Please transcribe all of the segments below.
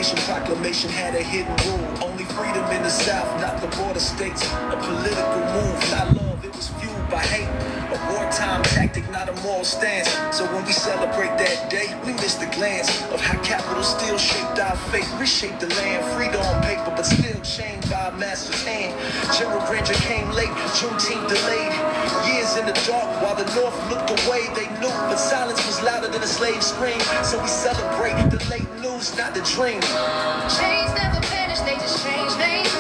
Emancipation Proclamation had a hidden rule. Only freedom in the South, not the border states. A political move, not love, it was fueled by hate. A wartime tactic, not a moral stance. So when we celebrate that day, we miss the glance of how capital still shaped our fate. Reshaped the land, freedom on paper, but still chained by a master's hand. General Granger came late, Juneteenth delayed. Years in the dark while the North looked away. They knew, but silence was louder than a slave scream. So we celebrate the late news, not the dream. Chains never vanish, they just change names.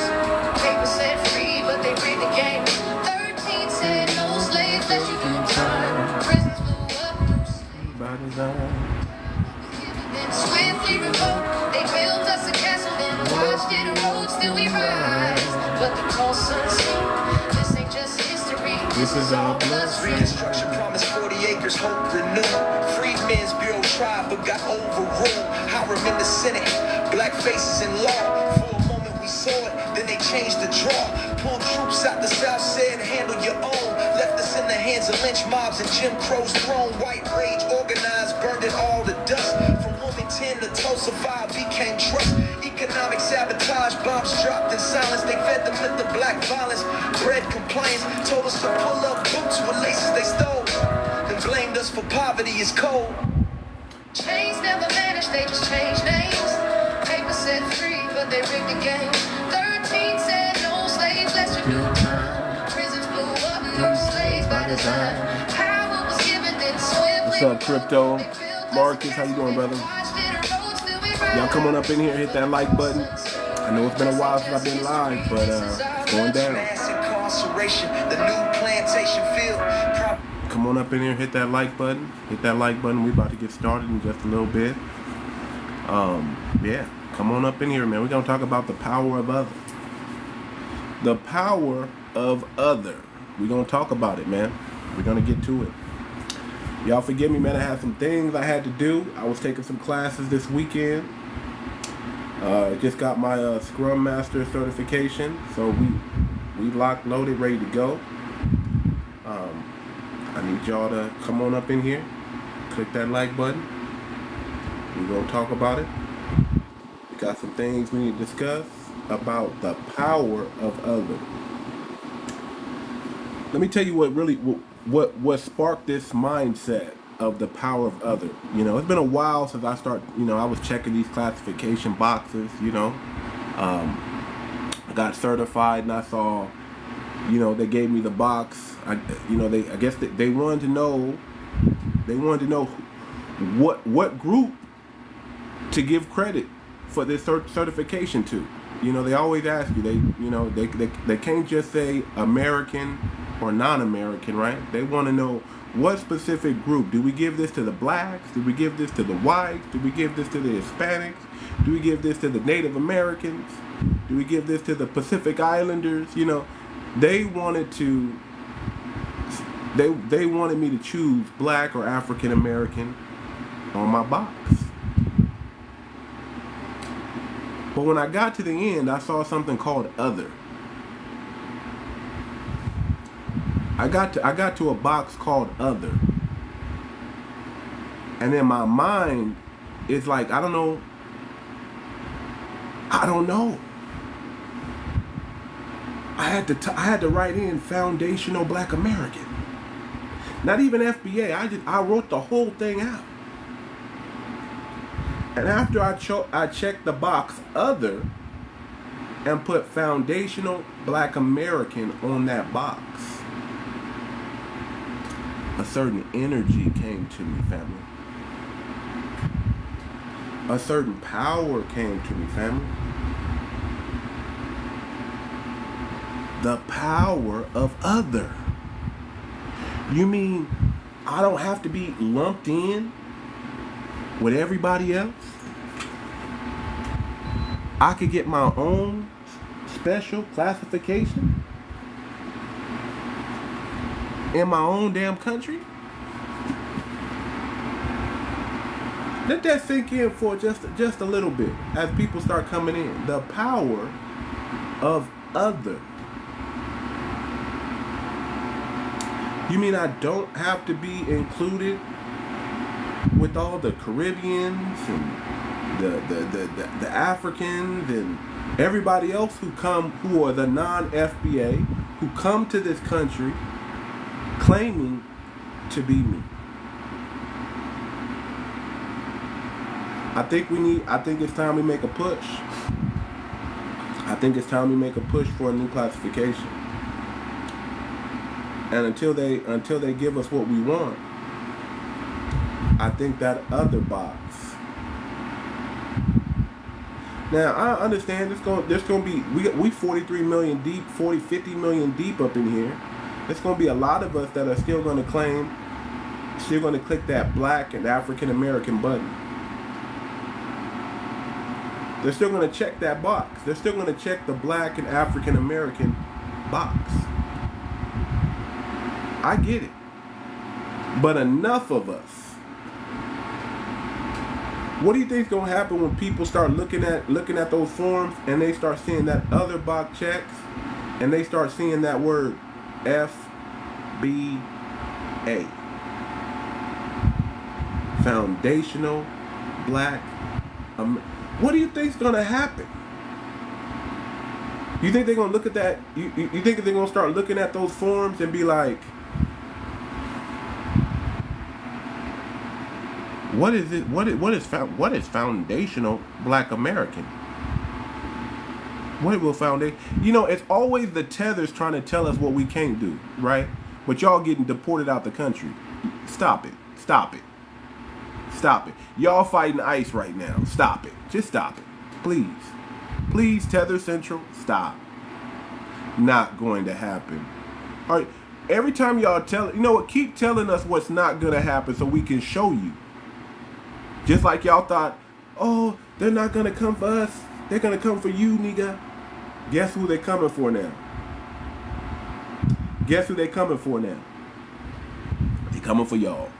Paper said free, but they rigged the game. 13 said no slaves, let you do time. Prisons blew up, by design. then swiftly revoked. They built us a castle, then watched it erode. Still we rise, but the cost unseen. This ain't just history, This is our blood. Reconstruction promised 40 acres, hope renewed. Freedmen's Bureau tried, but got overruled. Hiram in the Senate, black faces in law. For a moment we saw it, then they changed the draw. Pulled troops out the South, said handle your own. Left us in the hands of lynch mobs and Jim Crow's throne. White rage organized, burned it all to dust. From Wilmington to Tulsa, fire became trust. Economic sabotage, bombs dropped in silence. They fed them with the black violence. Bred complaints, told us to pull up boots with laces they stole. Then blamed us for poverty, it's cold. chains never vanish, they just change names. Paper said free, but they rigged the game. 13 said no slaves, let's you do time. Prisons blew up, no slaves by design. Power was given, then swiftly. What's up, Crypto? Marcus, how you doing, brother? Y'all come on up in here, hit that like button. I know it's been a while since I've been live, but it's going down. Mass incarceration, the new plantation field. Come on up in here, hit that like button. Hit that like button. We about to get started in just a little bit. Yeah, come on up in here, man. We're gonna talk about the power of other. The power of other. We're gonna talk about it, man. We're gonna get to it. Y'all forgive me, man. I had some things I had to do. I was taking some classes this weekend. Just got my Scrum Master certification, so we locked, loaded, ready to go. I need y'all to come on up in here, click that like button. We're gonna talk about it. We got some things we need to discuss about the power of others. Let me tell you what really what sparked this mindset of the power of other. You know, it's been a while since I I was checking these classification boxes, I got certified and I saw, they gave me the box. I guess they wanted to know what group to give credit for this certification to. They always ask you, they can't just say American or non-American, right? They want to know what specific group. Do we give this to the blacks? Do we give this to the whites? Do we give this to the Hispanics? Do we give this to the Native Americans? Do we give this to the Pacific Islanders? They wanted to. They wanted me to choose black or African American on my box. But when I got to the end, I saw something called other. I got to a box called other. And then my mind is like, I don't know. I had to write in foundational black American. Not even FBA. I wrote the whole thing out. And after I checked the box other and put foundational black American on that box, a certain energy came to me, family. A certain power came to me, family. The power of other. You mean I don't have to be lumped in with everybody else? I could get my own special classification in my own damn country? Let that sink in for just a little bit as people start coming in. The power of other. You mean I don't have to be included with all the Caribbeans and the Africans and everybody else who are the non-FBA, who come to this country claiming to be me. I think it's time we make a push. I think it's time we make a push for a new classification. And until they give us what we want, I think that other box. Now I understand there's gonna be we 43 million deep, 50 million deep up in here. There's gonna be a lot of us that are still gonna click that black and African American button. They're still gonna check that box. They're still gonna check the black and African American box. I get it. But enough of us. What do you think is gonna happen when people start looking at those forms and they start seeing that other box checks and they start seeing that word FBA, Foundational Black what do you think is gonna happen? You think they're gonna look at that? You think they're gonna start looking at those forms and be like, what is it? What is foundational Black American? What will foundation? It's always the tethers trying to tell us what we can't do, right? But y'all getting deported out the country. Stop it. Stop it. Stop it. Y'all fighting ICE right now. Stop it. Just stop it. Please. Please, Tether Central, stop. Not going to happen. All right. Every time y'all keep telling us what's not going to happen so we can show you. Just like y'all thought, oh, they're not going to come for us. They're going to come for you, nigga. Guess who they coming for now? Guess who they coming for now? They coming for y'all.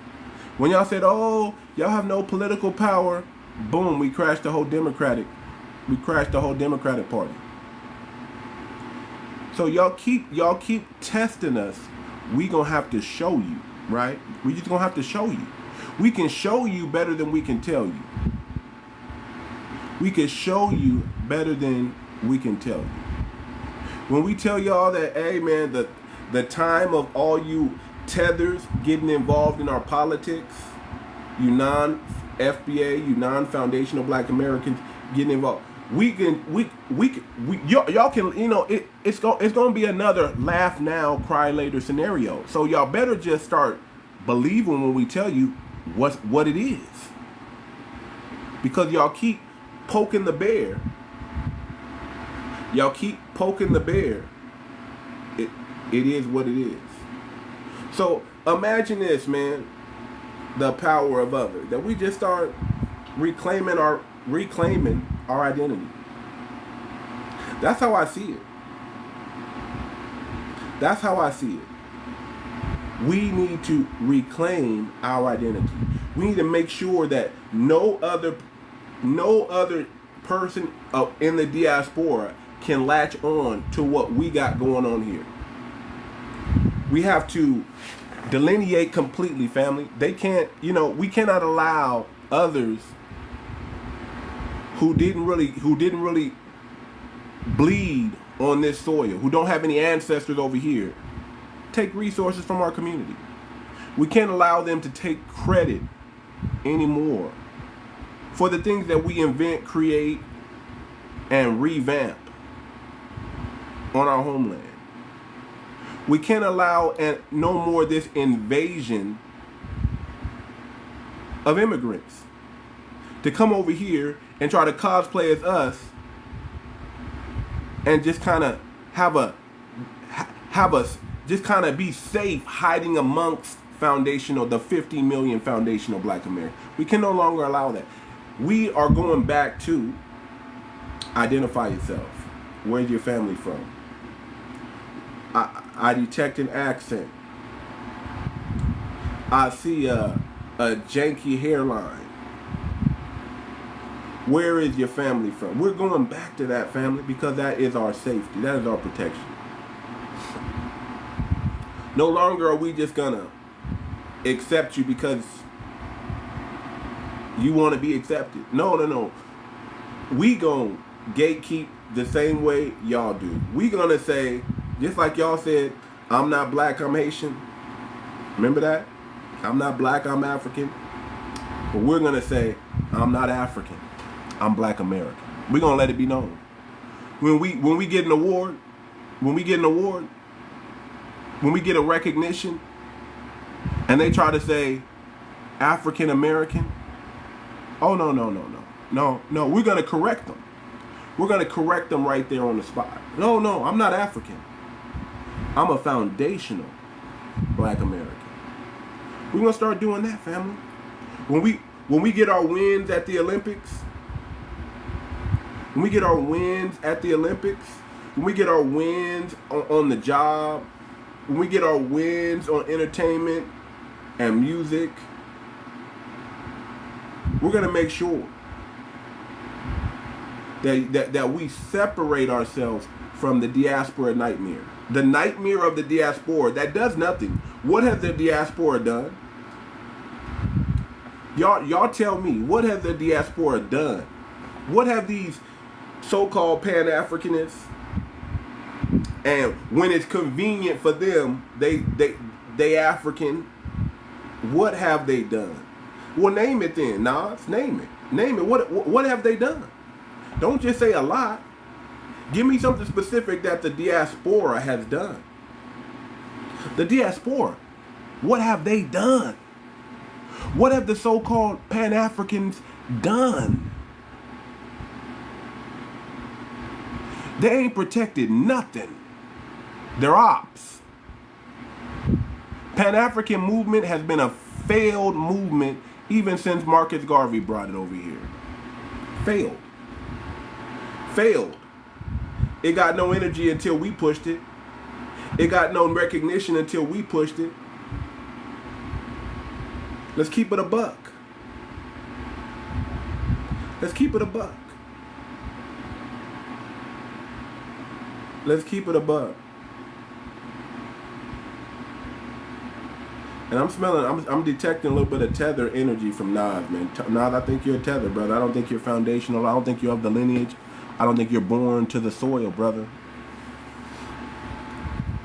When y'all said, oh, y'all have no political power, boom, we crashed the whole Democratic Party. So y'all keep testing us. We gonna have to show you, right? We just gonna have to show you. We can show you better than we can tell you. We can show you better than we can tell you. When we tell y'all that, hey man, the time of all you tethers getting involved in our politics, you non-FBA, you non-foundational Black Americans getting involved, y'all can, it's gonna be another laugh now, cry later scenario. So y'all better just start believing when we tell you what it is, because y'all keep poking the bear. Y'all keep poking the bear. It is what it is. So imagine this, man, the power of others, that we just start reclaiming our identity. That's how I see it. That's how I see it. We need to reclaim our identity. We need to make sure that no other person in the diaspora can latch on to what we got going on here. We have to delineate completely, family. They can't, we cannot allow others who didn't really bleed on this soil, who don't have any ancestors over here, take resources from our community. We can't allow them to take credit anymore for the things that we invent, create, and revamp on our homeland. We can't allow no more this invasion of immigrants to come over here and try to cosplay as us and just kind of have us just kind of be safe hiding amongst the 50 million foundational Black Americans. We can no longer allow that. We are going back to identify yourself. Where's your family from? I detect an accent. I see a janky hairline. Where is your family from? We're going back to that, family, because that is our safety. That is our protection. No longer are we just gonna accept you because you want to be accepted. No. we gonna gatekeep the same way y'all do. We gonna say, just like y'all said, I'm not black, I'm Haitian. Remember that? I'm not black, I'm African. But we're gonna say, I'm not African, I'm black American. We're gonna let it be known. When we get an award, when we get a recognition, and they try to say African American, oh no, we're gonna correct them. We're gonna correct them right there on the spot. No, I'm not African. I'm a foundational black American. We're gonna start doing that, family. When we get our wins at the Olympics, when we get our wins at the Olympics, when we get our wins on the job, when we get our wins on entertainment and music, we're gonna make sure that we separate ourselves from the diaspora nightmare. The nightmare of the diaspora that does nothing. What has the diaspora done? Y'all tell me, what has the diaspora done? What have these so-called Pan-Africanists, and when it's convenient for them, they African, what have they done? Well, name it then, Nas. Name it. What have they done? Don't just say a lot. Give me something specific that the diaspora has done. The diaspora, what have they done? What have the so-called Pan-Africans done? They ain't protected nothing. They're ops. Pan-African movement has been a failed movement even since Marcus Garvey brought it over here. Failed. It got no energy until we pushed it. It got no recognition until we pushed it. Let's keep it a buck. Let's keep it a buck. Let's keep it a buck. And I'm detecting a little bit of tether energy from Nas, man. Nas, I think you're a tether, brother. I don't think you're foundational. I don't think you're of the lineage. I don't think you're born to the soil, brother.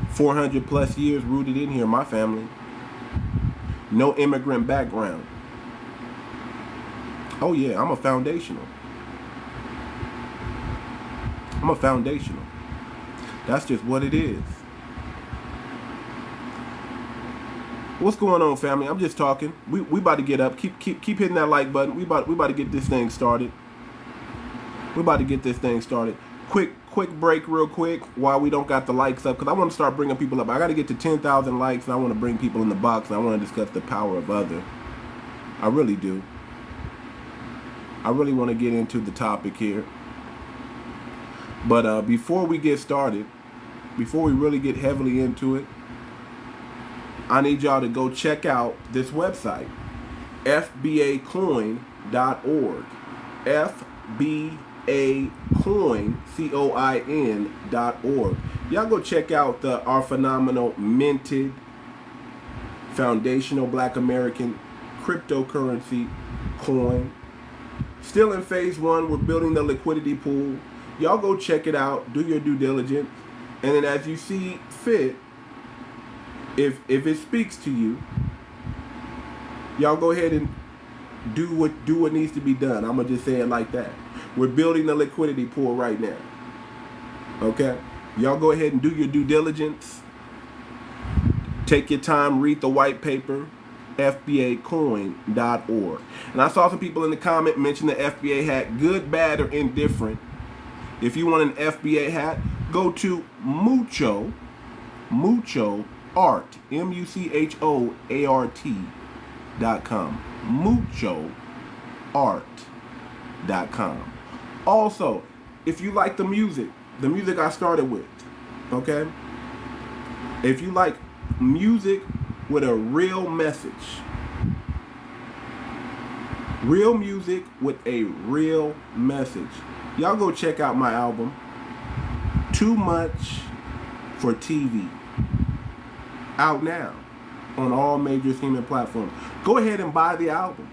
400 plus years rooted in here, my family. No immigrant background. Oh yeah, I'm a foundational. That's just what it is. What's going on, family? I'm just talking. We about to get up. Keep hitting that like button. We about to get this thing started. Quick break real quick while we don't got the likes up, because I want to start bringing people up. I got to get to 10,000 likes, and I want to bring people in the box, and I want to discuss the power of other. I really do. I really want to get into the topic here. But before we get started, before we really get heavily into it, I need y'all to go check out this website, FBAcoin.org. FBAcoin.org. Y'all go check out our phenomenal minted foundational black American cryptocurrency coin. Still in phase 1, we're building the liquidity pool. Y'all go check it out, do your due diligence, and then as you see fit, if it speaks to you, y'all go ahead and do what needs to be done. I'm gonna just say it like that. We're building the liquidity pool right now. Okay? Y'all go ahead and do your due diligence. Take your time, read the white paper, FBAcoin.org. And I saw some people in the comment mention the FBA hat, good, bad, or indifferent. If you want an FBA hat, go to Mucho Art, MUCHOART.com. MuchoArt.com. Also, if you like the music I started with, okay? If you like music with a real message, real music with a real message, y'all go check out my album, Too Much for TV. Out now on all major streaming platforms. Go ahead and buy the album.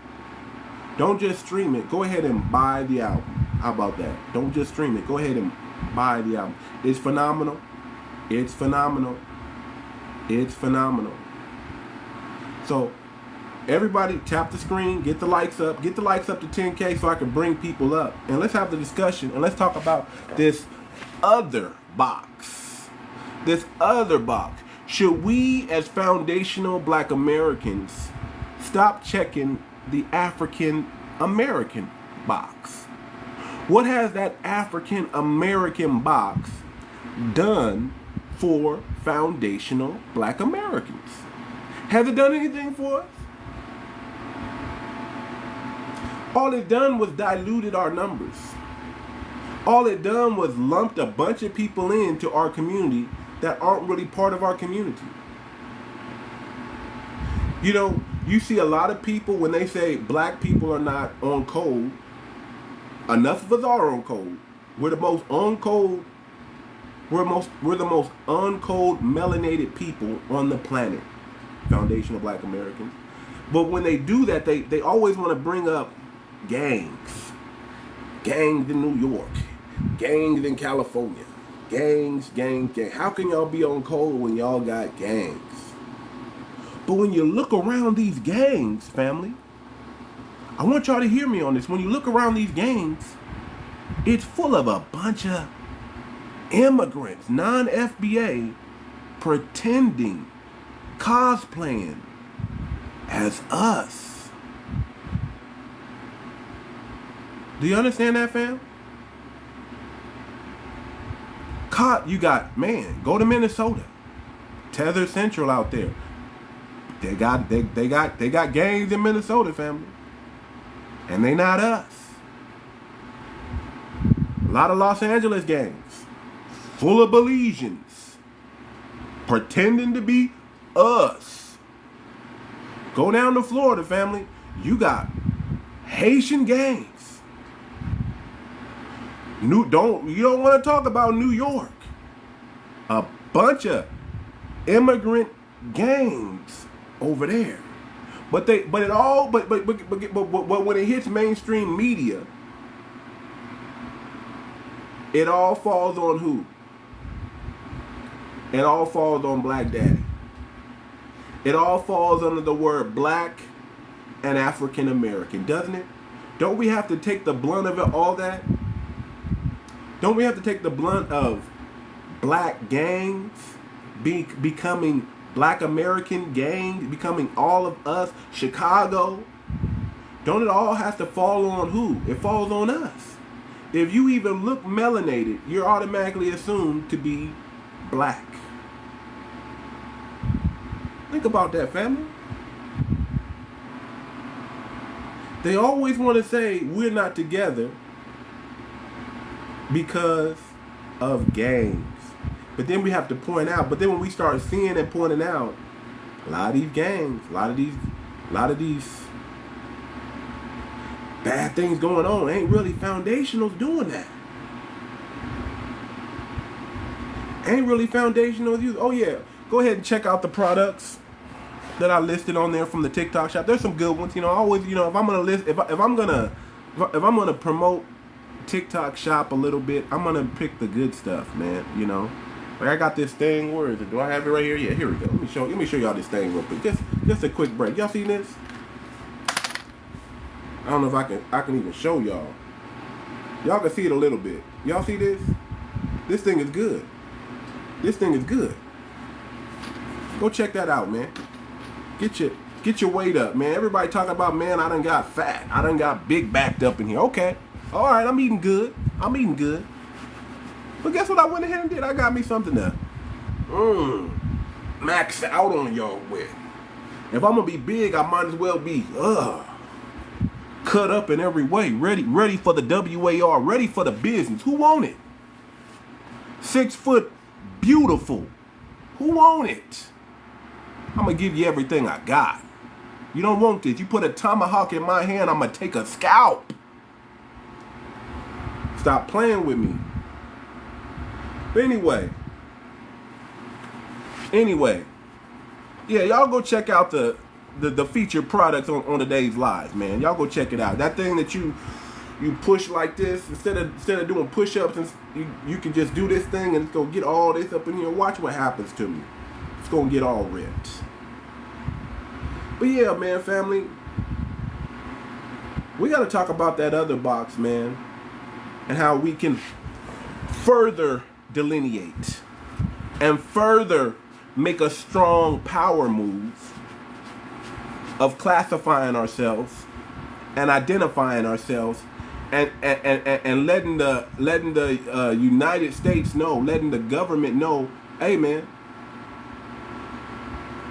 Don't just stream it. Go ahead and buy the album. How about that? Don't just stream it. Go ahead and buy the album. It's phenomenal. It's phenomenal. It's phenomenal. So everybody tap the screen, get the likes up. Get the likes up to 10K so I can bring people up. And let's have the discussion. And let's talk about this other box. This other box. Should we as foundational black Americans stop checking the African American box? What has that African American box done for foundational black Americans? Has it done anything for us? All it done was diluted our numbers. All it done was lumped a bunch of people into our community that aren't really part of our community. You know, you see a lot of people when they say black people are not on code. Enough of us are on code. We're the most on code. We're the most uncode melanated people on the planet. Foundational black Americans. But when they do that, they always want to bring up gangs. Gangs in New York. Gangs in California. Gangs. How can y'all be on code when y'all got gangs? But when you look around these gangs, family, I want y'all to hear me on this. When you look around these gangs, it's full of a bunch of immigrants, non-FBA, pretending, cosplaying as us. Do you understand that, fam? You got, man, go to Minnesota. Tether Central out there. They got gangs in Minnesota, family. And they not us. A lot of Los Angeles gangs. Full of Belizeans. Pretending to be us. Go down to Florida, family. You got Haitian gangs. You don't want to talk about New York. A bunch of immigrant gangs over there. But when it hits mainstream media, it all falls on who? It all falls on Black Daddy. It all falls under the word black and African American, doesn't it? Don't we have to take the blunt of it, all that? Don't we have to take the blunt of black gangs becoming black American gangs, becoming all of us, Chicago? Don't it all have to fall on who? It falls on us. If you even look melanated, you're automatically assumed to be black. Think about that, family. They always want to say we're not together because of gangs. But then we have to point out, but then when we start seeing and pointing out, a lot of these gangs, a lot of these bad things going on, ain't really foundationals doing that. Ain't really foundationals use. Oh yeah, go ahead and check out the products that I listed on there from the TikTok shop. There's some good ones. You know, always, you know, if I'm gonna promote TikTok shop a little bit, I'm gonna pick the good stuff, man. You know, like I got this thing. Where is it? Do I have it right here? Yeah, here we go. Let me show y'all this thing real quick. Just a quick break. Y'all see this? I don't know if I can even show y'all. Y'all can see it a little bit. Y'all see this? This thing is good. This thing is good. Go check that out, man. Get your weight up, man. Everybody talking about, man, I done got fat. I done got big backed up in here. Okay. All right, I'm eating good. But guess what I went ahead and did? I got me something to max out on y'all with. If I'm gonna be big, I might as well be cut up in every way. Ready for the WAR, ready for the business. Who want it? 6 foot beautiful. Who want it? I'm gonna give you everything I got. You don't want this. You put a tomahawk in my hand, I'm gonna take a scalp. Stop playing with me. But anyway, yeah, y'all go check out the featured products on today's live, man. Y'all go check it out. That thing that you you push like this instead of doing push-ups, and you can just do this thing and it's gonna get all this up in here. Watch what happens to me. It's gonna get all ripped. But yeah, man, family, we gotta talk about that other box, man, and how we can further delineate and further make a strong power move of classifying ourselves and identifying ourselves, and letting the United States know, letting the government know, hey man,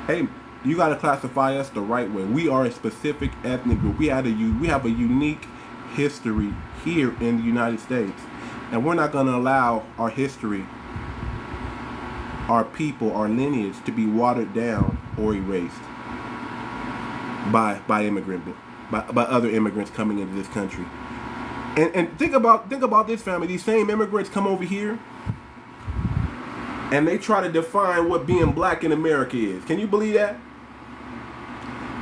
hey, you got to classify us the right way. We are a specific ethnic group. We have a unique history here in the United States, and we're not going to allow our history, our people, our lineage to be watered down or erased by other immigrants coming into this country. And think about this, family. These same immigrants come over here and they try to define what being black in America is. Can you believe that?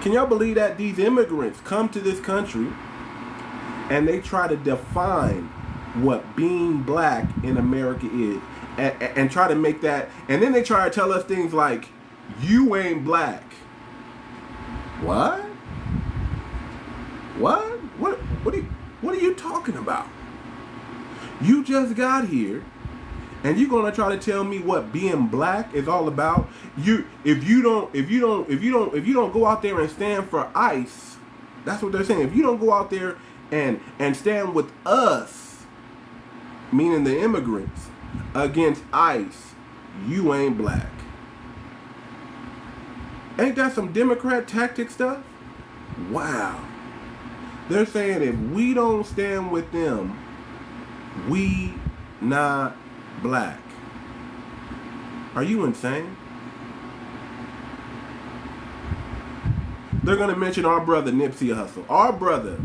Can y'all believe that these immigrants come to this country and they try to define what being black in America is, and try to make that, and then they try to tell us things like, you ain't black. What? What are you talking about? You just got here, and you're gonna try to tell me what being black is all about? If you don't go out there and stand for ICE, that's what they're saying. If you don't go out there and stand with us, meaning the immigrants, against ICE, you ain't black. Ain't that some Democrat tactic stuff? Wow. They're saying if we don't stand with them, we not black. Are you insane? They're going to mention our brother Nipsey Hussle. Our brother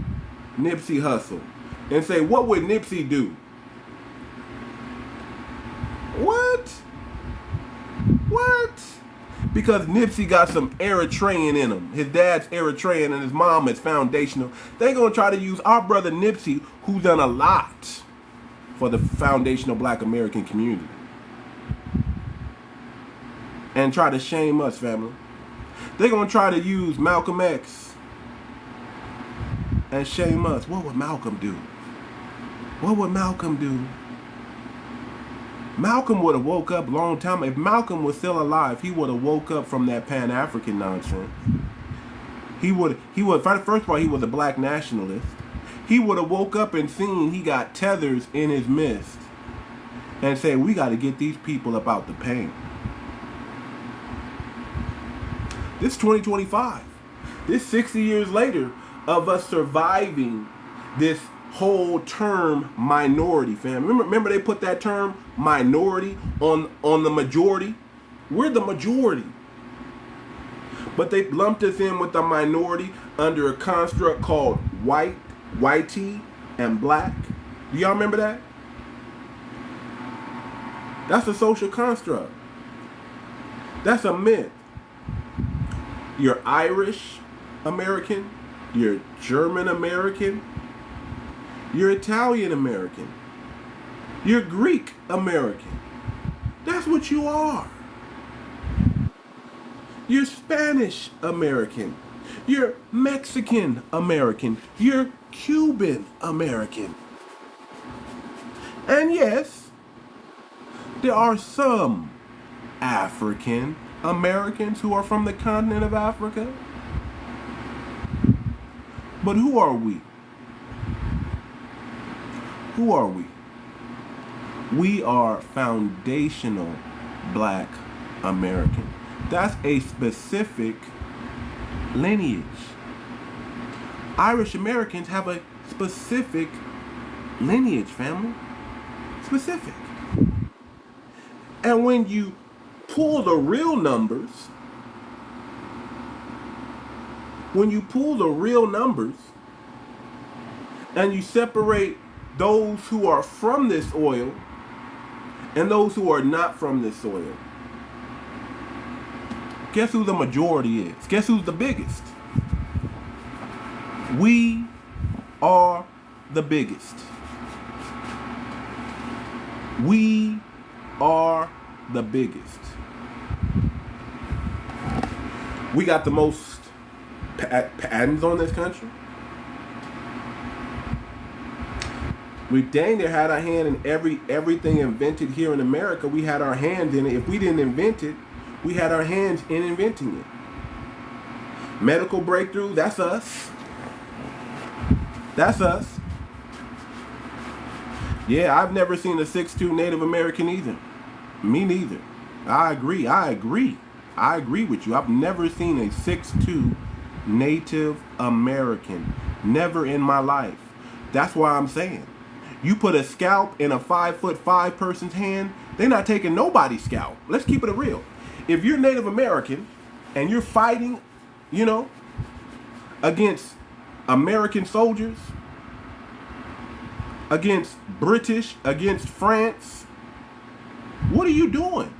Nipsey Hussle. And say, what would Nipsey do? What? Because Nipsey got some Eritrean in him. His dad's Eritrean and his mom is foundational. They're going to try to use our brother Nipsey, who's done a lot for the foundational black American community, and try to shame us, family. They're going to try to use Malcolm X and shame us. What would Malcolm do? What would Malcolm do? Malcolm would have woke up a long time. If Malcolm was still alive, he would have woke up from that Pan-African nonsense. He would. First of all, he was a black nationalist. He would have woke up and seen he got tethers in his midst and said, we got to get these people up out the pain. This 2025. This 60 years later of us surviving this whole term minority, fam. Remember they put that term minority on the majority? We're the majority. But they lumped us in with the minority under a construct called whitey, and black. Do y'all remember that? That's a social construct. That's a myth. You're Irish American, you're German American, you're Italian American, you're Greek American. That's what you are. You're Spanish American, you're Mexican American, you're Cuban American. And yes, there are some African Americans who are from the continent of Africa. But who are we? Who are we? We are foundational black American. That's a specific lineage. Irish Americans have a specific lineage, family. Specific. And when you pull the real numbers, and you separate those who are from this soil and those who are not from this soil, guess who the majority is? Guess who's the biggest? We are the biggest. We are the biggest. We got the most patents on this country. We dang near had our hand in everything invented here in America. We had our hands in it. If we didn't invent it, we had our hands in inventing it. Medical breakthrough, that's us. That's us. Yeah, I've never seen a 6'2" Native American either. Me neither. I agree with you. I've never seen a 6'2" Native American. Never in my life. That's why I'm saying. You put a scalp in a 5'5" person's hand, they're not taking nobody's scalp. Let's keep it real. If you're Native American and you're fighting, you know, against American soldiers, against British, against France, what are you doing?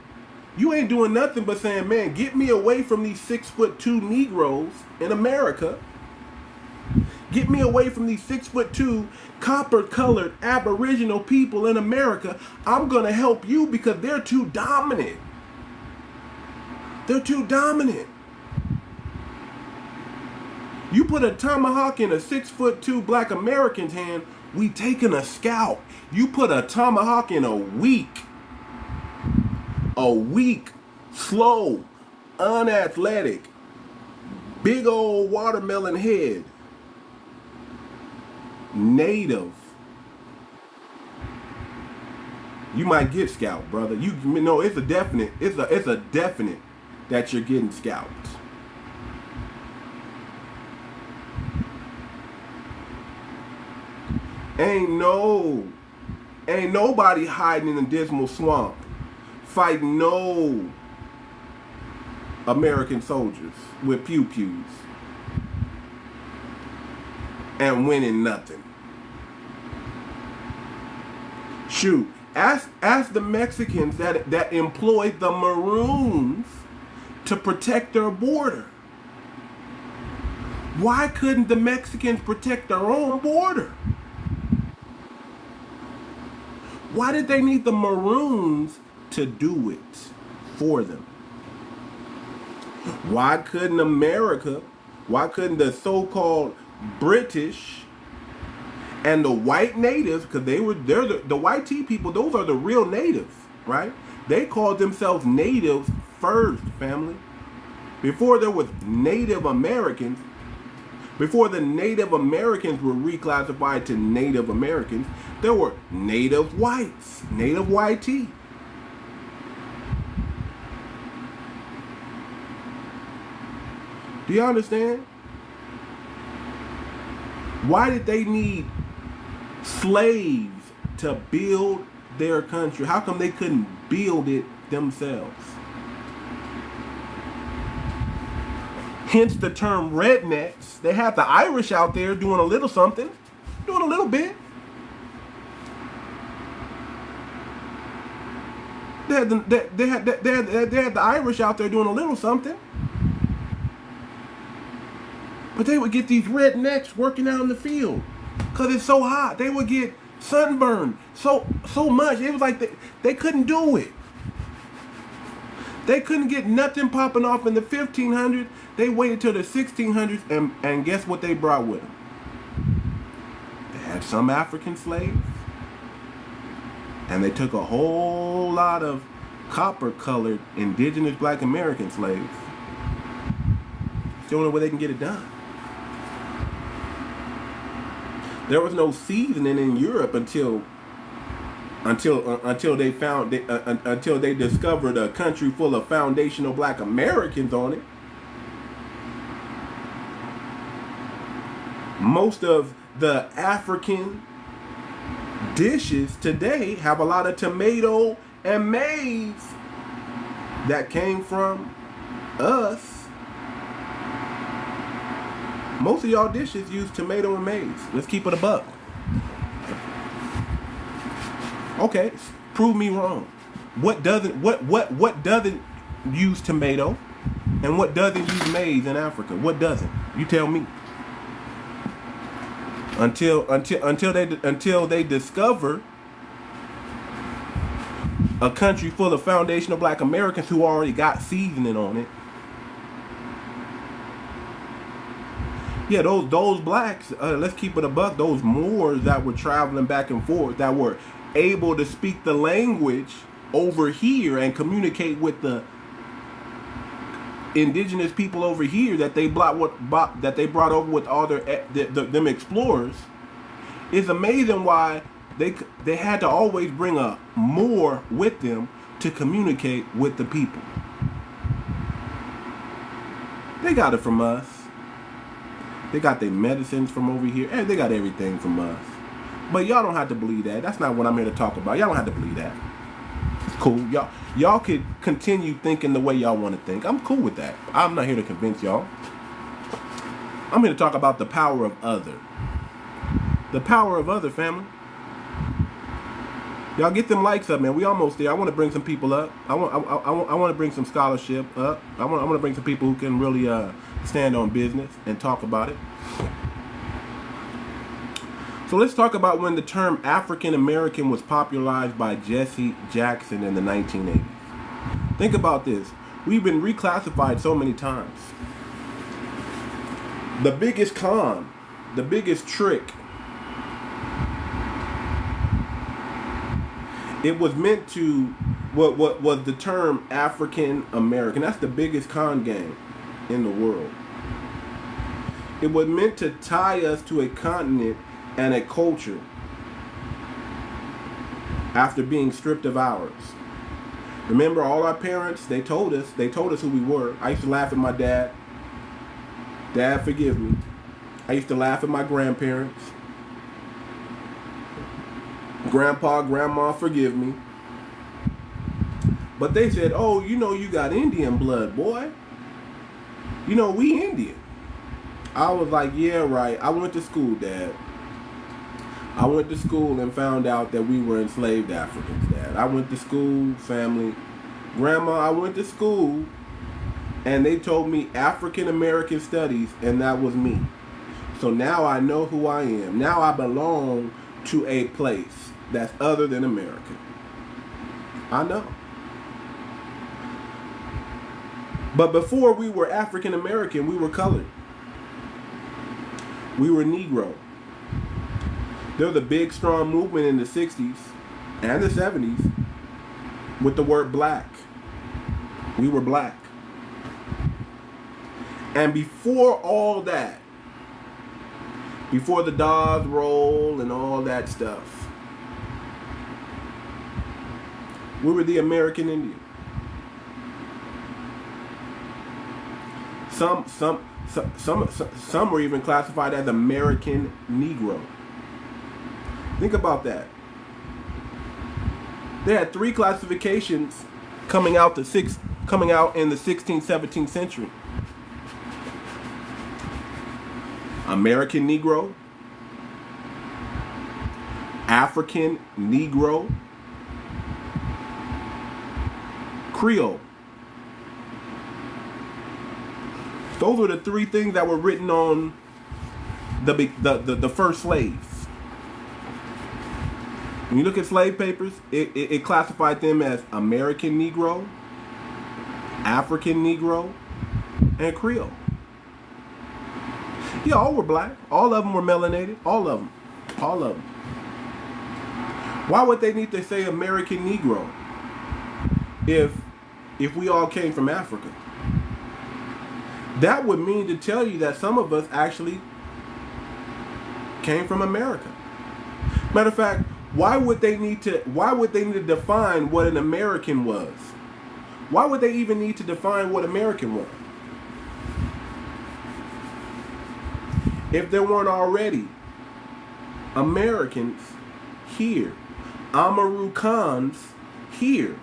You ain't doing nothing but saying, man, get me away from these 6'2" Negroes in America. Get me away from these 6'2" copper-colored Aboriginal people in America. I'm going to help you because they're too dominant. They're too dominant. You put a tomahawk in a 6'2" black American's hand, we taking a scalp. You put a tomahawk in a weak, slow, unathletic, big old watermelon head, Native, you might get scalped, brother. You know it's a definite that you're getting scalped. Ain't nobody hiding in the dismal swamp fighting no American soldiers with pew-pews and winning nothing. Shoot, ask the Mexicans that employed the Maroons to protect their border. Why couldn't the Mexicans protect their own border? Why did they need the Maroons to do it for them? Why couldn't the so-called British and the white natives, because they're the white tea people, those are the real natives, right? They called themselves natives first, family. Before there was Native Americans, before the Native Americans were reclassified to Native Americans, there were native whites, native white tea. Do you understand? Why did they need slaves to build their country? How come they couldn't build it themselves? Hence the term rednecks. They have the Irish out there doing a little something, doing a little bit. They had the Irish out there doing a little something. But they would get these rednecks working out in the field because it's so hot. They would get sunburned so much. It was like they couldn't do it. They couldn't get nothing popping off in the 1500s. They waited till the 1600s, and guess what they brought with them? They had some African slaves, and they took a whole lot of copper-colored indigenous black American slaves. It's the only way they can get it done. There was no seasoning in Europe until they discovered a country full of foundational black Americans on it. Most of the African dishes today have a lot of tomato and maize that came from us. Most of y'all dishes use tomato and maize. Let's keep it a buck. Okay, prove me wrong. What doesn't use tomato and what doesn't use maize in Africa? What doesn't? You tell me. until they discover a country full of foundational black Americans who already got seasoning on it. Yeah, those blacks, let's keep it a buck, those Moors that were traveling back and forth, that were able to speak the language over here and communicate with the indigenous people over here that they brought over with all them explorers. It's amazing why they had to always bring a Moor with them to communicate with the people. They got it from us. They got their medicines from over here, and they got everything from us. But y'all don't have to believe that. That's not what I'm here to talk about. Y'all don't have to believe that. It's cool. Y'all could continue thinking the way y'all want to think. I'm cool with that. I'm not here to convince y'all. I'm here to talk about the power of other. The power of other, family. Y'all get them likes up, man. We almost there. I want to bring some people up. I want to bring some scholarship up. I want to bring some people who can really stand on business and talk about it. So let's talk about when the term African American was popularized by Jesse Jackson in the 1980s. Think about this. We've been reclassified so many times. The biggest con, the biggest trick, it was meant to, what was the term African American. That's the biggest con game in the world. It was meant to tie us to a continent and a culture after being stripped of ours. Remember, all our parents, they told us who we were. I used to laugh at my dad. Dad, forgive me. I used to laugh at my grandparents. Grandpa, grandma, forgive me. But they said, oh, you know you got Indian blood, boy. You know, we Indian. I was like, yeah, right. I went to school, Dad. I went to school and found out that we were enslaved Africans, Dad. I went to school, family. Grandma, I went to school, and they told me African American studies, and that was me. So now I know who I am. Now I belong to a place that's other than America. I know. But before we were African American, we were colored. We were Negro. There was a big, strong movement in the 60s and the 70s with the word black. We were black. And before all that, before the Dawes Roll and all that stuff, we were the American Indian. Some were even classified as American Negro. Think about that. They had 3 classifications coming out in the 16th, 17th century. American Negro, African Negro, Creole. Those were the 3 things that were written on the first slaves. When you look at slave papers, it classified them as American Negro, African Negro, and Creole. Yeah, all were black. All of them were melanated. All of them. All of them. Why would they need to say American Negro if we all came from Africa? That would mean to tell you that some of us actually came from America. Matter of fact, why would they need to define what an American was? Why would they even need to define what American was? If there weren't already Americans here, Americans here.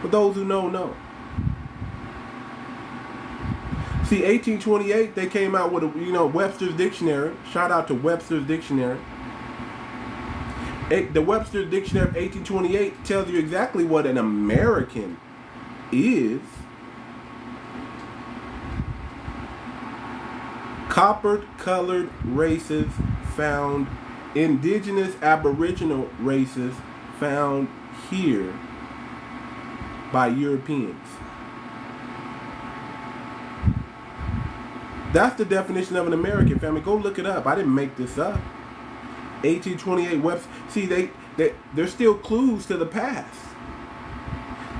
For those who know. See, 1828, they came out with Webster's Dictionary. Shout out to Webster's Dictionary. The Webster's Dictionary of 1828 tells you exactly what an American is. Copper-colored races found, indigenous aboriginal races found here by Europeans. That's the definition of an American, family. Go look it up. I didn't make this up. 1828 Webster. See, there's still clues to the past.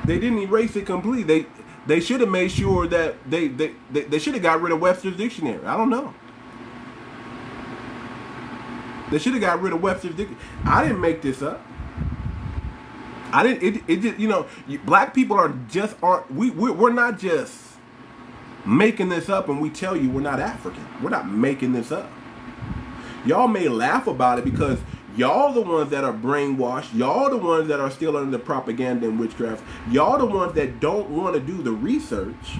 They didn't erase it completely. They should have made sure that they should have got rid of Webster's dictionary. I don't know. They should have got rid of Webster's dictionary. I didn't make this up. I didn't. It just, you know, black people we're not just making this up, and we tell you we're not African. We're not making this up. Y'all may laugh about it because y'all the ones that are brainwashed. Y'all the ones that are still under the propaganda and witchcraft. Y'all the ones that don't want to do the research.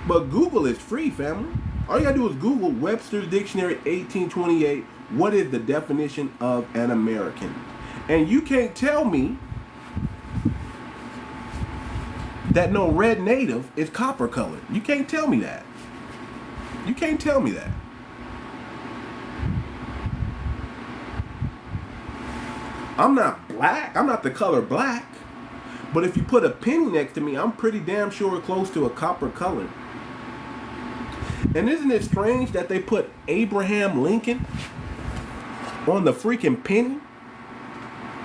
But Google is free, family. All you gotta do is Google Webster's Dictionary 1828. What is the definition of an American? And you can't tell me that no red native is copper colored. You can't tell me that. You can't tell me that. I'm not black. I'm not the color black. But if you put a penny next to me, I'm pretty damn sure close to a copper color. And isn't it strange that they put Abraham Lincoln on the freaking penny?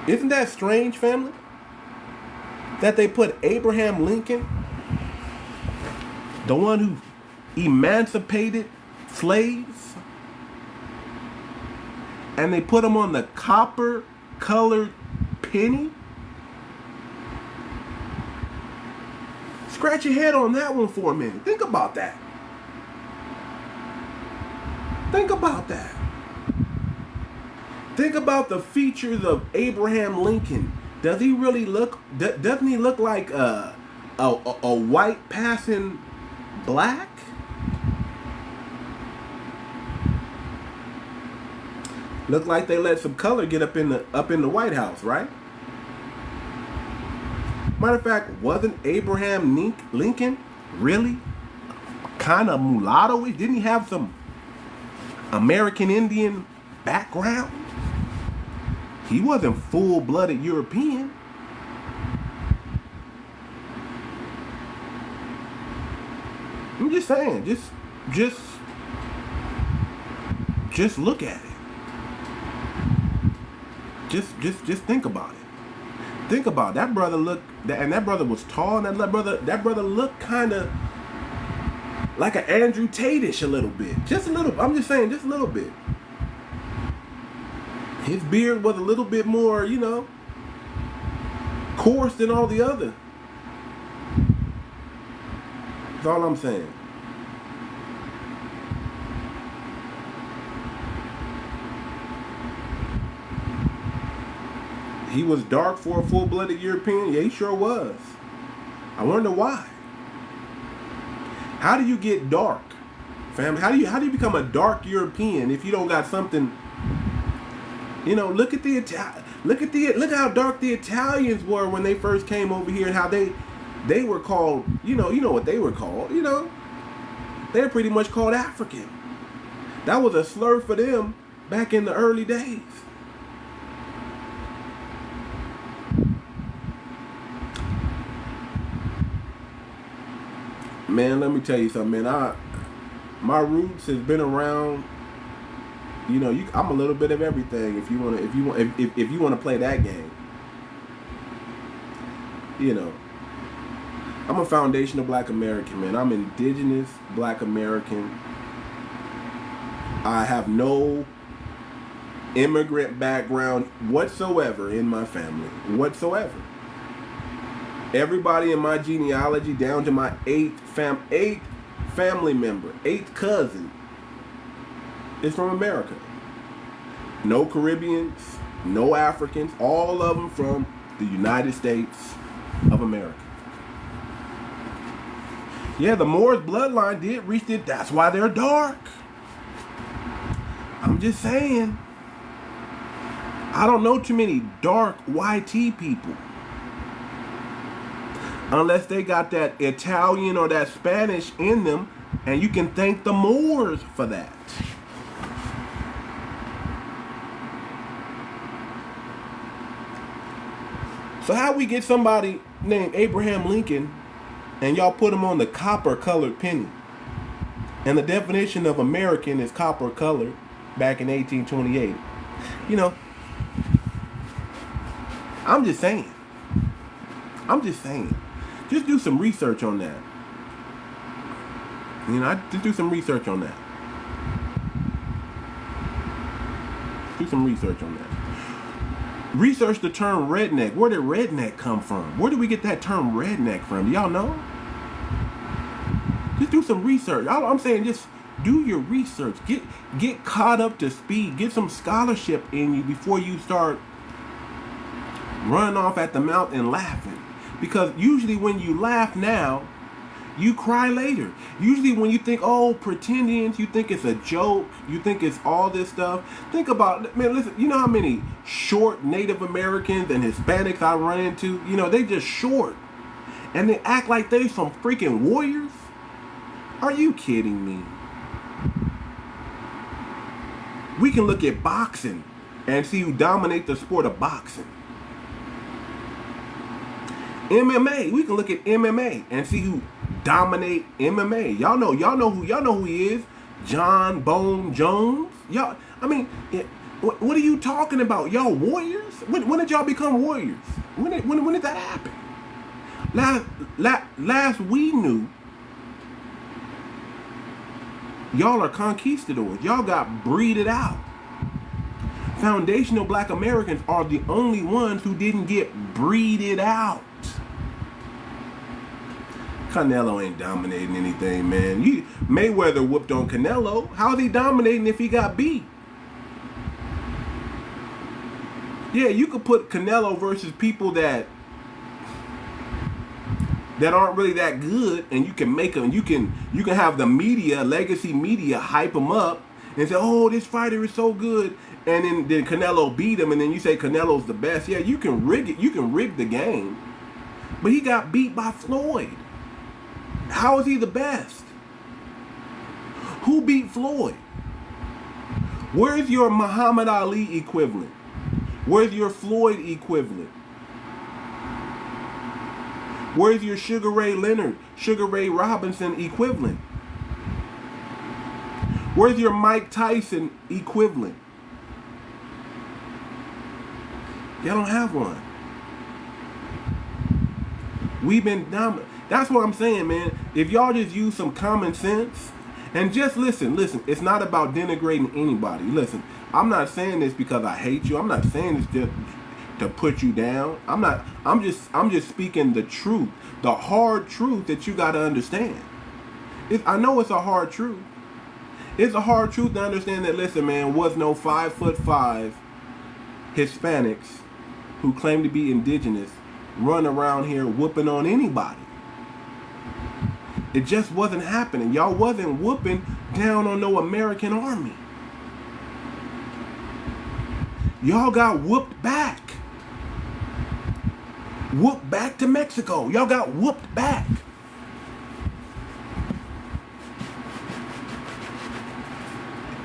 Isn't that strange, family? That they put Abraham Lincoln, the one who emancipated slaves, and they put him on the copper-colored penny? Scratch your head on that one for a minute. Think about that. Think about that. Think about the features of Abraham Lincoln. Does he really look? Doesn't he look like a white passing black? Look like they let some color get up in the White House, right? Matter of fact, wasn't Abraham Lincoln really kind of mulatto-y? Didn't he have some American Indian background? He wasn't full-blooded European. I'm just saying, just look at it. Just think about it. Think about it. That brother that brother was tall, and that brother looked kind of like an Andrew Tate-ish a little bit. Just a little. I'm just saying, just a little bit. His beard was a little bit more, you know, coarse than all the other. That's all I'm saying. He was dark for a full-blooded European. Yeah, he sure was. I wonder why. How do you get dark, family? How do you become a dark European if you don't got something? You know, look how dark the Italians were when they first came over here, and how they were called. You know what they were called. You know, they were pretty much called African. That was a slur for them back in the early days. Man, let me tell you something, man. My roots has been around. You know, I'm a little bit of everything. If you want to play that game, you know, I'm a foundational Black American, man. I'm indigenous Black American. I have no immigrant background whatsoever in my family, whatsoever. Everybody in my genealogy, down to my eighth family member, eighth cousin, is from America. No Caribbeans, no Africans, all of them from the United States of America. Yeah, the Moors bloodline did reach it. That's why they're dark. I'm just saying. I don't know too many dark YT people. Unless they got that Italian or that Spanish in them, And you can thank the Moors for that. So how we get somebody named Abraham Lincoln and y'all put him on the copper-colored penny? And the definition of American is copper-colored back in 1828. You know, I'm just saying. Just do some research on that. You know, just do some research on that. Do some research on that. Research the term redneck. Where did redneck come from? Where did we get that term redneck from? Do y'all know? Just do some research. All I'm saying, just do your research. Get caught up to speed. Get some scholarship in you before you start running off at the mouth and laughing. Because usually when you laugh now, you cry later. Usually when you think, oh, pretendians, you think it's a joke, you think it's all this stuff. Think about, man, listen, you know how many short Native Americans and Hispanics I run into? You know, they just short. And they act like they some freaking warriors? Are you kidding me? We can look at boxing and see who dominate the sport of boxing. MMA, we can look at MMA and see who dominate MMA. Y'all know who he is. John Bone Jones. Y'all, I mean, what are you talking about? Y'all warriors? When did y'all become warriors? When did that happen? Last we knew, y'all are conquistadors. Y'all got breeded out. Foundational black Americans are the only ones who didn't get breeded out. Canelo ain't dominating anything, man. Mayweather whooped on Canelo. How is he dominating if he got beat? Yeah, you could put Canelo versus people that aren't really that good, and you can make them. You can have the media, legacy media, hype them up and say, "Oh, this fighter is so good," and then Canelo beat him, and then you say Canelo's the best. Yeah, you can rig it. You can rig the game, but he got beat by Floyd. How is he the best? Who beat Floyd? Where's your Muhammad Ali equivalent? Where's your Floyd equivalent? Where's your Sugar Ray Leonard, Sugar Ray Robinson equivalent? Where's your Mike Tyson equivalent? Y'all don't have one. We've been dominant. That's what I'm saying, man. If y'all just use some common sense and just listen, it's not about denigrating anybody. Listen, I'm not saying this because I hate you. I'm not saying this just to put you down. I'm just speaking the truth, the hard truth that you got to understand. I know it's a hard truth. It's a hard truth to understand that, listen, man, was no 5'5" Hispanics who claim to be indigenous run around here whooping on anybody. It just wasn't happening. Y'all wasn't whooping down on no American army. Y'all got whooped back. Whooped back to Mexico. Y'all got whooped back.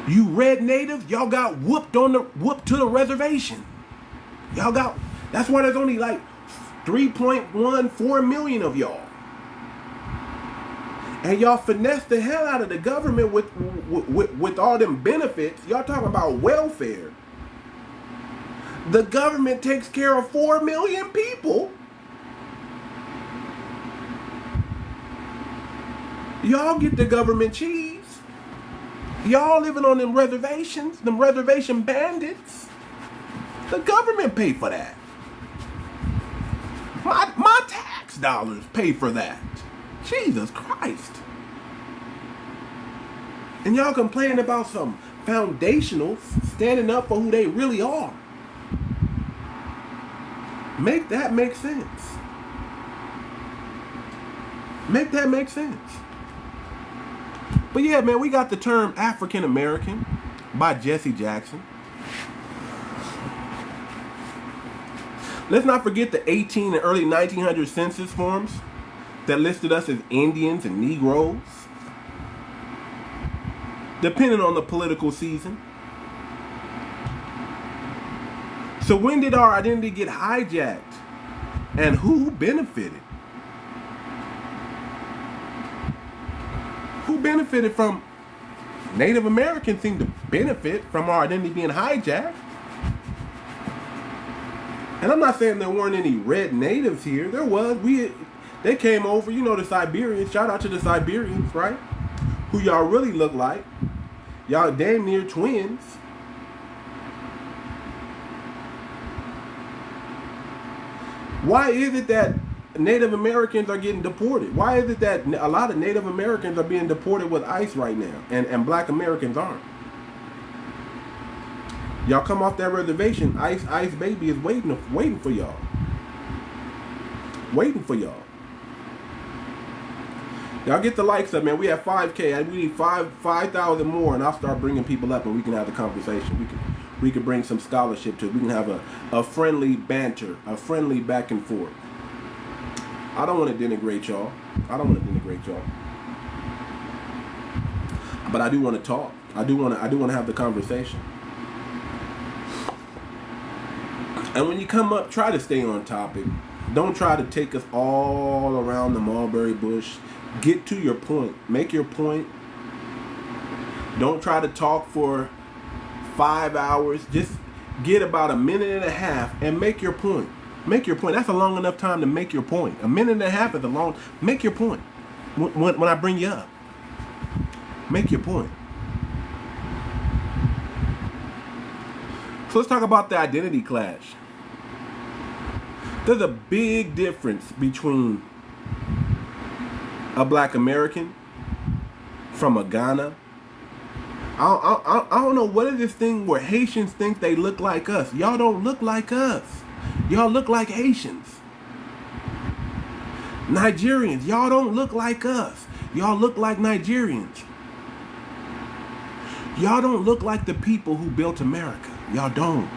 You red natives, y'all got whooped to the reservation. Y'all got, that's why there's only like 3.14 million of y'all. And y'all finesse the hell out of the government with all them benefits. Y'all talking about welfare. The government takes care of 4 million people. Y'all get the government cheese. Y'all living on them reservations, them reservation bandits. The government pay for that. My tax dollars pay for that. Jesus Christ. And y'all complaining about some foundationals standing up for who they really are. Make that make sense. Make that make sense. But yeah, man, we got the term African American by Jesse Jackson. Let's not forget the 18 and early 1900 census forms that listed us as Indians and Negroes. depending on the political season. So when did our identity get hijacked? And who benefited? Who benefited from? Native Americans seem to benefit from our identity being hijacked. And I'm not saying there weren't any red natives here. There was. They came over, you know, the Siberians. Shout out to the Siberians, right? Who y'all really look like. Y'all damn near twins. Why is it that Native Americans are getting deported? Why is it that a lot of Native Americans are being deported with ICE right now, and black Americans aren't? Y'all come off that reservation, ICE baby is waiting for y'all. Waiting for y'all. Y'all get the likes up, man. We have 5K. We need 5,000 more, and I'll start bringing people up, and we can have the conversation. We can bring some scholarship to it. We can have a friendly banter, a friendly back and forth. I don't want to denigrate y'all. But I do want to talk. I do want to have the conversation. And when you come up, try to stay on topic. Don't try to take us all around the mulberry bush. Get to your point. Make your point. Don't try to talk for 5 hours. Just get about a minute and a half and make your point. Make your point. That's a long enough time to make your point. A minute and a half is a long. Make your point. When I bring you up, make your point. So let's talk about the identity clash. There's a big difference between a black American from a Ghana. I don't know what is this thing where Haitians think they look like us. Y'all don't look like us. Y'all look like Haitians. Nigerians, y'all don't look like us. Y'all look like Nigerians. Y'all don't look like the people who built America. Y'all don't.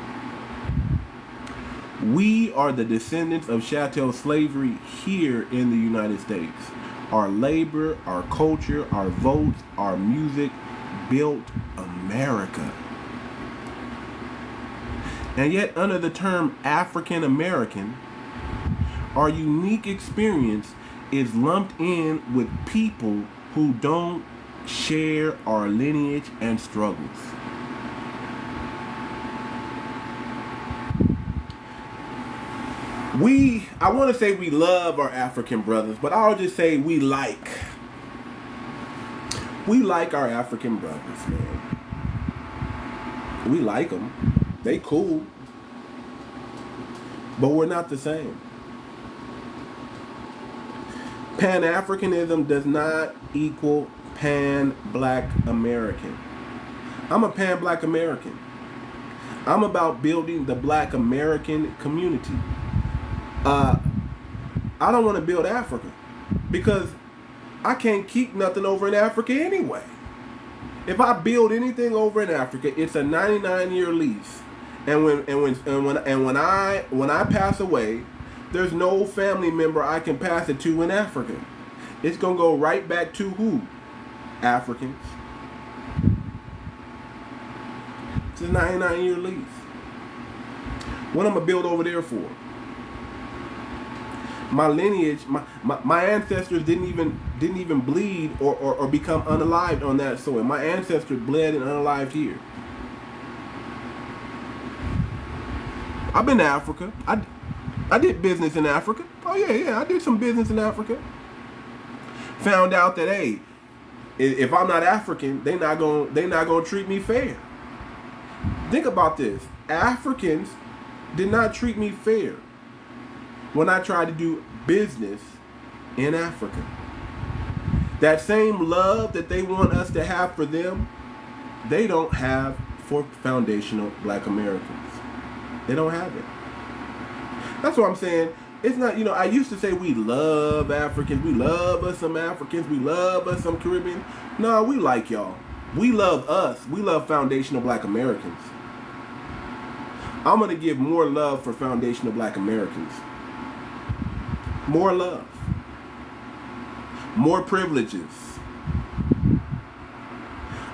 We are the descendants of chattel slavery here in the United States. Our labor, our culture, our votes, our music built America. And yet, under the term African American, our unique experience is lumped in with people who don't share our lineage and struggles. I want to say we love our African brothers, but I'll just say we like our African brothers, man. We like them. They cool. But we're not the same. Pan-Africanism does not equal pan-black American. I'm a pan-black American. I'm about building the black American community. I don't want to build Africa because I can't keep nothing over in Africa anyway. If I build anything over in Africa, it's a 99-year lease. And when I pass away, there's no family member I can pass it to in Africa. It's gonna go right back to who? Africans. It's a 99-year lease. What I'm gonna build over there for? My lineage, my ancestors didn't even bleed or become unalived on that soil. My ancestors bled and unalived here. I've been to Africa. I did business in Africa. Oh yeah, I did some business in Africa. Found out that hey, if I'm not African, they not gonna treat me fair. Think about this. Africans did not treat me fair when I tried to do business in Africa. That same love that they want us to have for them, they don't have for foundational black Americans. They don't have it. That's what I'm saying. It's not, I used to say we love Africans. We love us some Africans. We love us some Caribbean. No, we like y'all. We love us. We love foundational black Americans. I'm going to give more love for foundational black Americans. More love. More privileges.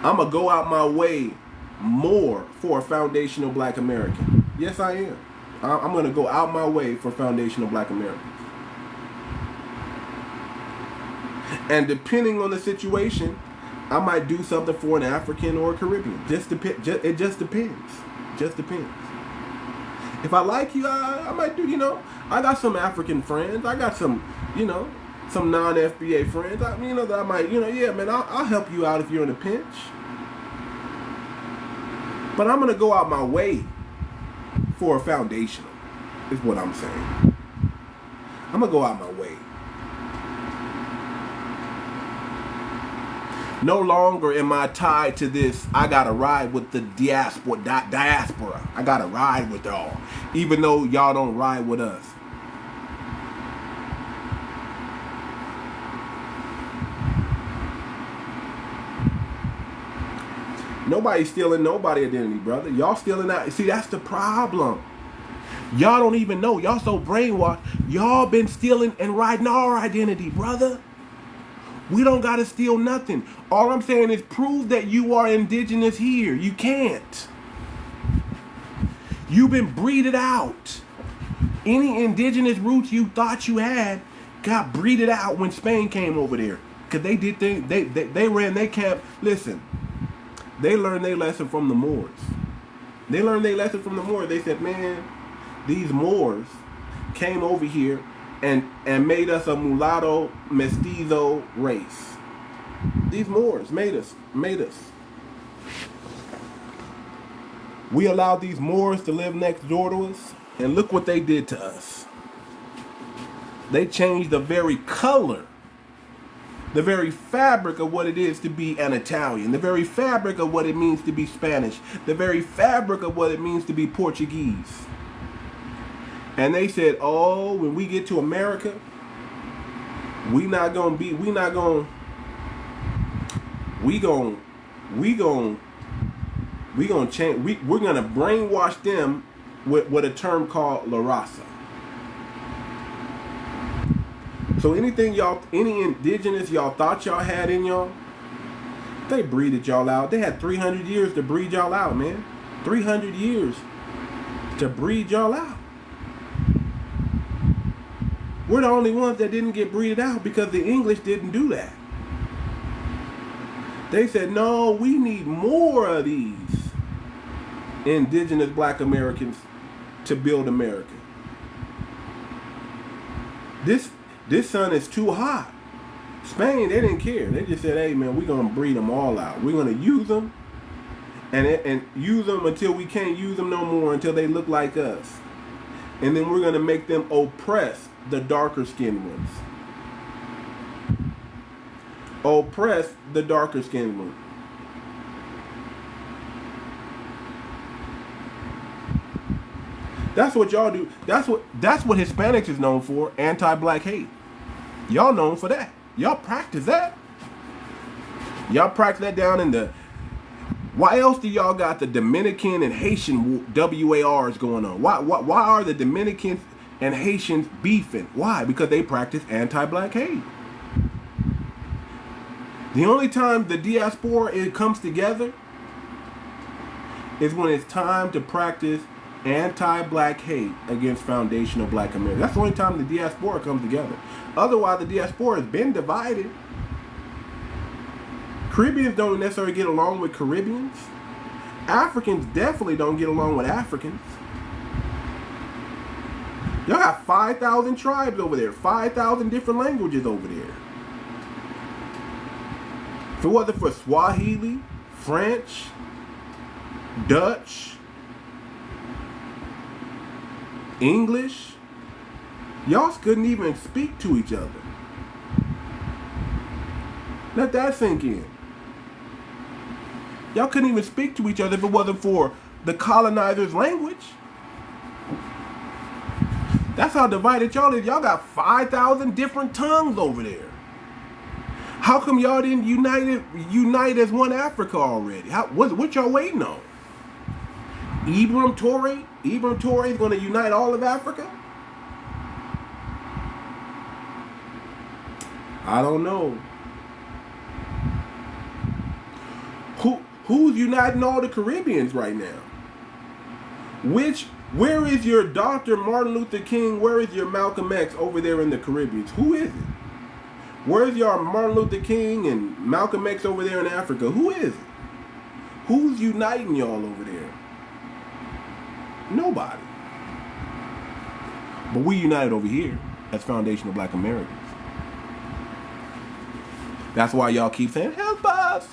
I'm going to go out my way more for a foundational black American. Yes, I am. I'm going to go out my way for foundational black Americans. And depending on the situation, I might do something for an African or a Caribbean. It just depends. Just depends. If I like you, I might do, I got some African friends. I got some, some non-FBA friends. That I might, yeah, man, I'll help you out if you're in a pinch. But I'm going to go out my way for a foundational, is what I'm saying. I'm going to go out my way. No longer am I tied to this, I got to ride with the diaspora. I got to ride with y'all, even though y'all don't ride with us. Nobody's stealing nobody's identity, brother. Y'all stealing that. See, that's the problem. Y'all don't even know. Y'all so brainwashed. Y'all been stealing and riding our identity, brother. We don't got to steal nothing. All I'm saying is prove that you are indigenous here. You can't. You've been breeded out. Any indigenous roots you thought you had got breeded out when Spain came over there. Because they did things, they ran their camp. Listen, they learned their lesson from the Moors. They learned their lesson from the Moors. They said, man, these Moors came over here and made us a mulatto mestizo race. These Moors made us. We allowed these Moors to live next door to us, and look what they did to us. They changed the very color, the very fabric of what it is to be an Italian, the very fabric of what it means to be Spanish, the very fabric of what it means to be Portuguese. And they said, oh, when we get to America, we gonna change. We're gonna brainwash them with a term called La Raza. So any indigenous y'all thought y'all had in y'all, they breeded y'all out. They had 300 years to breed y'all out, man. 300 years to breed y'all out. We're the only ones that didn't get breeded out because the English didn't do that. They said, no, we need more of these indigenous black Americans to build America. This sun is too hot. Spain, they didn't care. They just said, hey, man, we're going to breed them all out. We're going to use them and use them until we can't use them no more, until they look like us. And then we're going to make them oppress the darker skinned ones. Oppress the darker skinned ones. That's what y'all do. That's what Hispanics is known for, anti-black hate. Y'all known for that. Y'all practice that. Y'all practice that down in the... Why else do y'all got the Dominican and Haitian WARs going on? Why are the Dominicans and Haitians beefing? Why? Because they practice anti-black hate. The only time the diaspora comes together is when it's time to practice anti-black hate against foundational black America. That's the only time the diaspora comes together. Otherwise, the diaspora has been divided. Caribbeans don't necessarily get along with Caribbeans. Africans definitely don't get along with Africans. Y'all got 5,000 tribes over there, 5,000 different languages over there. If it wasn't for Swahili, French, Dutch, English, y'all couldn't even speak to each other. Let that sink in. Y'all couldn't even speak to each other if it wasn't for the colonizers' language. That's how divided y'all is. Y'all got 5,000 different tongues over there. How come y'all didn't unite as one Africa already? What y'all waiting on? 𝗵𝗲𝗵𝗁 is going to unite all of Africa? I don't know. Who's uniting all the Caribbeans right now? Where is your Dr. Martin Luther King? Where is your Malcolm X over there in the Caribbean? Who is it? Where's your Martin Luther King and Malcolm X over there in Africa? Who is it? Who's uniting y'all over there? Nobody. But we united over here as foundational Black Americans. That's why y'all keep saying, help us,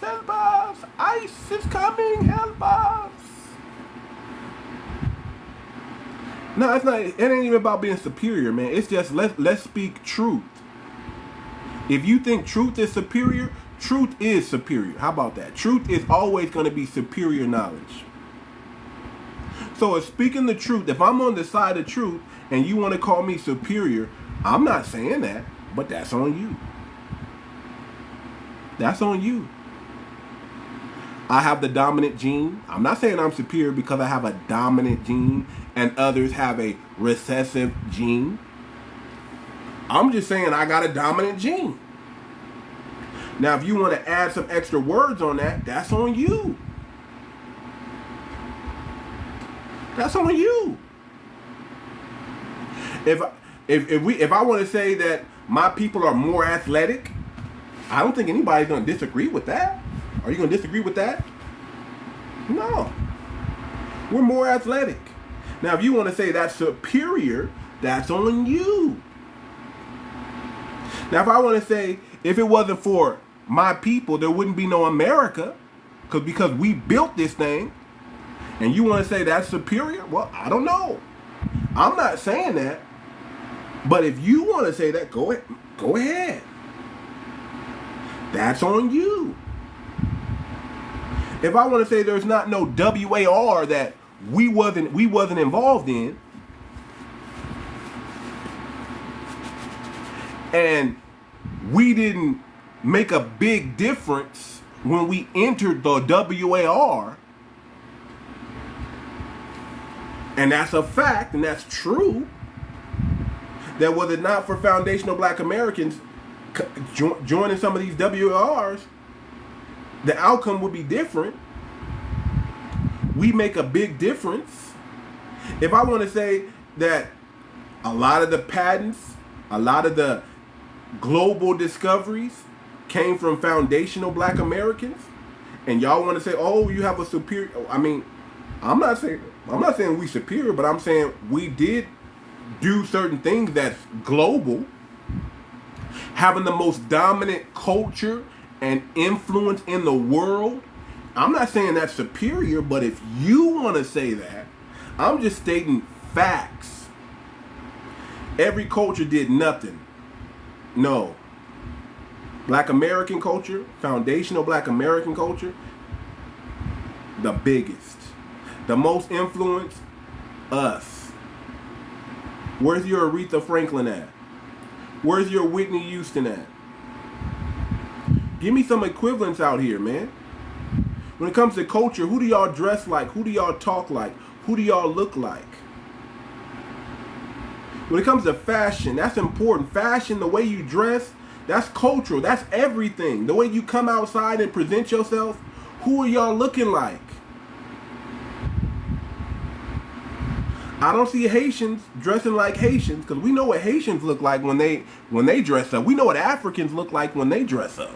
ICE is coming, help us. No, it's not. It ain't even about being superior, man. It's just let's speak truth. If you think truth is superior, truth is superior. How about that? Truth is always going to be superior knowledge. So if speaking the truth, if I'm on the side of truth and you want to call me superior, I'm not saying that, but that's on you. That's on you. I have the dominant gene. I'm not saying I'm superior because I have a dominant gene and others have a recessive gene. I'm just saying I got a dominant gene. Now, if you want to add some extra words on that, that's on you. That's on you. If I want to say that my people are more athletic, I don't think anybody's going to disagree with that. Are you going to disagree with that? No. We're more athletic. Now, if you want to say that's superior, that's on you. Now, if I want to say, if it wasn't for my people, there wouldn't be no America, because we built this thing, and you want to say that's superior? Well, I don't know. I'm not saying that. But if you want to say that, go ahead. That's on you. If I want to say there's not no WAR that we wasn't involved in, and we didn't make a big difference when we entered the WAR, and that's a fact, and that's true, that was it not for foundational Black Americans joining some of these WARs, the outcome would be different. We make a big difference. If I want to say that a lot of the patents, a lot of the global discoveries came from foundational Black Americans, and y'all want to say, oh, you have a superior, I mean, I'm not saying we superior, but I'm saying we did do certain things that's global. Having the most dominant culture and influence in the world, I'm not saying that's superior, but if you want to say that, I'm just stating facts. Every culture did nothing. No. Black American culture, foundational Black American culture, the biggest. The most influence, us. Where's your Aretha Franklin at? Where's your Whitney Houston at? Give me some equivalents out here, man. When it comes to culture, who do y'all dress like? Who do y'all talk like? Who do y'all look like? When it comes to fashion, that's important. Fashion, the way you dress, that's cultural. That's everything. The way you come outside and present yourself, who are y'all looking like? I don't see Haitians dressing like Haitians, because we know what Haitians look like when they dress up. We know what Africans look like when they dress up.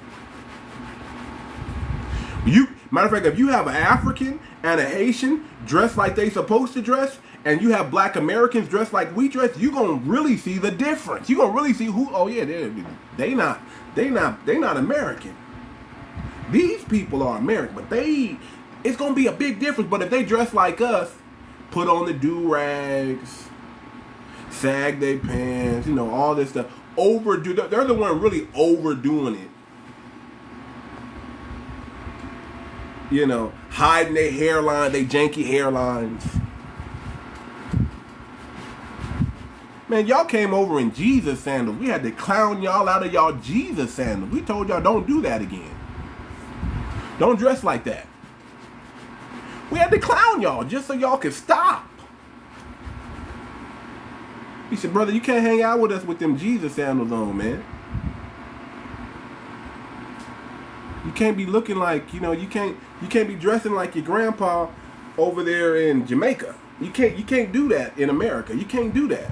Matter of fact, if you have an African and a Haitian dressed like they supposed to dress, and you have Black Americans dressed like we dress, you're gonna really see the difference. You're gonna really see who. Oh yeah, they not American. These people are American, but it's gonna be a big difference. But if they dress like us, put on the do-rags, sag their pants, all this stuff. Overdo. They're the one really overdoing it. Hiding their hairline, they janky hairlines. Man, y'all came over in Jesus sandals. We had to clown y'all out of y'all Jesus sandals. We told y'all don't do that again. Don't dress like that. We had to clown y'all just so y'all could stop. He said, brother, you can't hang out with us with them Jesus sandals on, man. can't be looking like, you can't be dressing like your grandpa over there in Jamaica. You can't do that in America. You can't do that.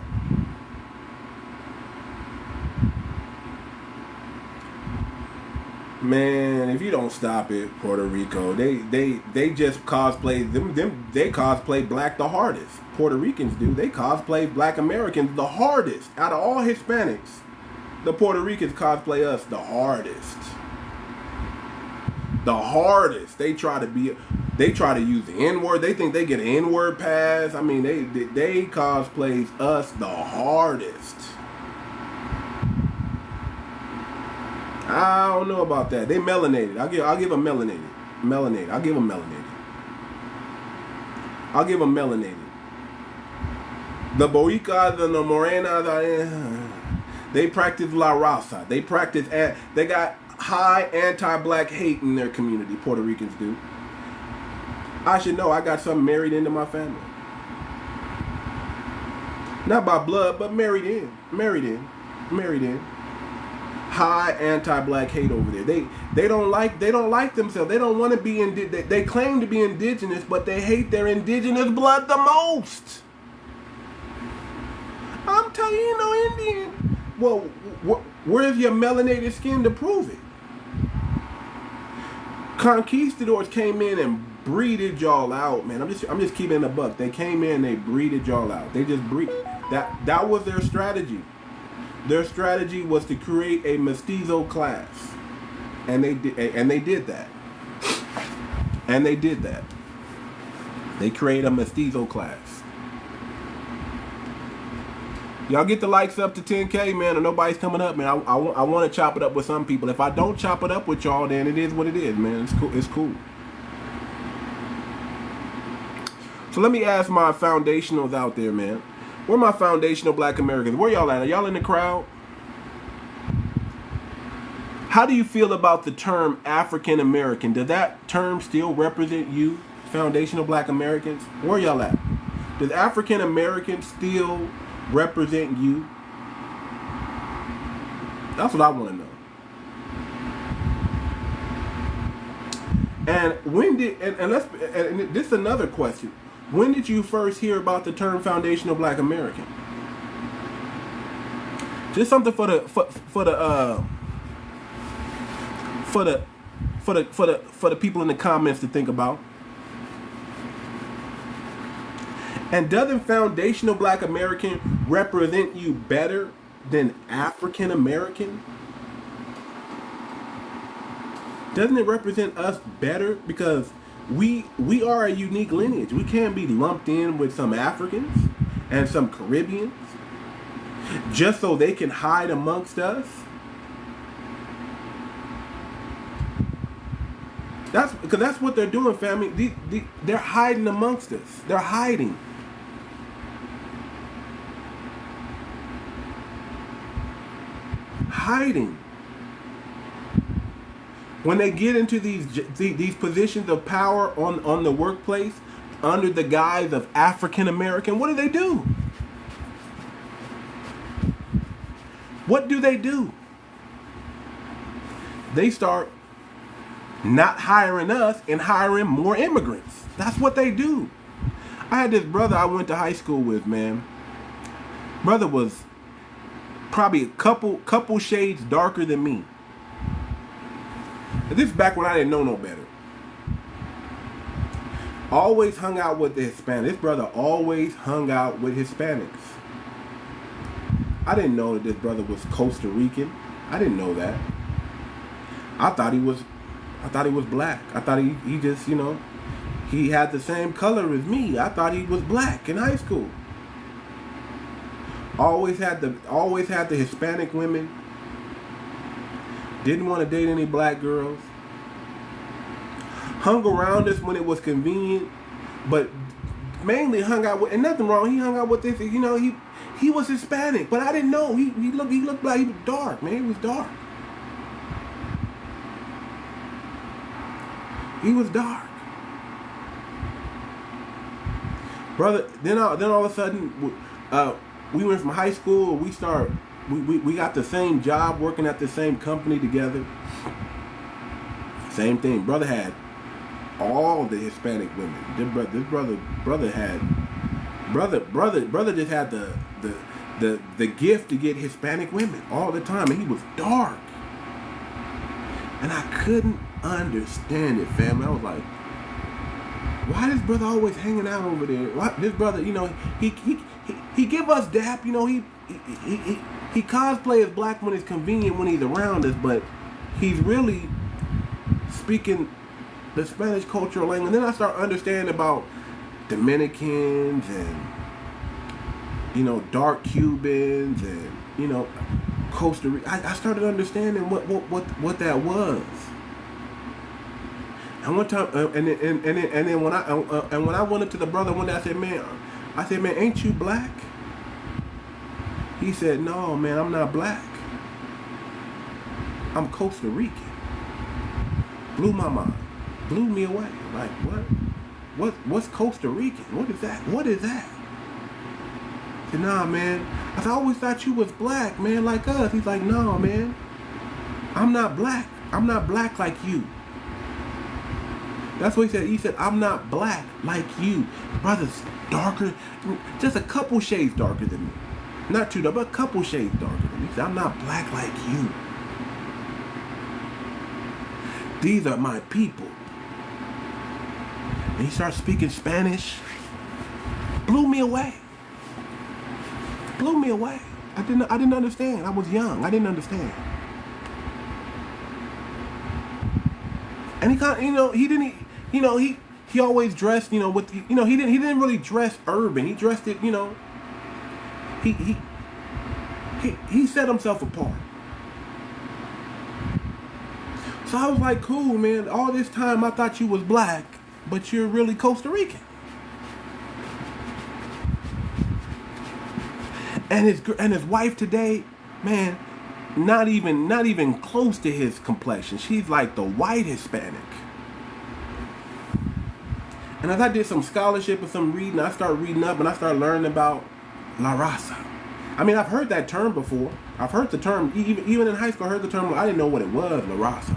Man, if you don't stop it, Puerto Rico, they just cosplay they cosplay black the hardest. Puerto Ricans do. They cosplay black Americans the hardest. Out of all Hispanics, the Puerto Ricans cosplay us the hardest. The hardest. They try to use the N-word. They think they get an N-word pass. I mean, they cosplay us the hardest. I don't know about that. They melanated. I'll give them melanated. I'll give them melanated. The Boicas and the Morenas, they practice La Raza. They got high anti-black hate in their community. Puerto Ricans do. I should know. I got some married into my family. Not by blood, but married in. High anti-black hate over there. They don't like themselves. They don't want to be they claim to be indigenous, but they hate their indigenous blood the most. I'm telling you, Indian. Well, where's your melanated skin to prove it? Conquistadors came in and breeded y'all out, man. I'm just keeping it a buck. They came in, they breeded y'all out. They just breed. That was their strategy. Their strategy was to create a mestizo class, and they did that. They created a mestizo class. Y'all get the likes up to 10K, man, and nobody's coming up, man. I want to chop it up with some people. If I don't chop it up with y'all, then it is what it is, man. It's cool. So let me ask my foundationals out there, man. Where my foundational black Americans? Where y'all at? Are y'all in the crowd? How do you feel about the term African American? Does that term still represent you, foundational black Americans? Where y'all at? Does African American still represent you? That's what I want to know. And when did and this is another question. When did you first hear about the term foundational black American? Just something for the people in the comments to think about. And doesn't foundational black American represent you better than African American? Doesn't it represent us better? Because we are a unique lineage. We can't be lumped in with some Africans and some Caribbeans just so they can hide amongst us. That's what they're doing, family. They're hiding amongst us. They're hiding. When they get into these positions of power on the workplace under the guise of African American, what do? What do? They start not hiring us and hiring more immigrants. That's what they do. I had this brother I went to high school with, man. Brother was probably a couple shades darker than me. This is back when I didn't know no better. Always hung out with the Hispanics. This brother always hung out with Hispanics. I didn't know that this brother was Costa Rican. I didn't know that. I thought he was black. I thought he just, he had the same color as me. I thought he was black in high school. Always had the Hispanic women. Didn't want to date any black girls. Hung around us when it was convenient, but mainly hung out with, and nothing wrong. He hung out with this, he was Hispanic, but I didn't know. He looked like he was dark, man. He was dark. He was dark. Brother, then all of a sudden, we went from high school, we got the same job working at the same company together. Same thing. Brother had all the Hispanic women. This brother just had the gift to get Hispanic women all the time, and he was dark. And I couldn't understand it, family. I was like, why this brother always hanging out over there? Why this brother, you know, he give us dap, you know, he cosplay as black when it's convenient when he's around us, but he's really speaking the Spanish cultural language. And then I start understanding about Dominicans and, you know, dark Cubans and, you know, Costa Rica. I started understanding what that was. And one time, and then when I went up to the brother one day, I said, man, ain't you black? He said, no, man, I'm not black. I'm Costa Rican. Blew my mind. Blew me away. Like, what's Costa Rican? What is that? What is that? I said, nah, man. I always thought you was black, man, like us. He's like, no, man. I'm not black. I'm not black like you. That's what he said. He said, I'm not black like you. Brother's darker, just a couple shades darker than me. Not too dark, but a couple shades darker than me. He said, I'm not black like you. These are my people. And he started speaking Spanish. Blew me away. Blew me away. I didn't understand. I was young. I didn't understand. And he kind of, you know, he didn't, you know, he always dressed, you know, with, you know, he didn't really dress urban. He dressed it, you know, he set himself apart. So I was like, cool, man. All this time I thought you was black, but you're really Costa Rican. And his wife today, man, not even close to his complexion. She's like the white Hispanic. And as I did some scholarship and some reading, I started reading up and I started learning about La Raza. I mean, I've heard that term before. I've heard the term, even in high school, I heard the term. I didn't know what it was, La Raza.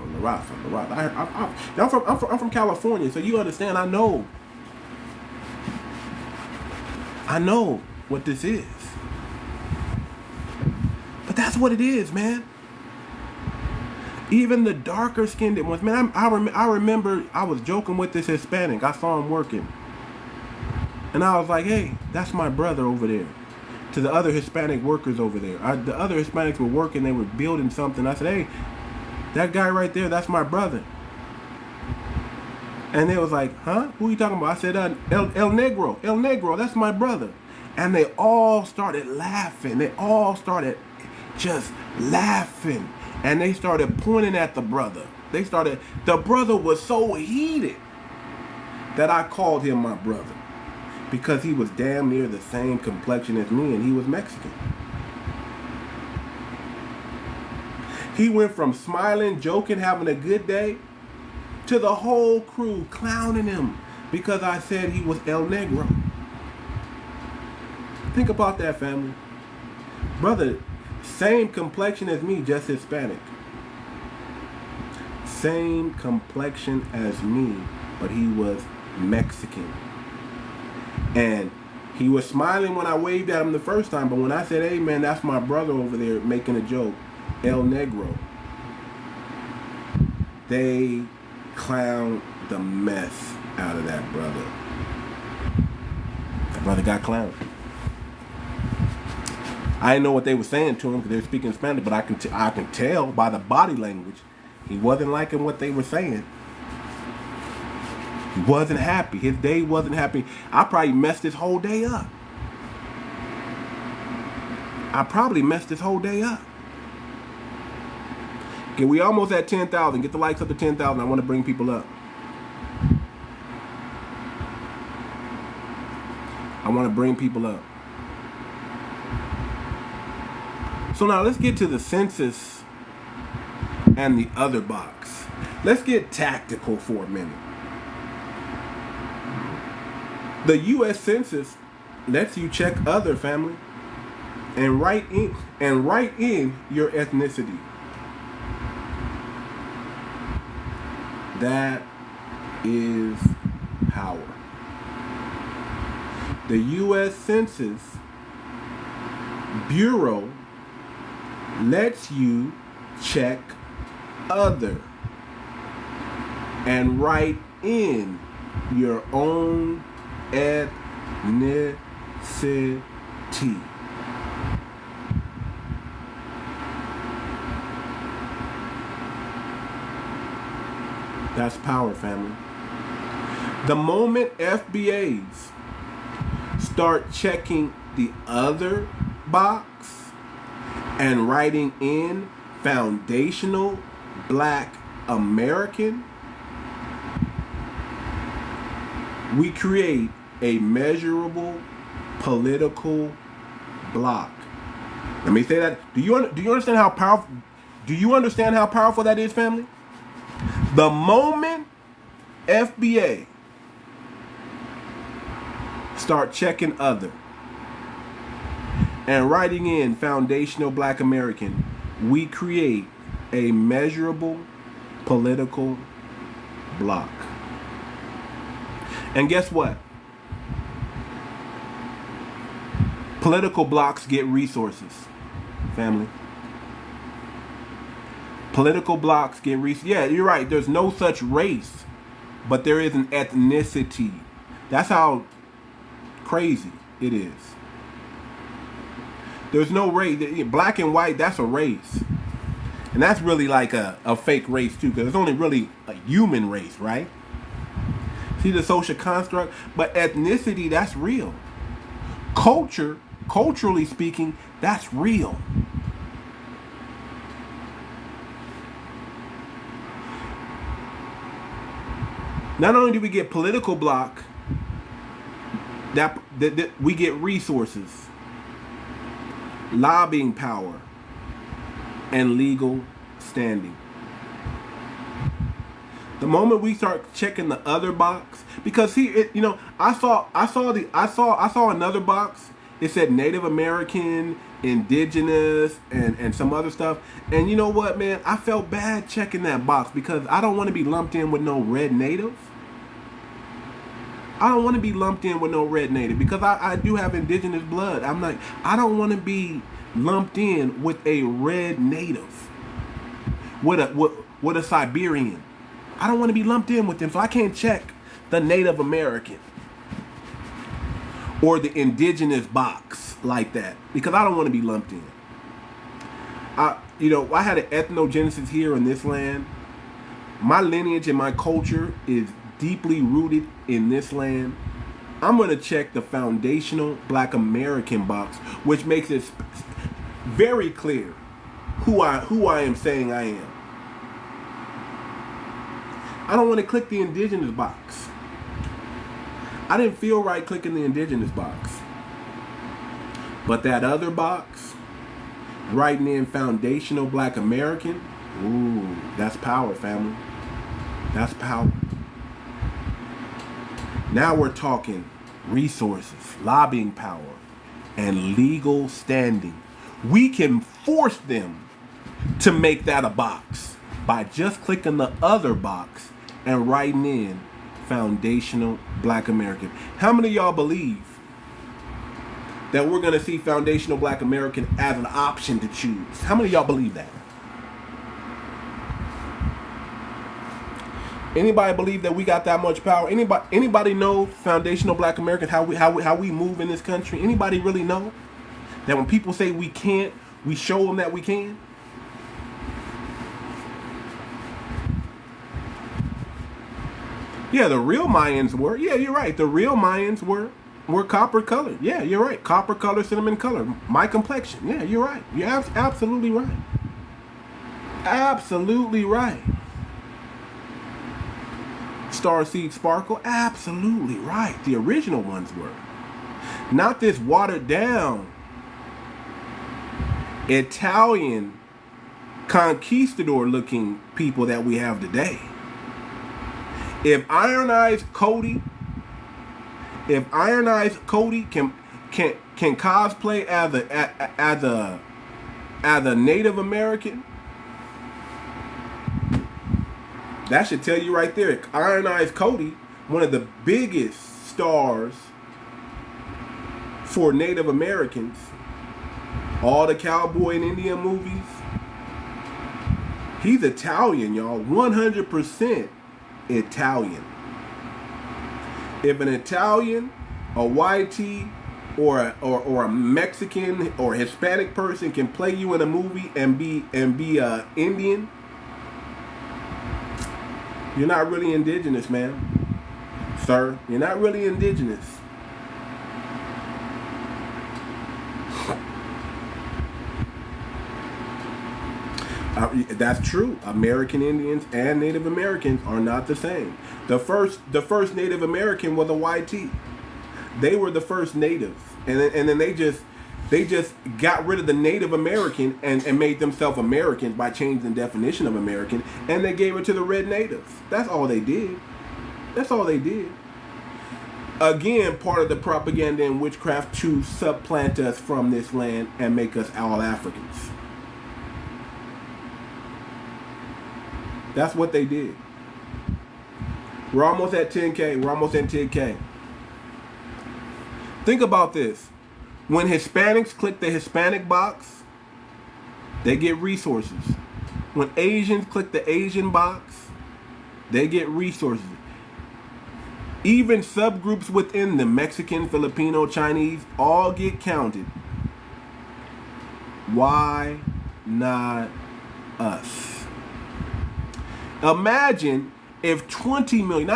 I'm from California, so you understand, I know what this is. But that's what it is, man. Even the darker skinned ones, man. I remember I was joking with this Hispanic. I saw him working, and I was like, "Hey, that's my brother over there." To the other Hispanic workers over there, the other Hispanics were working. They were building something. I said, "Hey, that guy right there, that's my brother." And they was like, "Huh? Who are you talking about?" I said, El Negro, that's my brother." And they all started laughing. They all started just laughing. And they started pointing at the brother. The brother was so heated that I called him my brother. Because he was damn near the same complexion as me and he was Mexican. He went from smiling, joking, having a good day, to the whole crew clowning him because I said he was El Negro. Think about that, family. Brother, same complexion as me, just Hispanic. Same complexion as me, but he was Mexican. And he was smiling when I waved at him the first time, but when I said, "Hey man, that's my brother over there," making a joke, El Negro, they clowned the mess out of that brother. That brother got clowned. I didn't know what they were saying to him because they were speaking Spanish, but I can tell by the body language he wasn't liking what they were saying. He wasn't happy. His day wasn't happy. I probably messed his whole day up. Okay, we almost at 10,000. Get the likes up to 10,000. I want to bring people up. So now let's get to the census and the other box. Let's get tactical for a minute. The U.S. Census lets you check other, family, and write in your ethnicity. That is power. The U.S. Census Bureau lets you check other and write in your own ethnicity. That's power, family. The moment FBAs start checking the other box and writing in foundational Black American, we create a measurable political block. Let me say that. Do you understand how powerful? Do you understand how powerful that is, family? The moment FBA start checking other and writing in foundational Black American, we create a measurable political block. And guess what? Political blocks get resources, family. Political blocks get resources. Yeah, you're right. There's no such race, but there is an ethnicity. That's how crazy it is. There's no race. Black and white, that's a race. And that's really like a fake race too, because it's only really a human race, right? See the social construct? But ethnicity, that's real. Culture, culturally speaking, that's real. Not only do we get political block, that we get resources, lobbying power, and legal standing. The moment we start checking the other box, because I saw another box. It said Native American, Indigenous, and some other stuff. And you know what, man? I felt bad checking that box because I don't want to be lumped in with no red native. I don't want to be lumped in with no red native because I do have indigenous blood. I'm like, I don't want to be lumped in with a red native, with a Siberian. I don't want to be lumped in with them, so I can't check the Native American or the indigenous box like that because I don't want to be lumped in. I had an ethnogenesis here in this land. My lineage and my culture is deeply rooted in this land. I'm going to check the foundational Black American box, which makes it very clear who I am saying I am. I don't want to click the indigenous box. I didn't feel right clicking the indigenous box. But that other box, writing in foundational Black American, ooh, that's power, family. That's power. Now we're talking resources, lobbying power, and legal standing. We can force them to make that a box by just clicking the other box and writing in foundational Black American. How many of y'all believe that we're going to see foundational Black American as an option to choose? How many of y'all believe that? Anybody believe that we got that much power? Anybody know foundational Black American, how we move in this country? Anybody really know that when people say we can't, we show them that we can? Yeah, the real Mayans were. Yeah, you're right. The real Mayans were copper colored. Yeah, you're right. Copper color, cinnamon color. My complexion. Yeah, you're right. You're absolutely right. Absolutely right. Starseed Sparkle, absolutely right. The original ones were. Not this watered down Italian conquistador looking people that we have today. If Iron Eyes Cody can cosplay as a Native American, That should tell you right there. 𝗖𝗄𝗏 𝘁𝗁, one of the biggest stars for Native Americans. All the cowboy and Indian movies. He's Italian, y'all. 100% Italian. If an Italian, a whitey, or a Mexican or Hispanic person can play you in a movie and be Indian, you're not really indigenous, man. Sir, you're not really indigenous. That's true. American Indians and Native Americans are not the same. The first Native American was a whitey. They were the first natives, and then they just got rid of the Native American and made themselves Americans by changing the definition of American, and they gave it to the red natives. That's all they did. That's all they did. Again, part of the propaganda and witchcraft to supplant us from this land and make us all Africans. That's what they did. We're almost at 10K. We're almost at 10K. Think about this. When Hispanics click the Hispanic box, they get resources. When Asians click the Asian box, they get resources. Even subgroups within them, Mexican, Filipino, Chinese, all get counted. Why not us? Imagine if 20 million,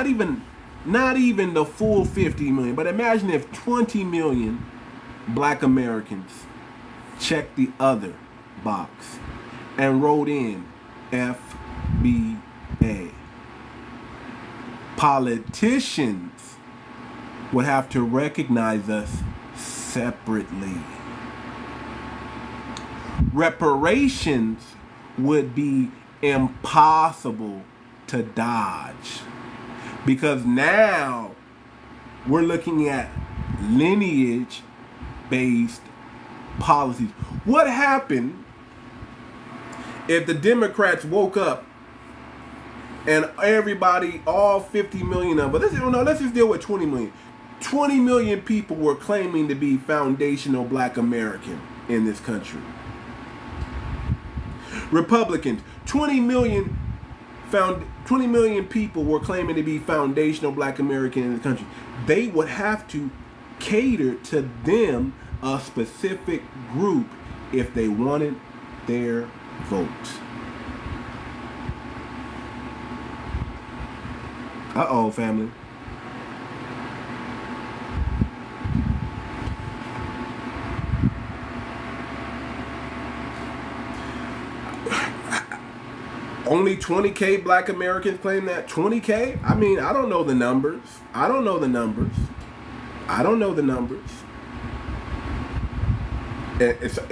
not even the full 50 million, but imagine if 20 million black Americans checked the other box and wrote in FBA. Politicians would have to recognize us separately. Reparations would be impossible to dodge, because now we're looking at lineage-based policies. What happened if the Democrats woke up and everybody, all 50 million of us, let's just deal with 20 million. 20 million people were claiming to be foundational black American in this country. Republicans, 20 million people were claiming to be foundational black American in the country. They would have to cater to them, a specific group, if they wanted their votes. Uh-oh, family. Only 20K black Americans claim that. 20K? I mean, I don't know the numbers.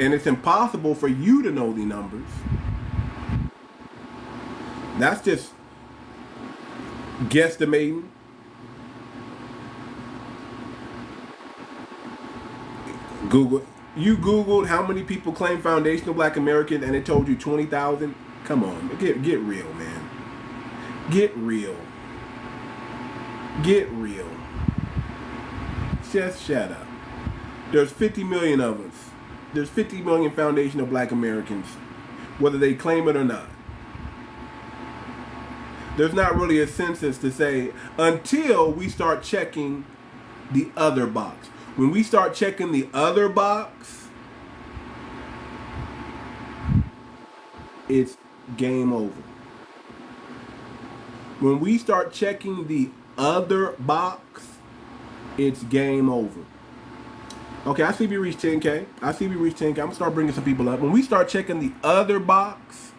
And it's impossible for you to know the numbers. That's just guesstimating. You Googled how many people claim foundational black Americans and it told you 20,000? Come on, get real, man. Get real. Just shut up. There's 50 million of us. There's 50 million foundational black Americans, whether they claim it or not. There's not really a census to say until we start checking the other box. When we start checking the other box, it's game over. When we start checking the other box, it's game over. Okay, I see we reached 10K. I'm gonna start bringing some people up. When we start checking the other box,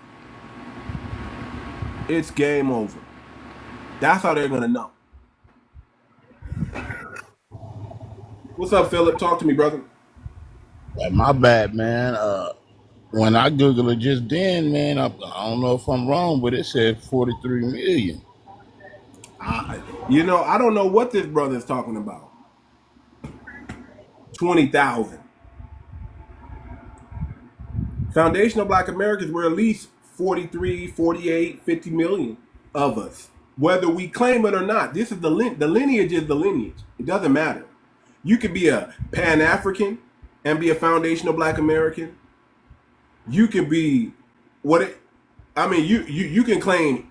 it's game over. That's how they're gonna know. What's up, Philip? Talk to me, brother. My bad, man. When I Googled it just then, man, I don't know if I'm wrong, but it said 43 million. I don't know what this brother is talking about. 20,000. Foundational black Americans were at least 43, 48, 50 million. of us, whether we claim it or not. This is the lineage is the lineage. It doesn't matter. You could be a Pan-African and be a foundational Black American. You can be you can claim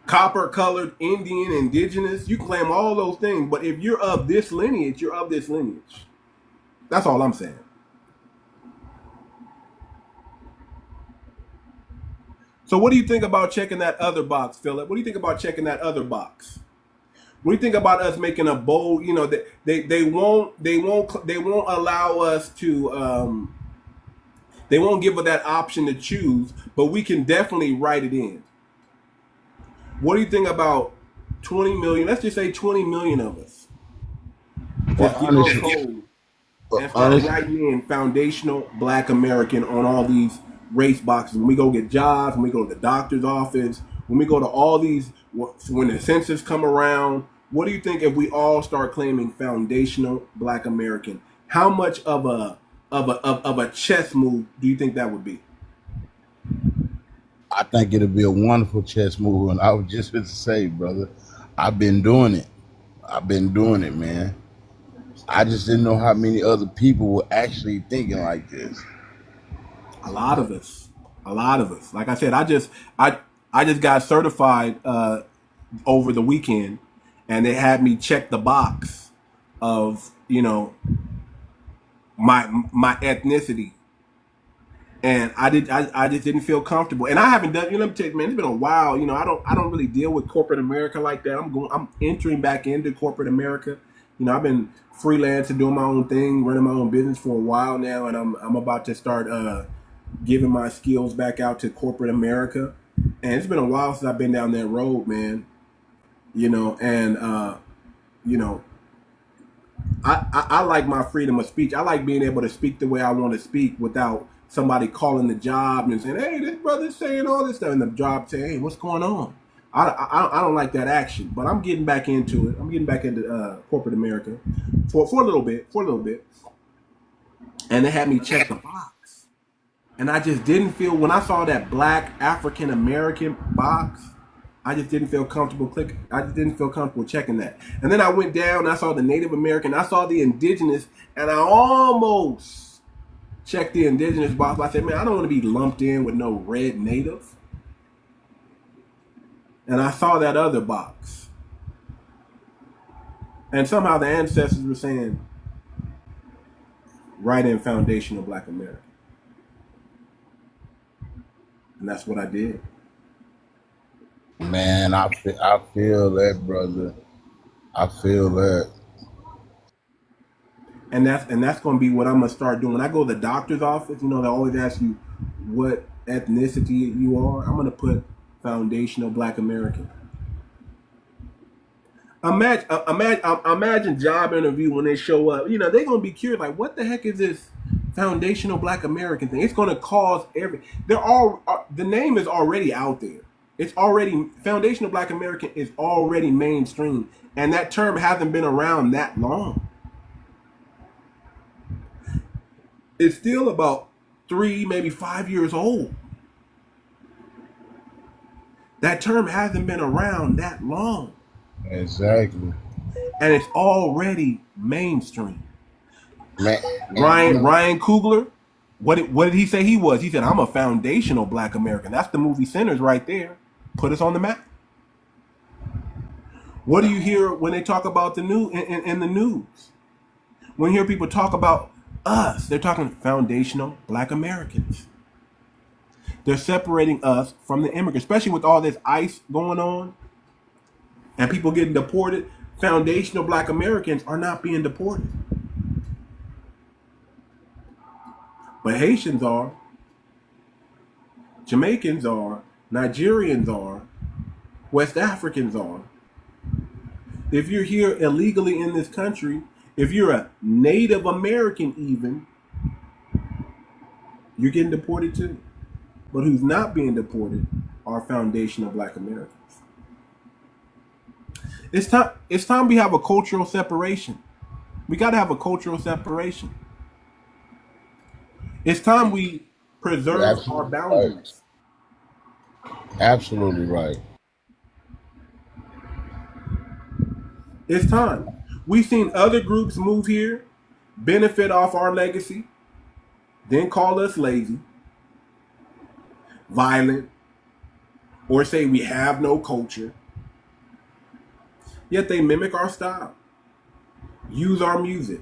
copper-colored, Indian, indigenous. You can claim all those things, but if you're of this lineage, you're of this lineage. That's all I'm saying. So what do you think about checking that other box, Philip? What do you think about checking that other box? What do you think about us making a bold? You know, they won't allow us to. They won't give us that option to choose, but we can definitely write it in. What do you think about 20 million? Let's just say 20 million of us. Just get on code and start writing in foundational Black American on all these race boxes. When we go get jobs, when we go to the doctor's office, when we go to all these, when the census come around, what do you think if we all start claiming foundational Black American? How much of a chess move do you think that would be? I think it'll be a wonderful chess move, and I was just going to say, brother, I've been doing it. Man. I just didn't know how many other people were actually thinking like this. A lot of us. Like I said, I just got certified over the weekend, and they had me check the box of, you know, my ethnicity, and I just didn't feel comfortable, and I haven't done. You know, let me tell you, man, it's been a while. You know, I don't really deal with corporate America like that. I'm entering back into corporate America. You know, I've been freelancing, doing my own thing, running my own business for a while now, and I'm about to start giving my skills back out to corporate America. And it's been a while since I've been down that road, man. You know, and you know, I like my freedom of speech. I like being able to speak the way I want to speak without somebody calling the job and saying, "Hey, this brother's saying all this stuff," and the job saying, "Hey, what's going on?" I don't like that action, but I'm getting back into it. I'm getting back into corporate America for a little bit, and they had me check the box, and I just didn't feel, when I saw that Black African American box, I just didn't feel comfortable clicking. I just didn't feel comfortable checking that. And then I went down and I saw the Native American, I saw the indigenous, and I almost checked the indigenous box. But I said, man, I don't want to be lumped in with no red native. And I saw that other box. And somehow the ancestors were saying, write in foundational Black America. And that's what I did. Man, I feel that, brother. I feel that. And that's going to be what I'm going to start doing. When I go to the doctor's office, you know, they always ask you what ethnicity you are. I'm going to put foundational Black American. Imagine job interview when they show up. You know, they're going to be curious, like, what the heck is this foundational Black American thing? It's going to cause the name is already out there. It's already, foundational Black American is already mainstream, and that term hasn't been around that long. It's still about 3, maybe 5 years old. That term hasn't been around that long. Exactly. And it's already mainstream. Man, Ryan Coogler, what did he say he was? He said, I'm a foundational Black American. That's the movie Sinners right there. Put us on the map. What do you hear when they talk about the news in the news? When you hear people talk about us, they're talking foundational Black Americans. They're separating us from the immigrants, especially with all this ICE going on and people getting deported. Foundational Black Americans are not being deported. But Haitians are, Jamaicans are, Nigerians are, West Africans are. If you're here illegally in this country, if you're a Native American even, you're getting deported too. But who's not being deported are foundational Black Americans. It's time we have a cultural separation. We got to have a cultural separation. It's time we preserve our boundaries. Right. Absolutely right. It's time. We've seen other groups move here, benefit off our legacy, then call us lazy, violent, or say we have no culture. Yet they mimic our style, use our music,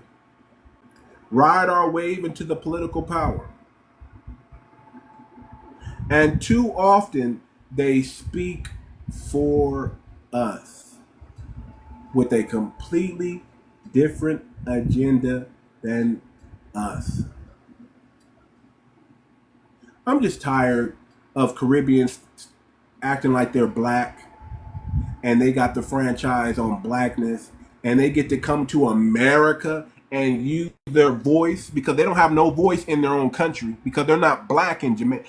ride our wave into the political power. And too often they speak for us with a completely different agenda than us. I'm just tired of Caribbeans acting like they're black and they got the franchise on blackness and they get to come to America and use their voice because they don't have no voice in their own country because they're not black in Jamaica.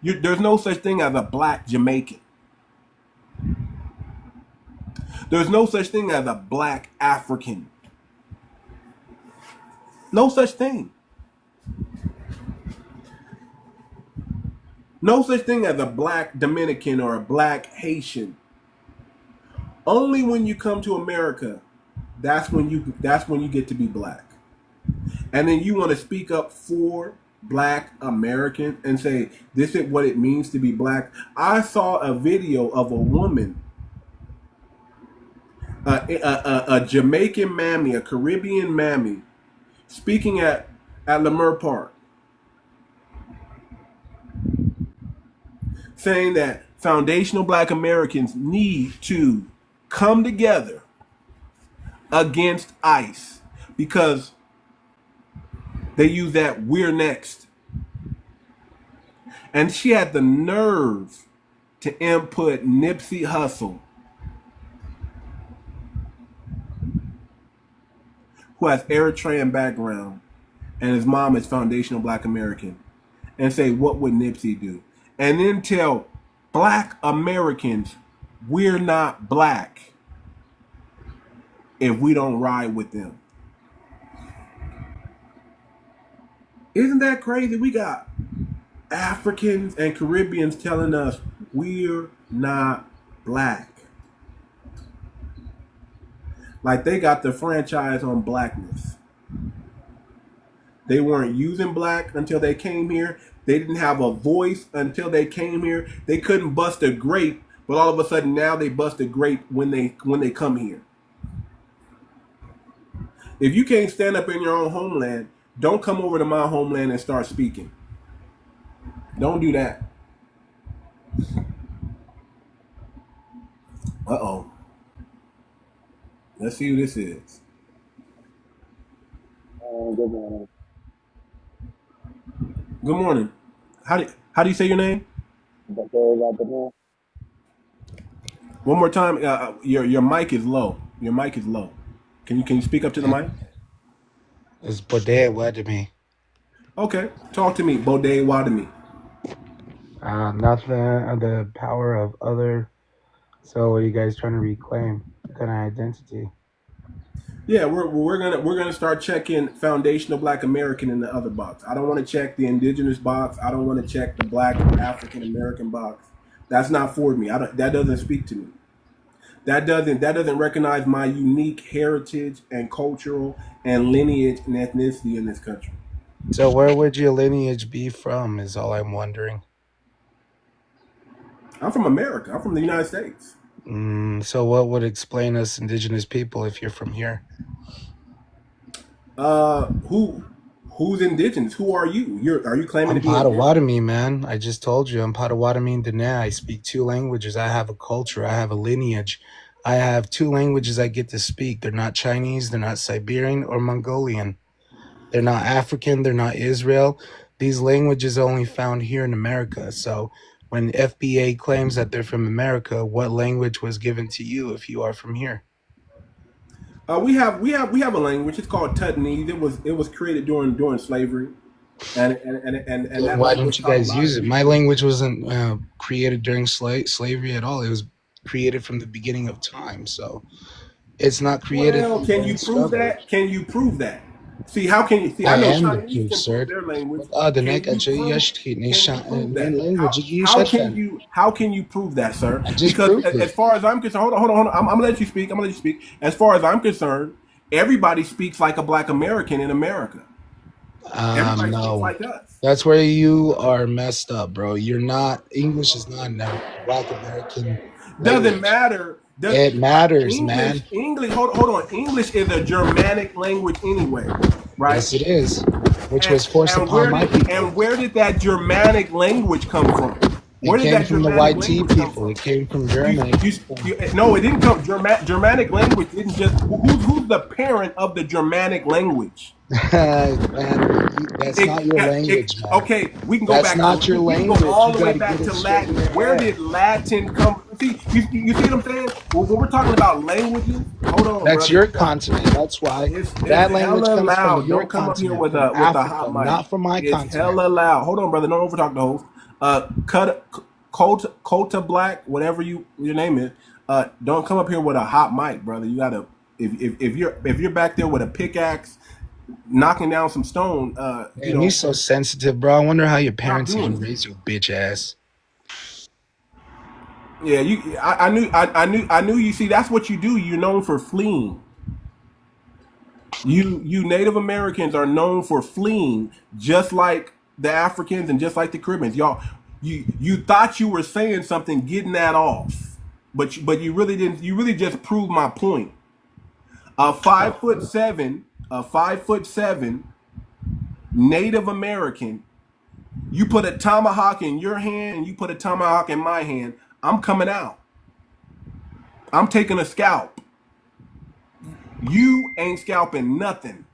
There's no such thing as a black Jamaican. There's no such thing as a black African. No such thing. No such thing as a black Dominican or a black Haitian. Only when you come to America, that's when you get to be black. And then you want to speak up for black Americans and say this is what it means to be black. I saw a video of a woman, a Jamaican mammy, a Caribbean mammy, speaking at Leimert Park, saying that foundational black Americans need to come together against ICE because they use that "we're next." And she had the nerve to input Nipsey Hussle, who has Eritrean background and his mom is foundational black American, and say, what would Nipsey do? And then tell black Americans we're not black if we don't ride with them. Isn't that crazy? We got Africans and Caribbeans telling us we're not black. Like they got the franchise on blackness. They weren't using black until they came here. They didn't have a voice until they came here. They couldn't bust a grape, but all of a sudden now they bust a grape when they come here. If you can't stand up in your own homeland, don't come over to my homeland and start speaking. Don't do that. Uh-oh. Let's see who this is. Good morning. Good morning. How do you say your name? One One more time. Your mic is low. Your mic is low. Can you speak up to the mic? It's 𝗤𝗶𝗴𝗵𝘁𝘁. Okay. Talk to me, 𝗤𝗶𝗴𝗵𝘁𝘁. Nothing. The power of other. So, what are you guys trying to reclaim? What kind of identity? Yeah, we're gonna start checking foundational black American in the other box. I don't want to check the indigenous box. I don't want to check the black African American box. That's not for me. That doesn't speak to me. That doesn't recognize my unique heritage and cultural and lineage and ethnicity in this country. So, where would your lineage be from? Is all I'm wondering. I'm from America. I'm from the United States. So, what would explain us indigenous people if you're from here? Who's indigenous? Who are you? Are you claiming I'm to be Potawatomi, man. I just told you I'm Potawatomi and Dene. I speak 2 languages. I have a culture. I have a lineage. I have 2 languages I get to speak. They're not Chinese. They're not Siberian or Mongolian. They're not African. They're not Israel. These languages are only found here in America. So when FBA claims that they're from America, what language was given to you if you are from here? We have a language. It's called Tutnese. It was created during slavery, and that Why don't you guys use it? My language wasn't created during slavery at all. It was created from the beginning of time. So it's not created. Well, can you prove that? Can you prove that? See, how can you see? I I know am the Chinese proof, can prove sir. their language. The Can you prove? Can you prove that? language How can you prove that, sir? I just Because proved as it. far as I'm concerned, hold on. I'm gonna let you speak. I'm gonna let you speak. As far as I'm concerned, everybody speaks like a Black American in America. Everybody speaks No. like us. That's where you are messed up, bro. You're not, English is not a Black American Doesn't language. matter. It matters, man. English. Hold on. English is a Germanic language anyway, right? Yes, it is, which was forced upon my people. And where did that Germanic language come from? Where It did came that from the Germanic white language tea come people. from? It came from Germany. No, it didn't come. Germanic language didn't just. Who's the parent of the Germanic language? Man, that's not your language, man. Okay, we can go That's back. not your We can language. go all You the way gotta back get it to straight in Latin. your Where head. did Latin come? See, you see what I'm saying? Well, when we're talking about languages, hold on, That's brother. your continent. That's why It's that language hella comes loud. from your Don't come up here continent, with from a Africa, hot mic. not from my It's continent. hella loud. Hold on, brother. Don't overtalk the host. Kota Black, whatever your name is. Don't come up here with a hot mic, brother. You gotta if you're back there with a pickaxe knocking down some stone, And you're so sensitive, bro. I wonder how your parents doing even it. raised your bitch ass. Yeah, I knew. You see, that's what you do. You're known for fleeing. You Native Americans are known for fleeing, just like the Africans and just like the Caribbeans. Y'all, you thought you were saying something, getting that off, but you really didn't. You really just proved my point. A 5'7" Native American. You put a tomahawk in your hand and you put a tomahawk in my hand. I'm coming out. I'm taking a scalp. You ain't scalping nothing.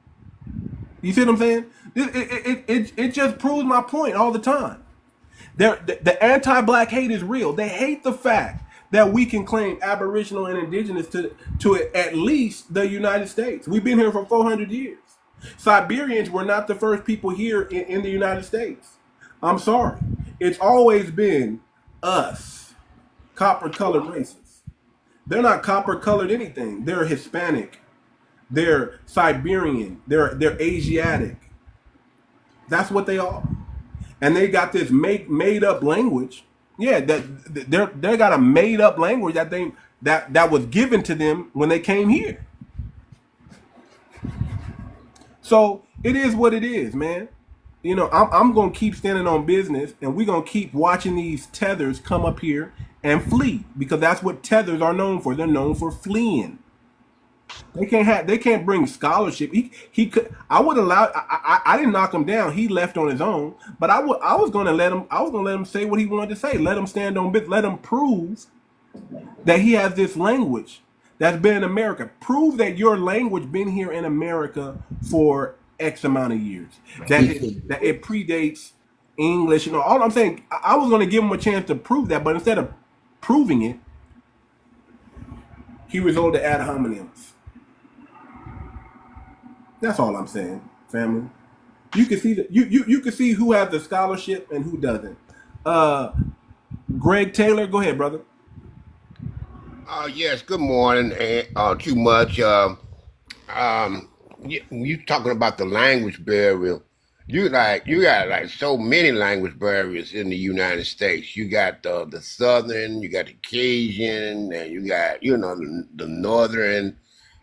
You see what I'm saying? It just proves my point all the time. The anti-black hate is real. They hate the fact that we can claim Aboriginal and Indigenous to at least the United States. We've been here for 400 years. Siberians were not the first people here in the United States. I'm sorry. It's always been us, copper-colored races. They're not copper-colored anything. They're Hispanic. They're Siberian. They're Asiatic. That's what they are. And they got this made up language. Yeah, that they got a made up language that was given to them when they came here. So it is what it is, man. You know, I'm gonna keep standing on business, and we're gonna keep watching these tethers come up here and flee, because that's what tethers are known for. They're known for fleeing. They can't bring scholarship. He could. I would allow. I didn't knock him down. He left on his own. But I was gonna let him say what he wanted to say. Let him stand on bit. Let him prove that he has this language that's been in America. Prove that your language been here in America for X amount of years. That it predates English. You know, all I'm saying. I was gonna give him a chance to prove that, but instead of proving it, he resorted to ad hominems. That's all I'm saying, family. You can see that you can see who has the scholarship and who doesn't. Greg Taylor, go ahead, brother. Yes, good morning. Too much. You talking about the language barrier. You got like so many language barriers in the United States. You got the Southern, you got the Cajun, and you got the Northern.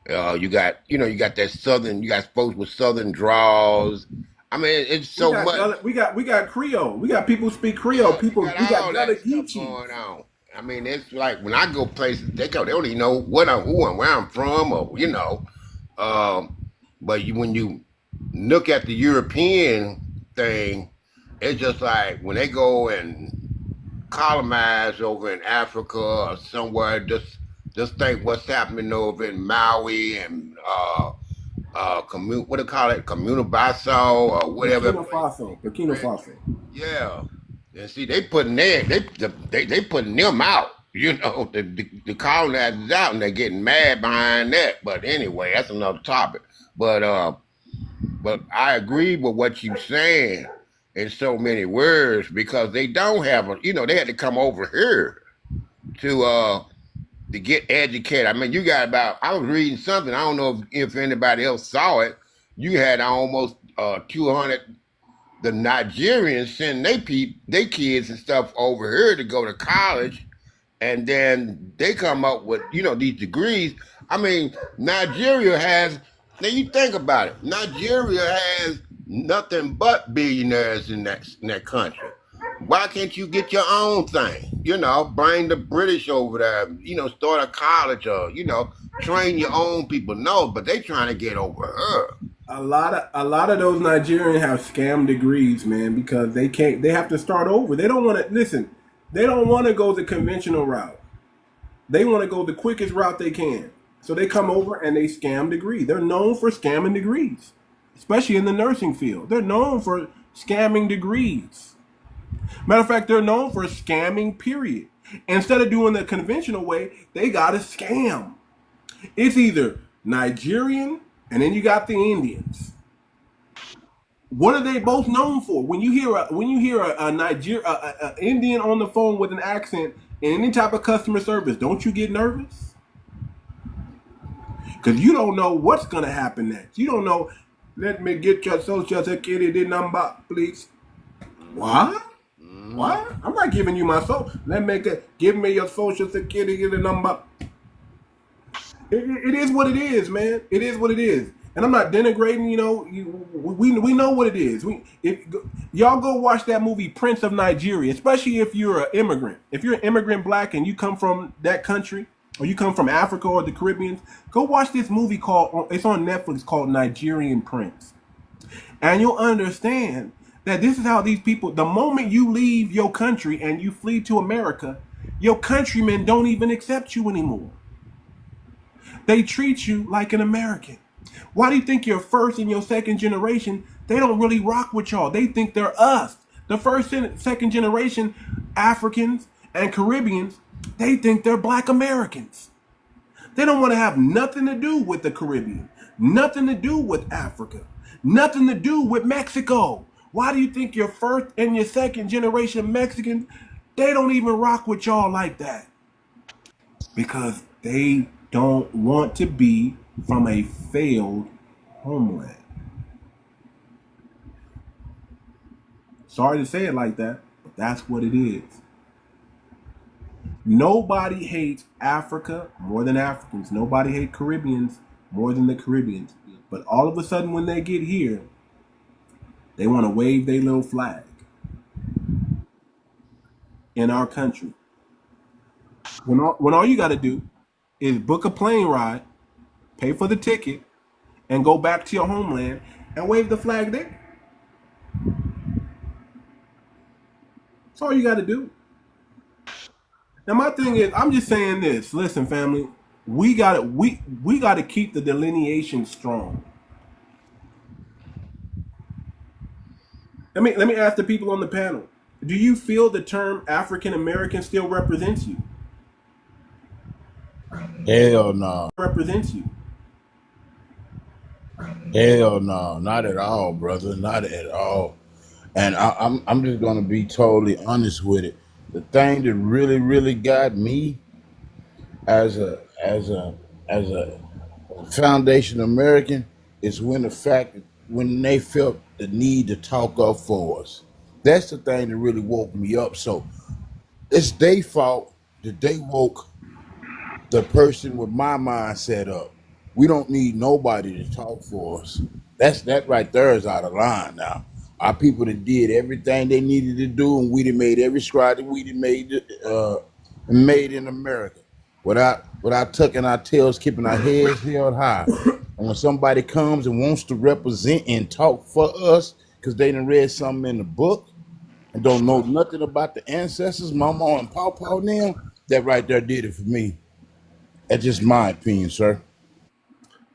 You got that Southern. You got folks with Southern draws. I mean, it's so much. We got Creole. We got people who speak Creole. We got that stuff going on. I mean, it's like when I go places, they don't even know where I'm from, or But when you look at the European thing, it's just like when they go and colonize over in Africa or somewhere, just think what's happening over in Maui and what do you call it, Comuna-Basso or whatever. Burkina Faso. Yeah, and see, they putting they putting them out. The colonizers out, and they're getting mad behind that. But anyway, that's another topic. But I agree with what you're saying in so many words, because they don't have they had to come over here to get educated. I mean, I was reading something. I don't know if anybody else saw it. you had almost 200 the Nigerians send they kids and stuff over here to go to college, and then they come up with these degrees. I mean, Nigeria has. Now you think about it. Nigeria has nothing but billionaires in that country. Why can't you get your own thing? Bring the British over there. Start a college or train your own people. No, but they trying to get over her. A lot of those Nigerians have scam degrees, man, because they have to start over. They don't want to listen. They don't want to go the conventional route. They want to go the quickest route they can. So they come over and they scam degrees. They're known for scamming degrees, especially in the nursing field. They're known for scamming degrees. Matter of fact, they're known for scamming, period. Instead of doing the conventional way, they got to scam. It's either Nigerian, and then you got the Indians. What are they both known for? When you hear a Indian on the phone with an accent in any type of customer service, don't you get nervous? Because you don't know what's gonna happen next. You don't know. Let me get your social security number, please. What? What? I'm not giving you my social. Give me your social security number. It is what it is, man. It is what it is. And I'm not denigrating, we know what it is. Y'all go watch that movie Prince of Nigeria, especially if you're an immigrant. If you're an immigrant black and you come from that country, or you come from Africa or the Caribbean, go watch this movie it's on Netflix, called Nigerian Prince. And you'll understand that this is how these people, the moment you leave your country and you flee to America, your countrymen don't even accept you anymore. They treat you like an American. Why do you think your first and your second generation, they don't really rock with y'all? They think they're us. The first and second generation Africans and Caribbeans, they think they're black Americans. They don't want to have nothing to do with the Caribbean, nothing to do with Africa, nothing to do with Mexico. Why do you think your first and your second generation Mexicans, they don't even rock with y'all like that? Because they don't want to be from a failed homeland. Sorry to say it like that, but that's what it is. Nobody hates Africa more than Africans. Nobody hates Caribbeans more than the Caribbeans. But all of a sudden when they get here, they want to wave their little flag in our country. When all you got to do is book a plane ride, pay for the ticket, and go back to your homeland and wave the flag there. That's all you got to do. Now my thing is, I'm just saying this. Listen, family, we got to keep the delineation strong. Let me ask the people on the panel: do you feel the term African American still represents you? Hell no. Represents you? Hell no. Not at all, brother. Not at all. And I'm just gonna be totally honest with it. The thing that really, really got me as a foundation American is when they felt the need to talk up for us. That's the thing that really woke me up. So it's their fault that they woke the person with my mindset up. We don't need nobody to talk for us. That right there is out of line now. Our people that did everything they needed to do, and we done made every stride that we done made in America, without tucking our tails, keeping our heads held high. And when somebody comes and wants to represent and talk for us because they done read something in the book and don't know nothing about the ancestors, Mama and Pawpaw and them, that right there did it for me. That's just my opinion, sir.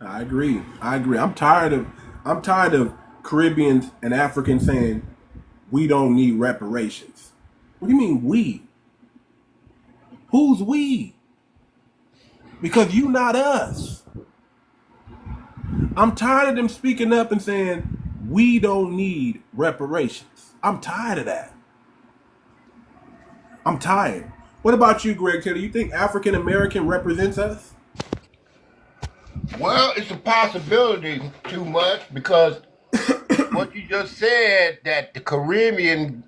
I agree. I'm tired of Caribbeans and Africans saying we don't need reparations. What do you mean we? Who's we? Because you not us. I'm tired of them speaking up and saying we don't need reparations. I'm tired of that. I'm tired. What about you, Greg Taylor? You think African American represents us? Well, it's a possibility too much because what you just said that the Caribbean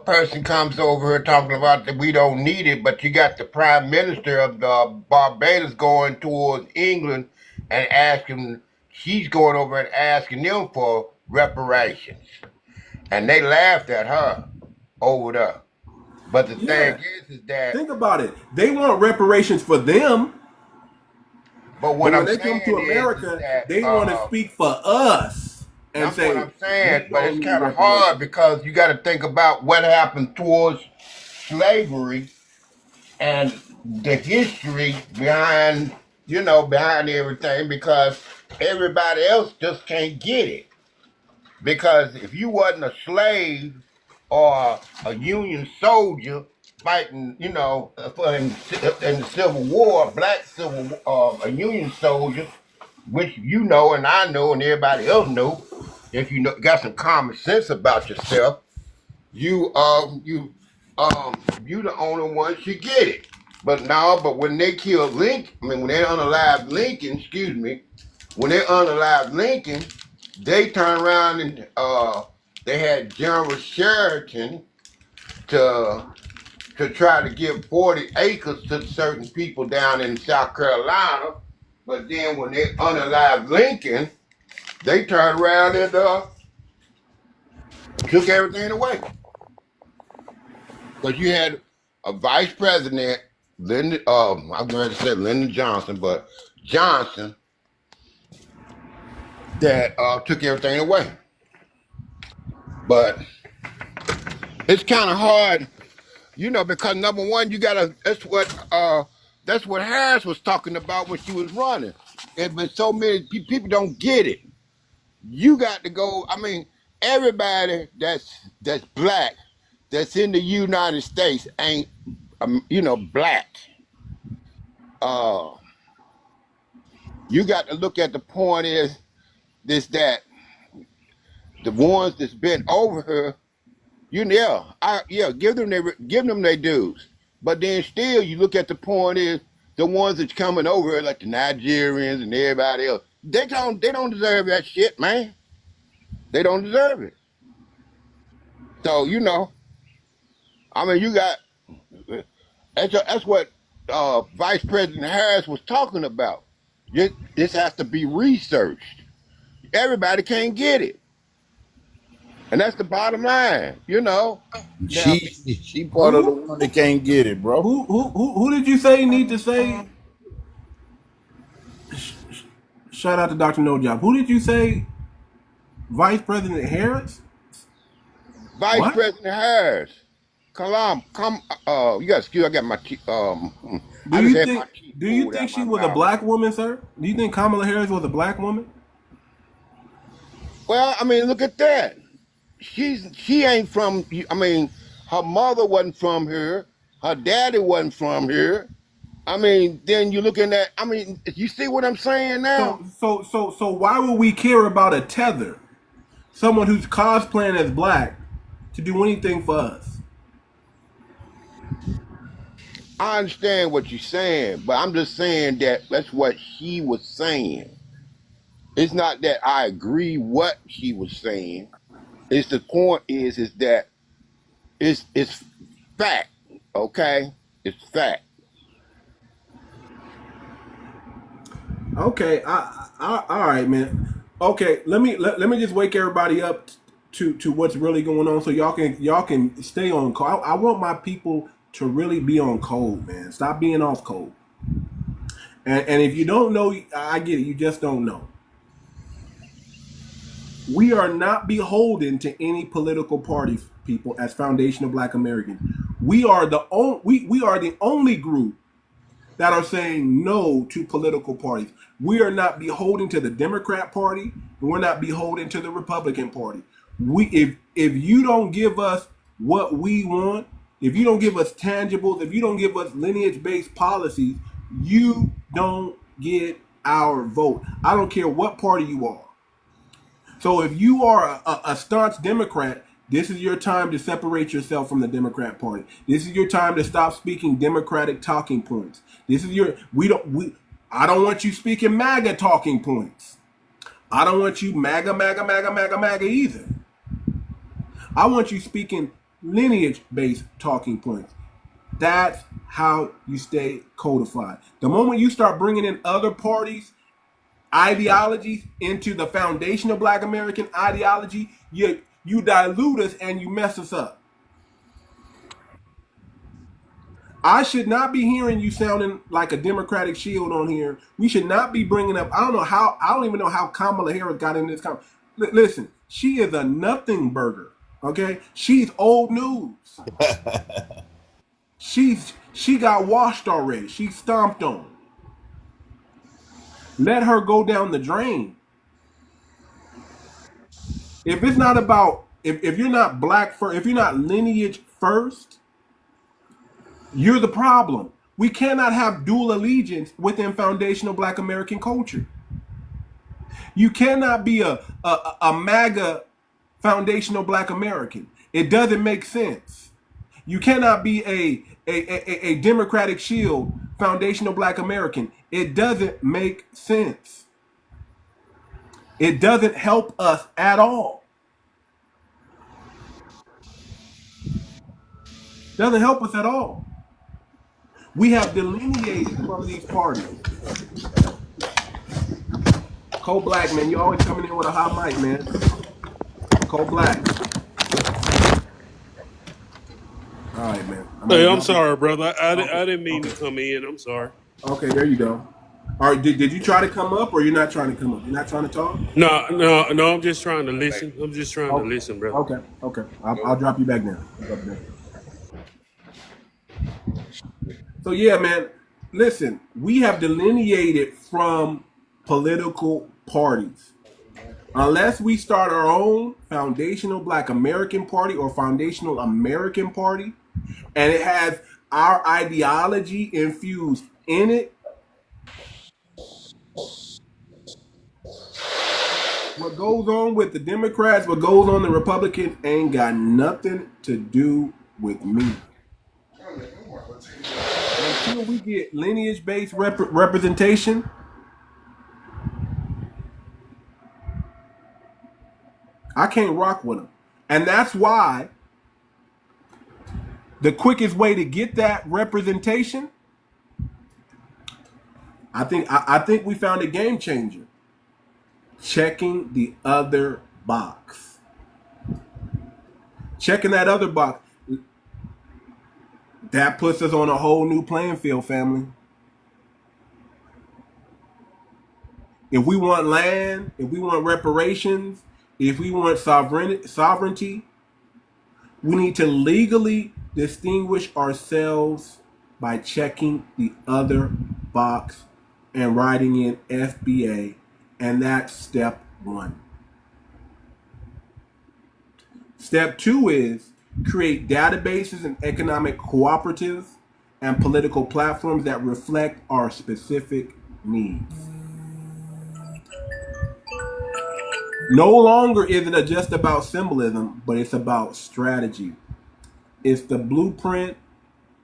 person comes over here talking about that we don't need it, but you got the Prime Minister of Barbados going towards England and asking, she's going over and asking them for reparations, and they laughed at her over there. But the Yeah. thing is that. Think about it. They want reparations for them, But but what when I'm they come saying to is America, that they want to speak for us and that's say, what I'm saying. we But don't it's need kind of reparations. hard because you got to think about what happened towards slavery and the history behind, behind everything, because everybody else just can't get it. Because if you wasn't a slave or a Union soldier fighting, in the Civil War, black a Union soldier, which you know and I know and everybody else know, if you got some common sense about yourself, you the only one should get it. But no, but when they killed Lincoln, when they unalived Lincoln, when they unalived Lincoln, they turned around and they had General Sheridan to try to give 40 acres to certain people down in South Carolina. But then when they unalived Lincoln, they turned around and took everything away. Because you had a vice president, I'm going to say Lyndon Johnson, but Johnson, that took everything away. But it's kind of hard, because number one, you gotta. That's what Harris was talking about when she was running. But so many people don't get it. You got to go. I mean, everybody that's black, that's in the United States ain't, black. You got to look at the point is that the ones that's been over here, give them their dues. But then still, you look at the point is the ones that's coming over here, like the Nigerians and everybody else, they don't deserve that shit, man. They don't deserve it. So you got that's what Vice President Harris was talking about. This has to be researched. Everybody can't get it. And that's the bottom line, She part of the one that can't get it, bro. Who did you say need to say? Shout out to Dr. No Job. Who did you say? Vice President Harris? Vice President Harris. Come, you got excuse. I got my Do you think she was a black woman, sir? Do you think Kamala Harris was a black woman? Well, I mean, look at that. She ain't from. I mean, her mother wasn't from here. Her daddy wasn't from here. I mean, then you're looking at. I mean, you see what I'm saying now? So why would we care about a tether? Someone who's cosplaying as black to do anything for us? I understand what you're saying, but I'm just saying that that's what she was saying. It's not that I agree what she was saying. It's the point is that it's fact, okay? It's fact. Okay, all right, man. Okay, let me just wake everybody up to what's really going on, so y'all can stay on code. I want my people to really be on code, man. Stop being off code. And if you don't know, I get it. You just don't know. We are not beholden to any political party, people, as foundational Black Americans. We are the only group that are saying no to political parties. We are not beholden to the Democrat Party, and we're not beholden to the Republican Party. If you don't give us what we want, if you don't give us tangibles, if you don't give us lineage-based policies, you don't get our vote. I don't care what party you are. So if you are a staunch Democrat, this is your time to separate yourself from the Democrat Party. This is your time to stop speaking Democratic talking points. This is I don't want you speaking MAGA talking points. I don't want you MAGA either. I want you speaking lineage-based talking points. That's how you stay codified. The moment you start bringing in other parties' ideologies into the foundational Black American ideology, you dilute us and you mess us up. I should not be hearing you sounding like a Democratic shield on here. We should not be bringing up. I don't even know how Kamala Harris got in this. Listen, she is a nothing burger. Okay, she's old news. She got washed already. She's stomped on. Let her go down the drain. If it's not about if you're not black first, if you're not lineage first, you're the problem. We cannot have dual allegiance within foundational Black American culture. You cannot be a MAGA foundational Black American. It doesn't make sense. You cannot be a Democratic shield foundational Black American. It doesn't make sense. It doesn't help us at all. Doesn't help us at all. We have delineated from these parties. Cole Black, man, you always coming in with a hot mic, man. Cole Black. All right, man. Hey, I'm sorry, brother. I didn't mean to come in. I'm sorry. Okay, there you go. All right, did you try to come up or you're not trying to come up? You're not trying to talk? No. I'm just trying to listen. I'm just trying to listen, brother. Okay. I'll drop you back down. So yeah, man, listen, we have delineated from political parties. Unless we start our own foundational Black American party or foundational American party, and it has our ideology infused in it, what goes on with the Democrats, what goes on the Republicans ain't got nothing to do with me. Until we get lineage-based representation, I can't rock with them. And that's why the quickest way to get that representation, I think we found a game changer. Checking the other box. Checking that other box. That puts us on a whole new playing field, family. If we want land, if we want reparations, if we want sovereignty, we need to legally distinguish ourselves by checking the other box and writing in FBA, and that's step 1. Step 2 is create databases and economic cooperatives and political platforms that reflect our specific needs. No longer is it just about symbolism, but it's about strategy. It's the blueprint.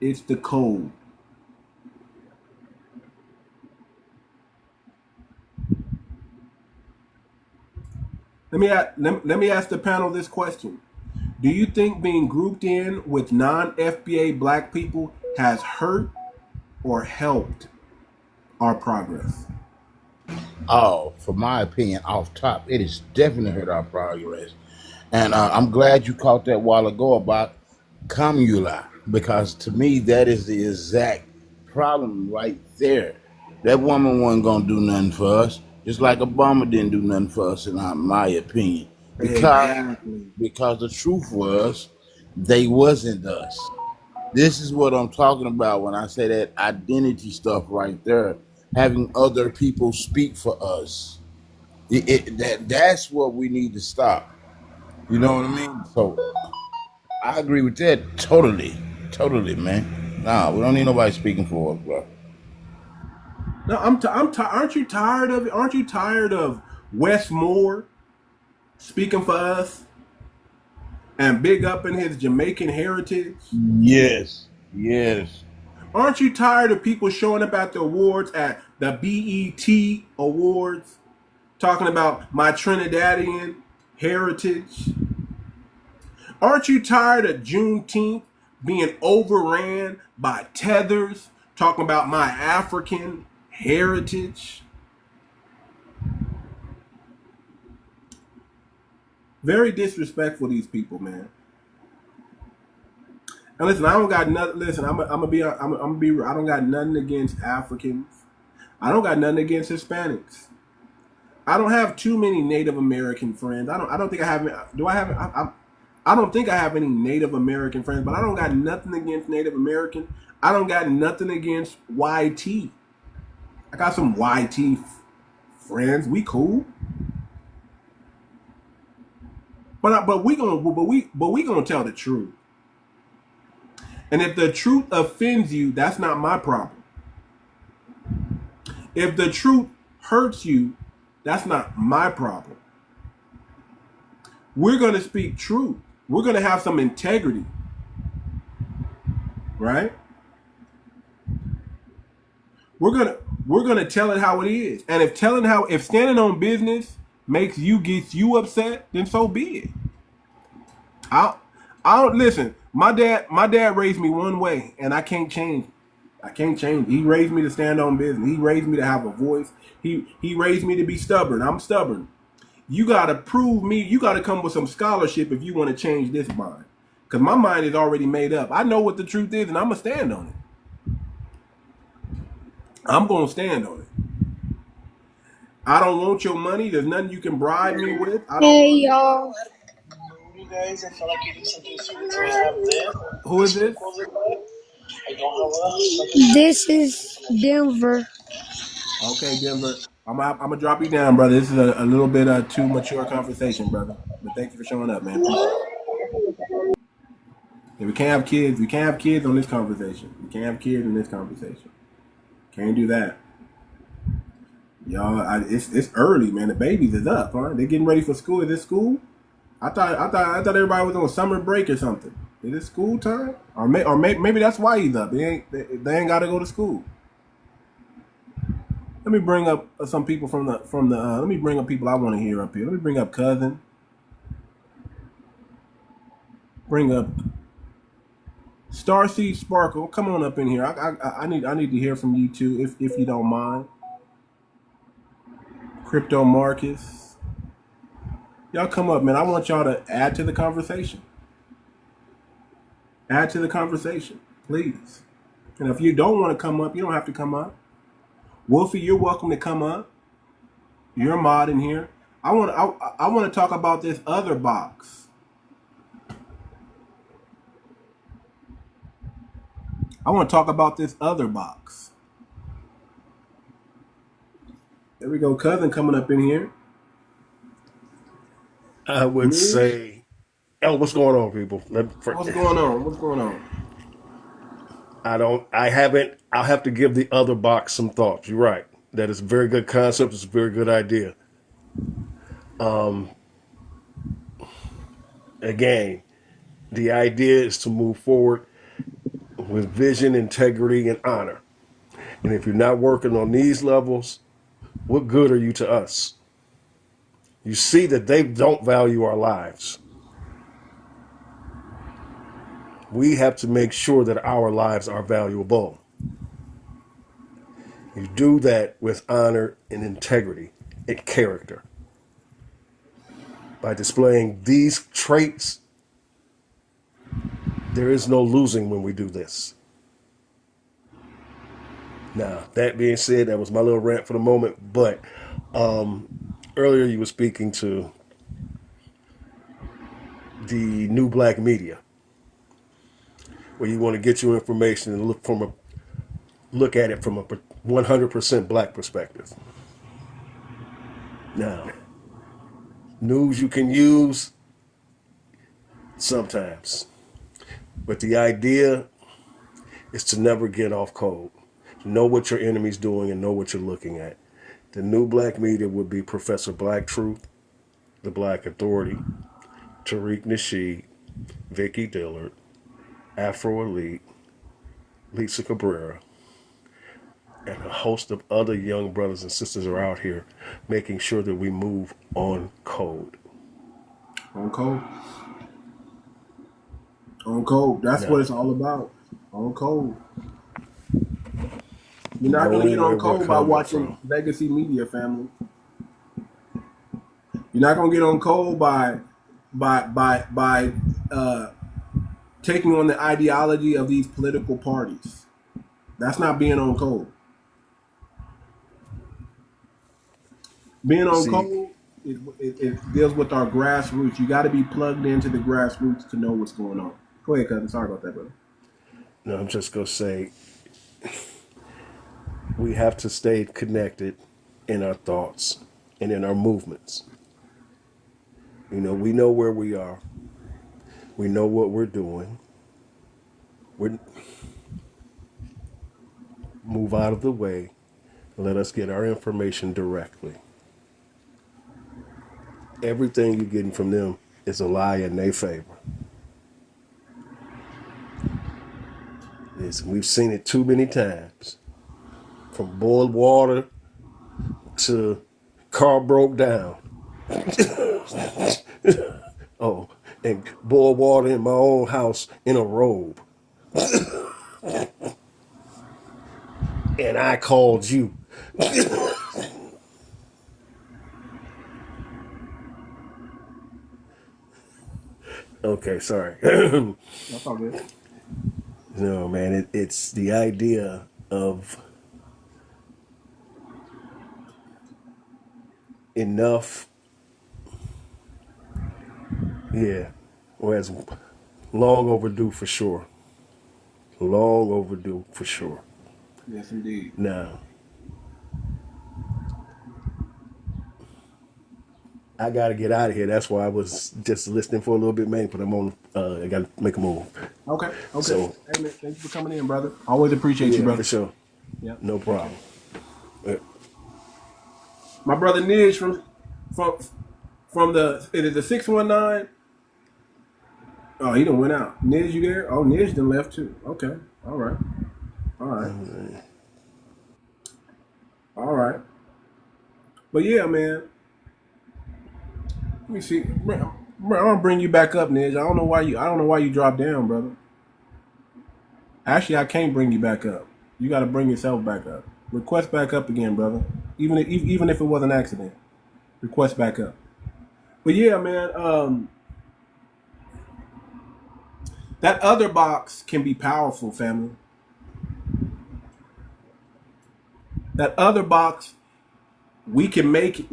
It's the code. Let me ask the panel this question. Do you think being grouped in with non-FBA Black people has hurt or helped our progress? Oh, for my opinion, off top, it has definitely hurt our progress. And I'm glad you caught that while ago about 𝗔𝗶𝗴𝗵𝘁𝘀, because to me, that is the exact problem right there. That woman wasn't going to do nothing for us, just like Obama didn't do nothing for us, in my opinion. Because the truth was, they wasn't us. This is what I'm talking about when I say that identity stuff right there. Having other people speak for us. That's what we need to stop. You know what I mean? So I agree with that totally, man. Nah, we don't need nobody speaking for us, bro. No, aren't you tired of it? Aren't you tired of Wes Moore speaking for us and big up in his Jamaican heritage? Yes. Aren't you tired of people showing up at the awards, at the BET Awards, talking about my Trinidadian heritage? Aren't you tired of Juneteenth being overran by tethers, talking about my African heritage? Very disrespectful, these people, man. And listen, I don't got nothing. Listen, I'm gonna be. I don't got nothing against Africans. I don't got nothing against Hispanics. I don't have too many Native American friends. I don't think I have. Do I have? I don't think I have any Native American friends. But I don't got nothing against Native American. I don't got nothing against YT. I got some YT friends. We cool. But we gonna tell the truth. And if the truth offends you, that's not my problem. If the truth hurts you, that's not my problem. We're going to speak truth. We're going to have some integrity. Right? We're going to tell it how it is. And if standing on business gets you upset, then so be it. I don't listen. My dad raised me one way, and I can't change. He raised me to stand on business. He raised me to have a voice. He raised me to be stubborn. I'm stubborn. You got to prove me. You got to come with some scholarship if you want to change this mind. Because my mind is already made up. I know what the truth is, and I'm going to stand on it. I'm going to stand on it. I don't want your money. There's nothing you can bribe me with. Hey, y'all. Who is this? This is Denver. Okay, Denver. I'm gonna drop you down, brother. This is a little bit too mature conversation, brother. But thank you for showing up, man. Yeah, we can't have kids. We can't have kids on this conversation. We can't have kids in this conversation. Can't do that. Y'all, it's early, man. The babies is up, huh? They getting ready for school. Is this school? I thought everybody was on summer break or something. Is it school time? Or maybe that's why he's up. They ain't got to go to school. Let me bring up some people from the. Let me bring up people I want to hear up here. Let me bring up Cousin. Bring up Starseed Sparkle. Come on up in here. I need to hear from you too, if you don't mind. Crypto Marcus. Y'all come up, man. I want y'all to add to the conversation. Add to the conversation, please. And if you don't want to come up, you don't have to come up. Wolfie, you're welcome to come up. You're a mod in here. I want to talk about this other box. I want to talk about this other box. There we go, Cousin coming up in here. I would say, what's going on, people? What's going on? I'll have to give the other box some thoughts. You're right. That is a very good concept. It's a very good idea. Again, the idea is to move forward with vision, integrity, and honor. And if you're not working on these levels, what good are you to us? You see that they don't value our lives. We have to make sure that our lives are valuable. You do that with honor and integrity and character. By displaying these traits, there is no losing when we do this. Now, that being said, that was my little rant for the moment, but earlier you were speaking to the new black media, where you want to get your information and look at it from a 100% black perspective. Now, news you can use sometimes, but the idea is to never get off code. Know what your enemy's doing and know what you're looking at. The new black media would be Professor Black Truth, The Black Authority, 𝗤𝗏𝗏, Vicki Dillard, Afro Elite, 𝗤𝗔𝗂𝘁𝗂𝘁𝗂𝘁 Cabrera, and a host of other young brothers and sisters are out here making sure that we move on code. On code. On code. That's what Now, it's all about. On code. You're not know gonna get where on we're code by coming watching from. legacy media, family. You're not gonna get on code by taking on the ideology of these political parties. That's not being on code. Being on See, code, it deals with our grassroots. You got to be plugged into the grassroots to know what's going on. Go ahead, cousin. Sorry about that, brother. no, I'm just going to say we have to stay connected in our thoughts and in our movements. You know, we know where we are. We know what we're doing. We move out of the way. Let us get our information directly. Everything you're getting from them is a lie in their favor. We've seen it too many times. From boiled water to car broke down. Oh, and boiled water in my own house in a robe. And I called you. Okay, sorry. That's all good. No, man, it's the idea of enough. Yeah, whereas long overdue for sure. Long overdue for sure. Yes, indeed. Now, I got to get out of here. That's why I was just listening for a little bit, man, but I'm on, I got to make a move. Okay. So, Hey, man, thank you for coming in, brother. Always appreciate you, yeah, brother. for sure. Yeah. No problem. My brother Nij from the, it is the 619. Oh, he done went out. Nij, you there? Oh, Nij done left too. Okay. All right. All right. But yeah, man. Let me see. I'm gonna bring you back up, Nij. I don't know why you dropped down, brother. Actually, I can't bring you back up. You got to bring yourself back up. Request back up again, brother. Even if it was an accident, request back up. But yeah, man. That other box can be powerful, family. That other box, we can make,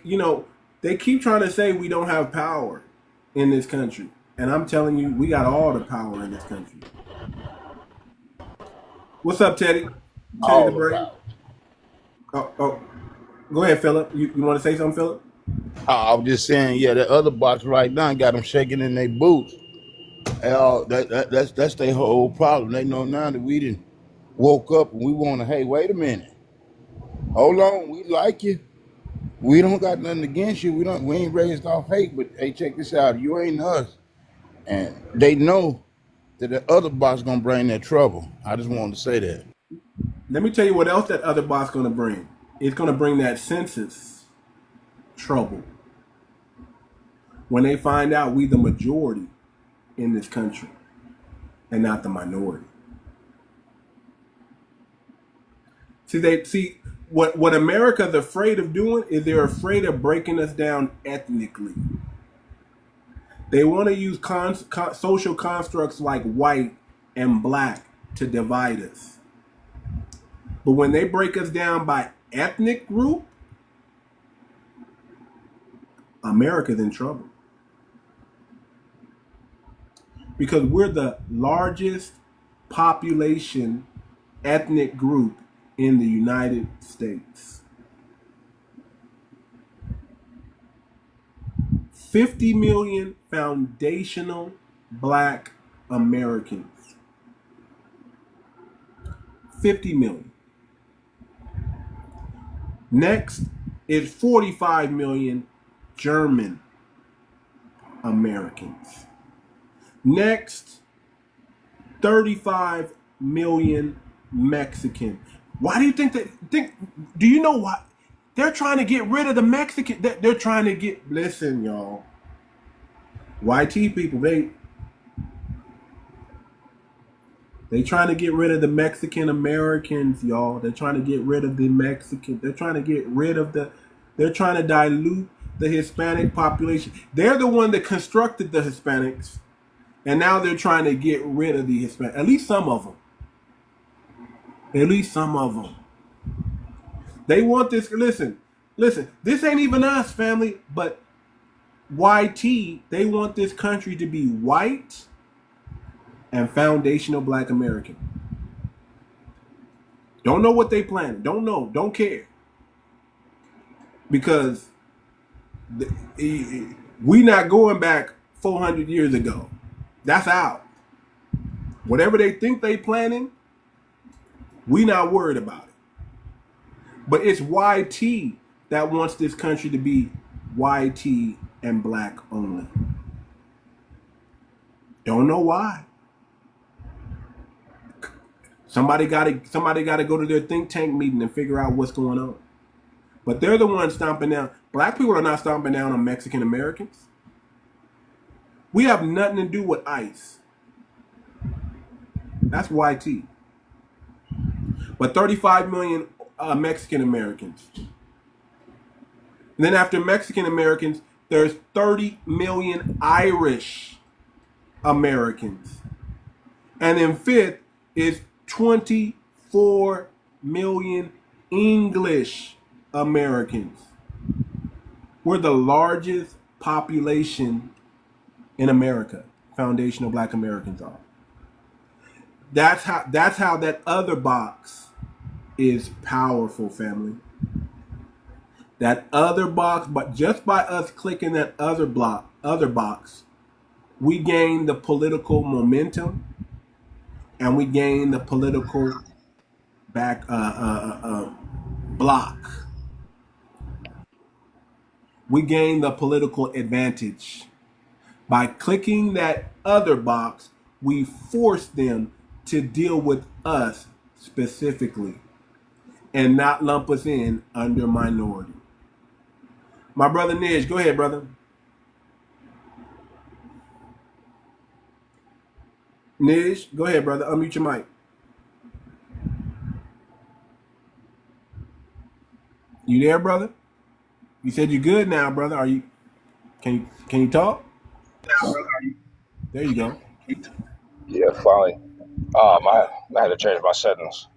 you know, they keep trying to say we don't have power in this country. And I'm telling you, we got all the power in this country. What's up, Teddy? Teddy the Brain. Oh. Go ahead, Philip. You want to say something, Philip? I was just saying, yeah, the other box right now got them shaking in their boots. That's their whole problem. They know now that we done woke up and we want to, hey, wait a minute. Hold on, we like you. We don't got nothing against you. We ain't raised off hate, but hey, check this out. You ain't us. And they know that the other box gonna bring that trouble. I just wanted to say that. Let me tell you what else that other box gonna bring. It's gonna bring that census trouble. When they find out we the majority in this country and not the minority. See what America's afraid of doing is they're afraid of breaking us down ethnically. They want to use social constructs like white and black to divide us. But when they break us down by ethnic group, America's in trouble. Because we're the largest population ethnic group in the United States. 50 million foundational black Americans. 50 million. Next is 45 million German Americans. Next, 35 million Mexicans. Why do you think do you know why? They're trying to get rid of the Mexican. They're trying to get, listen, y'all. YT people, they trying to get rid of the Mexican Americans, y'all. They're trying to get rid of the Mexican. They're trying to get rid of they're trying to dilute the Hispanic population. They're the one that constructed the Hispanics. And now they're trying to get rid of the Hispanic. At least some of them. At least some of them. They want this. Listen. This ain't even us, family. But YT, they want this country to be white and foundational black American. Don't know what they planning. Don't know. Don't care. Because we not going back 400 years ago. That's out. Whatever they think they planning, we not worried about it. But it's YT that wants this country to be YT and black only. Don't know why. Somebody got to go to their think tank meeting and figure out what's going on. But they're the ones stomping down. Black people are not stomping down on Mexican Americans. We have nothing to do with ICE. That's YT. But 35 million Mexican Americans. And then after Mexican Americans, there's 30 million Irish Americans. And then fifth is 24 million English Americans. We're the largest population in America. Foundational black Americans are. That's how that other box is powerful, family. That other box, but just by us clicking that other box, we gain the political momentum and we gain the political block. We gain the political advantage. By clicking that other box, we force them to deal with us specifically and not lump us in under minority. My brother Nij, go ahead, brother. Nij, go ahead, brother. Unmute your mic. You there, brother? You said you're good now, brother. Are you? Can you talk? There you go. Yeah, finally. I had to change my settings.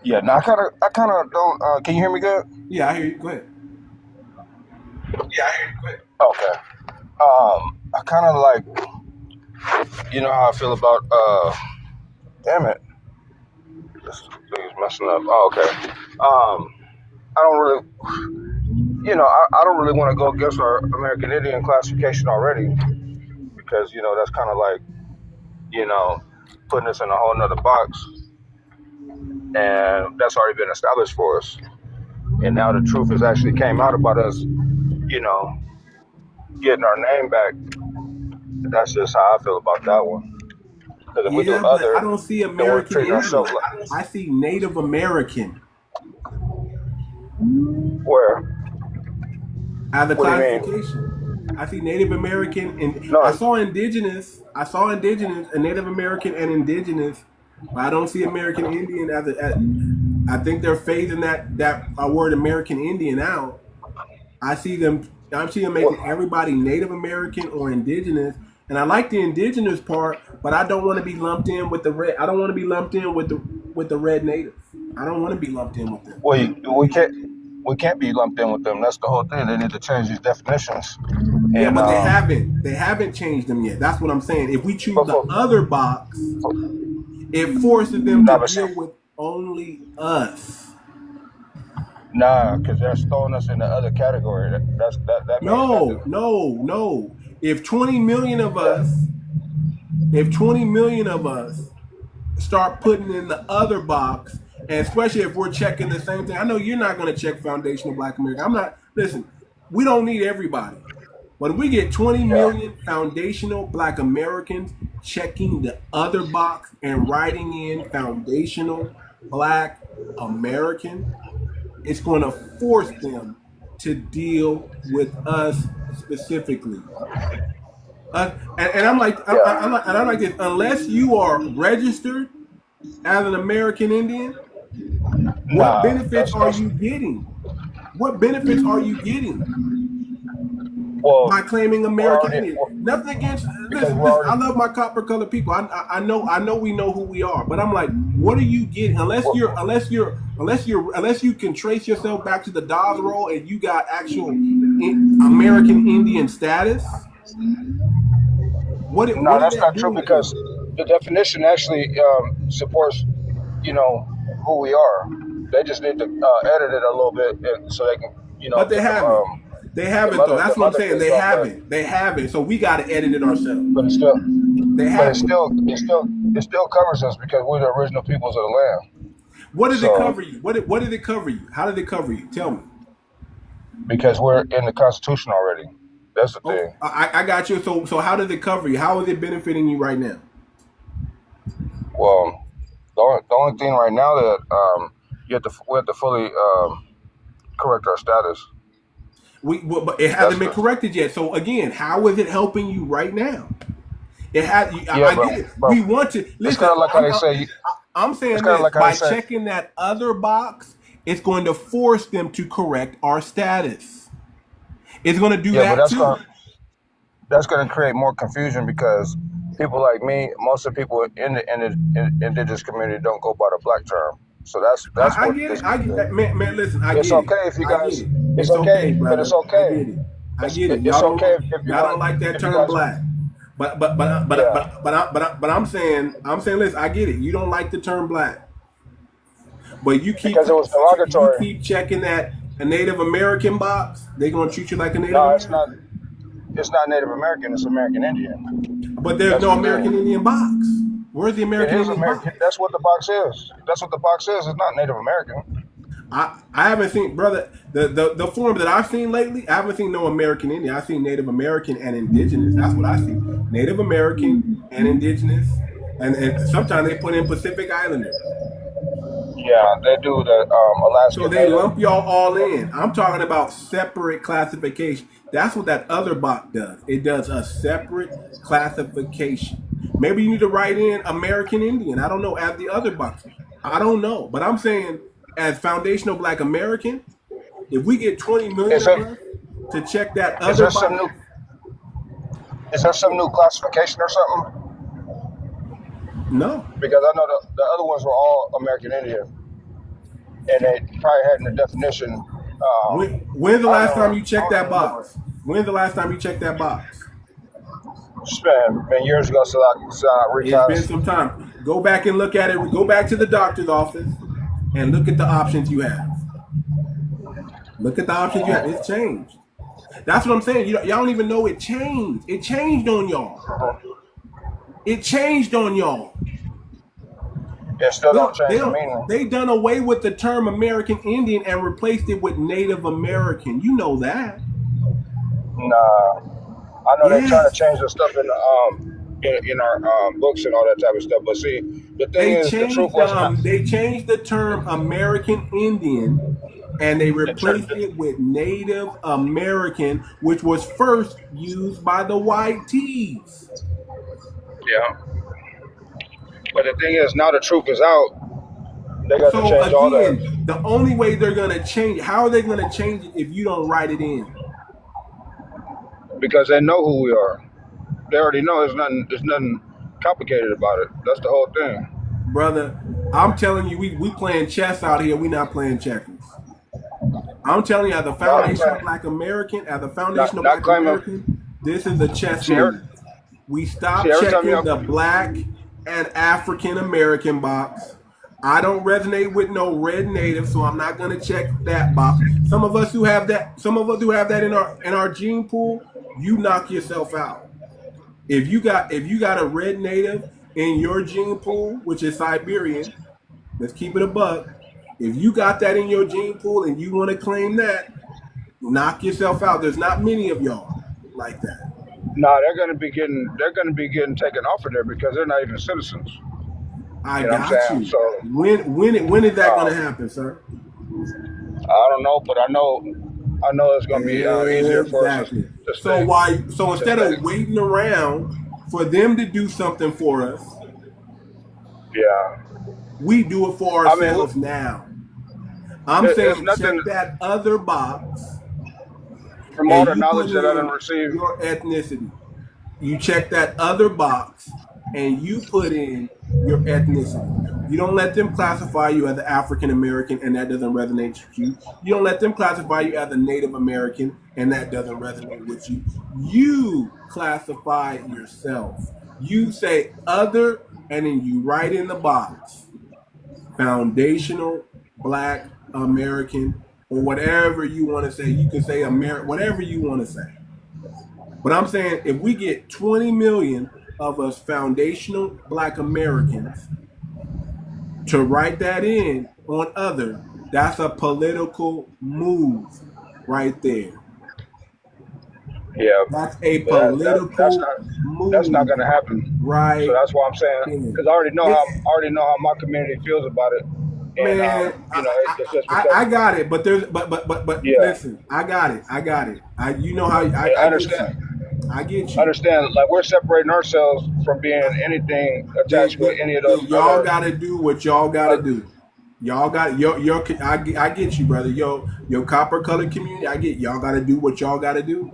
Yeah, now I kind of don't. Can you hear me good? Yeah, I hear you. Go ahead. Okay. I kind of like, you know how I feel about. Damn it, this thing's messing up. Oh, okay. I don't really, I don't really want to go against our American Indian classification already, because that's kind of like, putting us in a whole nother box, and that's already been established for us. And now the truth has actually came out about us, getting our name back. That's just how I feel about that one. Because if we do other, I don't see American Indian. I see Native American. Where? As a classification. I see Native American and no, I saw indigenous, and Native American and indigenous, but I don't see American Indian as I think they're phasing that word American Indian out. I'm seeing them making everybody Native American or indigenous, and I like the indigenous part, but I don't want to be lumped in with the red. I don't want to be lumped in with the red natives. I don't want to be lumped in with them. Well, we can't be lumped in with them. That's the whole thing. They need to change these definitions. Yeah, but they haven't. They haven't changed them yet. That's what I'm saying. If we choose the other box, it forces them to deal with only us. Nah, because they're throwing us in the other category. No. If 20 million of us start putting in the other box, and especially if we're checking the same thing, I know you're not going to check foundational black American. I'm not. Listen, we don't need everybody. When we get 20 Yeah. million foundational Black Americans checking the other box and writing in foundational Black American, it's going to force them to deal with us specifically. And I'm like, I'm like this. Unless you are registered as an American Indian, what benefits are you getting? What benefits are you getting Well, by claiming American Indian? Nothing against. Listen, I love my copper colored people. I know we know who we are, but I'm like, what are you getting? Unless you can trace yourself back to the 𝗣𝗲𝗿𝗵𝘁𝘀 and you got actual American Indian status. No, that's not true because the definition actually supports, who we are. They just need to edit it a little bit so they can, But they haven't. They haven't though. That's what I'm saying. They haven't. They haven't. So we got to edit it ourselves. But it's still, they but it still covers us because we're the original peoples of the land. What does it cover you? What did it cover you? How did it cover you? Tell me. Because we're in the Constitution already. That's the thing. I got you. So how does it cover you? How is it benefiting you right now? Well, the only thing right now that we have to fully correct our status. But it hasn't been corrected yet. So again, how is it helping you right now? It has. I get it. We want to listen. It's kind of like how they say. I'm saying this, like by checking that other box, it's going to force them to correct our status. It's going to do that but too. That's going to create more confusion because people like me, most of the people in the indigenous community don't go by the Black term. So that's I what get it. I get that. Man, listen. It's okay if you guys. It's okay, but it's okay. I get it. It's okay if y'all don't like that term Black. But I'm saying, listen, I get it. You don't like the term Black, but you keep because it was derogatory. You keep checking that a Native American box. They're gonna treat you like a Native American. No, it's not Native American. It's American Indian. But there's no American Indian box. Where's the American Indian box? That's what the box is. That's what the box is. It's not Native American. I haven't seen, brother, the form that I've seen lately, I haven't seen no American Indian. I've seen Native American and Indigenous. That's what I see. Native American and Indigenous. And sometimes they put in Pacific Islanders. Yeah, they do the Alaska. So they lump y'all all in. I'm talking about separate classification. That's what that other box does. It does a separate classification. Maybe you need to write in American Indian. I don't know, as the other box. I don't know. But I'm saying, as foundational Black American, if we get 20 million to check that other box. Is there some new classification or something? No. Because I know the other ones were all American Indian. And they probably had in the definition. When's the last time you checked that box? When's the last time you checked that box? It's been years ago, so I recast. It's been some time. Go back and look at it. Go back to the doctor's office and look at the options you have. Look at the options you have. It's changed. That's what I'm saying. Y'all don't even know it changed. It changed on y'all. It changed on y'all. It still don't change the meaning. They done away with the term American Indian and replaced it with Native American. You know that. Nah. I know they're trying to change the stuff in our books and all that type of stuff. But see, the thing is, the truth was they changed the term American Indian and they replaced it with Native American, which was first used by the white tees. Yeah. But the thing is, now the truth is out. They got to change all that. The only way they're going to change, how are they going to change it if you don't write it in? Because they know who we are. They already know. There's nothing complicated about it. That's the whole thing. Brother, I'm telling you, we playing chess out here. We not playing checkers. I'm telling you, as a foundational Black American, this is a chess game. We stop checking the Black and African American box. I don't resonate with no red native, so I'm not gonna check that box. Some of us who have that in our gene pool, you knock yourself out. If you got a red native in your gene pool, which is Siberian, let's keep it a buck. If you got that in your gene pool and you want to claim that, knock yourself out. There's not many of y'all. like that. No, they're gonna be getting taken off of there because they're not even citizens. I You know what I'm got saying? you. So When is that going to um, happen, sir? I don't know, but I know it's gonna be easier for us Exactly. to So stay why? So to instead stay. of waiting around for them to do something for us, Yeah. we do it for I mean, ourselves now. I'm it's saying nothing check that other box from all and the you put knowledge that I done in received. your ethnicity. You check that other box and you put in your ethnicity. You don't let them classify you as an African American and that doesn't resonate with you. You don't let them classify you as a Native American and that doesn't resonate with you. You classify yourself. You say other and then you write in the box foundational Black American or whatever you want to say. You can say whatever you want to say. But I'm saying if we get 20 million of us foundational Black Americans to write that in on other, that's a political move right there. Yeah, That's a but political that's not move gonna happen. right So that's why I'm saying there. because I already know how my community feels about it, and Man, it's just I because got it, but there's but yeah, listen, I got it. You know how I I get understand. you. I get I you. understand. Like we're separating ourselves from being anything attached with any of those Y'all other. got to do what y'all got to do. Y'all got your. I get you, brother. Your copper colored community. I get y'all got to do what y'all got to do.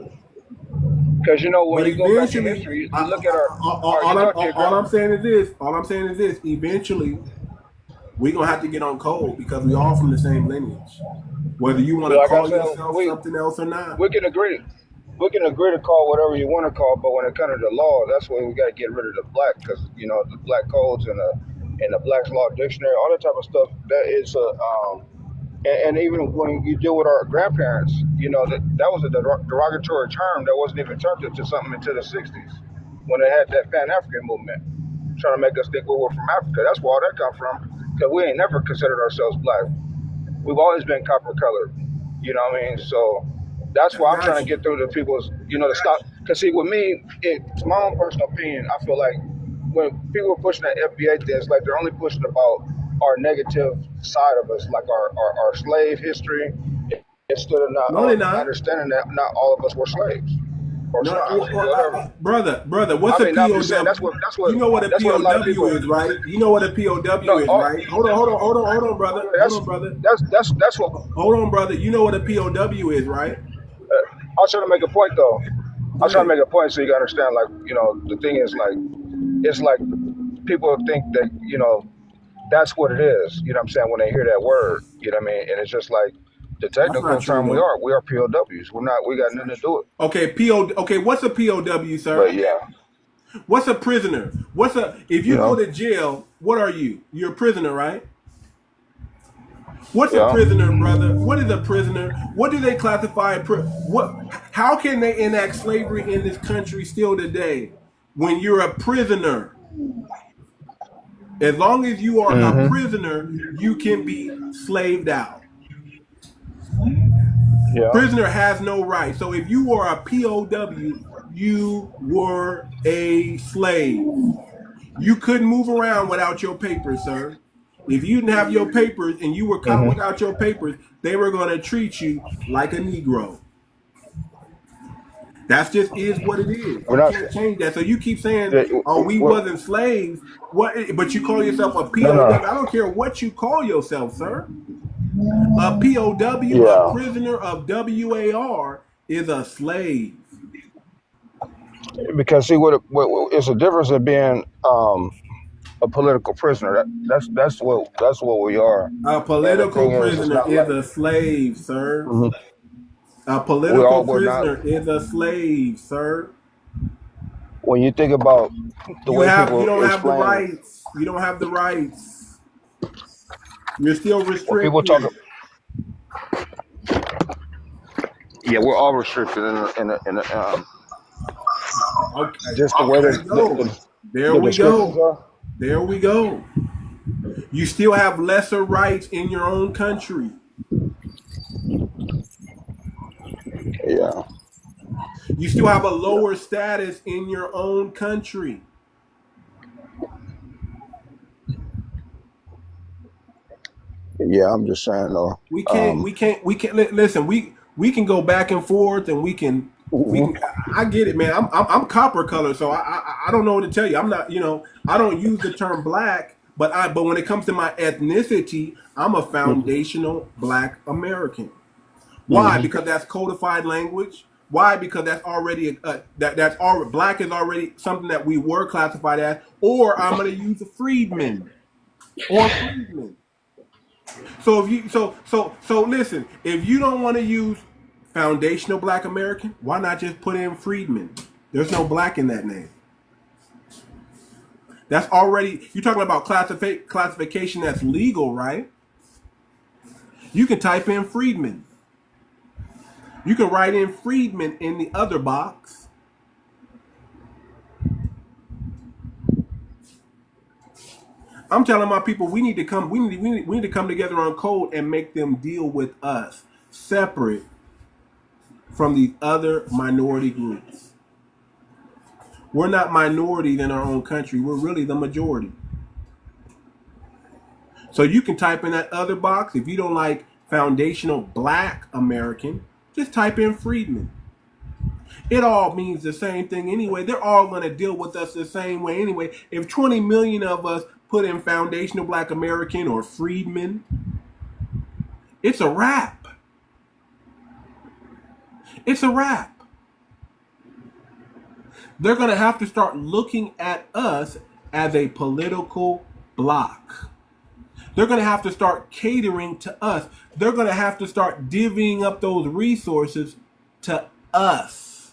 Because when But you go back in eventually, history, you look at our all I'm saying is this. All I'm saying is this. Eventually, we're gonna have to get on code because we all from the same lineage. Whether you want to like I call said, yourself something else or not. we can agree. We can agree to call whatever you want to call, but when it comes to the law, that's when we got to get rid of the black, because the black codes and the Black's Law Dictionary, all that type of stuff. That is and even when you deal with our grandparents, that was a derogatory term that wasn't even turned into something until the '60s when they had that Pan African movement, trying to make us think we were from Africa. That's where all that come from, because we ain't never considered ourselves black. We've always been copper colored. You know what I mean? So that's why I'm trying to get through to people's, to stop. Because see, with me, it's my own personal opinion. I feel like when people are pushing that FBA thing, it's like they're only pushing about our negative side of us, like our slave history, instead of not understanding that not all of us were slaves. Or brother, what's a POW? That's what you know what a POW is, right? You know what a POW is, right? Hold on, brother. That's what. Hold on, brother. You know what a POW is, right? I was trying to make a point, though. I was trying to make a point so you can understand. Like, the thing is, like, it's like people think that that's what it is. You know what I'm saying? When they hear that word, you know what I mean? And it's just like. The technical term we are POWs. We got nothing to do with. Okay, what's a POW, sir? But yeah. What's a prisoner? If you go to jail, what are you? You're a prisoner, right? What's a prisoner, brother? What is a prisoner? What do they classify how can they enact slavery in this country still today when you're a prisoner? As long as you are a prisoner, you can be slaved out. Yeah. Prisoner has no right. So if you were a POW, you were a slave. You couldn't move around without your papers, sir. If you didn't have your papers and you were caught without your papers, they were going to treat you like a Negro. That's just is what it is. You can't change that. So you keep saying, we wasn't slaves. But you call yourself a POW. No. I don't care what you call yourself, sir. A POW, a prisoner of WAR, is a slave. Because see, what it's a difference in being a political prisoner. That's what we are. A political prisoner is a slave, sir. Mm-hmm. A political prisoner is a slave, sir. When you think about the way people you don't have the rights. You don't have the rights. You're still restricted. People talk. Yeah, we're all restricted in just the way that there we go. You still have lesser rights in your own country. Yeah. You still have a lower status in your own country. Yeah, I'm just saying though. We can't. Listen. We can go back and forth, and we can. I get it, man. I'm copper color, so I don't know what to tell you. I'm not. I don't use the term black, but when it comes to my ethnicity, I'm a foundational Black American. Why? Because that's codified language. Why? Because that's already that's already black is already something that we were classified as. Or I'm going to use a freedman or freedman. So if you so listen, if you don't want to use foundational Black American, why not just put in freedman? There's no black in that name. That's already, you're talking about classification that's legal, right? You can type in freedman. You can write in freedman in the other box. I'm telling my people we need to come together on code and make them deal with us separate from these other minority groups. We're not minorities in our own country. We're really the majority. So you can type in that other box. If you don't like foundational Black American, just type in freedman. It all means the same thing anyway. They're all going to deal with us the same way anyway. If 20 million of us put in foundational Black American or freedman, it's a wrap. It's a wrap. They're going to have to start looking at us as a political bloc. They're going to have to start catering to us. They're going to have to start divvying up those resources to us.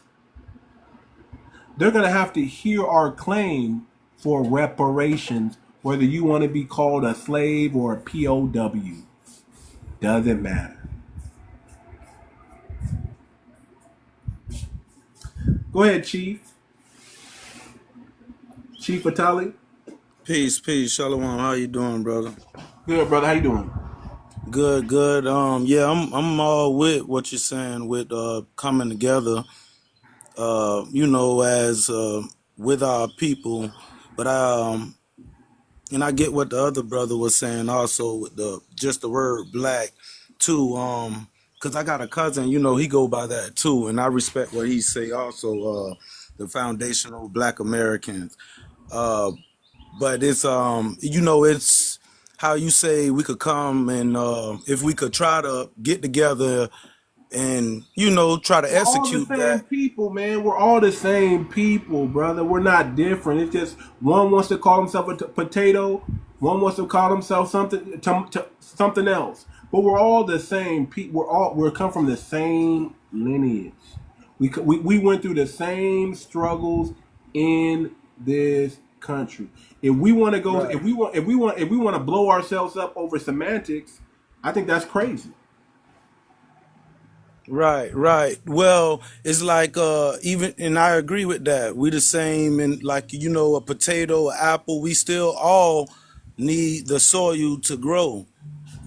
They're going to have to hear our claim for reparations, whether you want to be called a slave or a POW. Doesn't matter. Go ahead, Chief. Chief Atali. Peace, shalom. How you doing, brother? Good, brother. How you doing? Good. Yeah, I'm all with what you're saying with coming together. As with our people, but and I get what the other brother was saying also with the word black too. Because I got a cousin, he go by that too, and I respect what he say also. The foundational Black Americans. But it's it's how you say we could come and if we could try to get together and try to execute that. We're all the same people, man. We're all the same people, brother. We're not different. It's just one wants to call himself a potato, one wants to call himself something else. But we're all the same people. We're come from the same lineage. We went through the same struggles in this country. If we want to go, right. if we want to blow ourselves up over semantics, I think that's crazy. Right. Well, it's like even, and I agree with that. We the same, and like a potato, an apple. We still all need the soil to grow.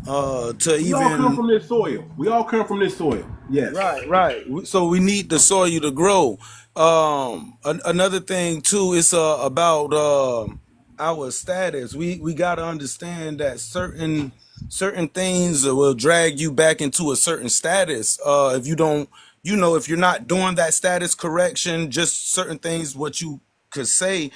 We all come from this soil. We all come from this soil. Yes. Right. So we need the soil to grow. Another thing too is about our status. We got to understand that certain things will drag you back into a certain status. If you don't, if you're not doing that status correction, just certain things what you could say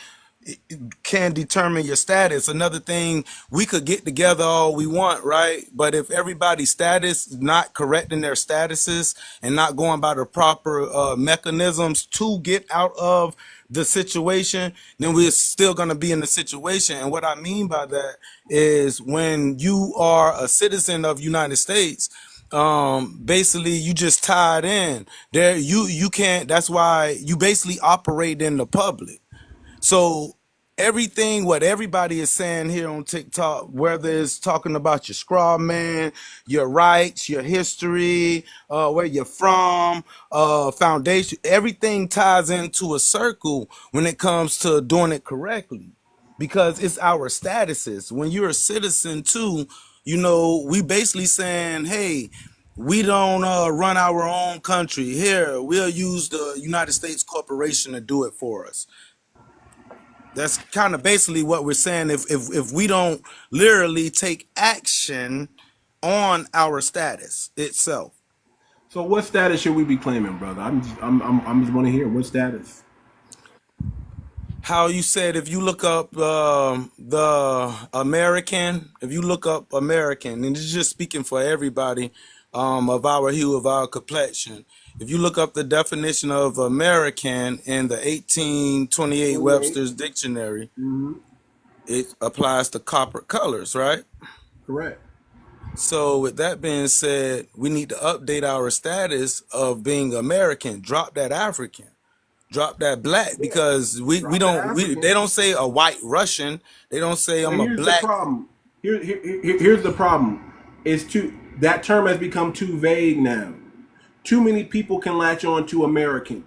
can determine your status. Another thing, we could get together all we want, right? But if everybody's status is not correcting their statuses and not going by the proper mechanisms to get out of the situation, then we're still going to be in the situation. And what I mean by that is when you are a citizen of United States, basically you just tied in there. You can't, that's why you basically operate in the public. So everything, what everybody is saying here on TikTok, whether it's talking about your scraw man, your rights, your history, where you're from, foundation, everything ties into a circle when it comes to doing it correctly, because it's our statuses. When you're a citizen too, we basically saying, hey, we don't run our own country. Here, we'll use the United States corporation to do it for us. That's kind of basically what we're saying. If we don't literally take action on our status itself. So what status should we be claiming, brother? I'm just want to hear what status. How you said if you look up the American, if you look up American, and it's just speaking for everybody of our hue, of our complexion. If you look up the definition of American in the 1828 Webster's Dictionary, it applies to copper colors, right? Correct. So with that being said, we need to update our status of being American. Drop that African. Drop that black, because they don't say a white Russian. They don't say I'm a black. The problem. Here's the problem. That term has become too vague now. Too many people can latch on to American.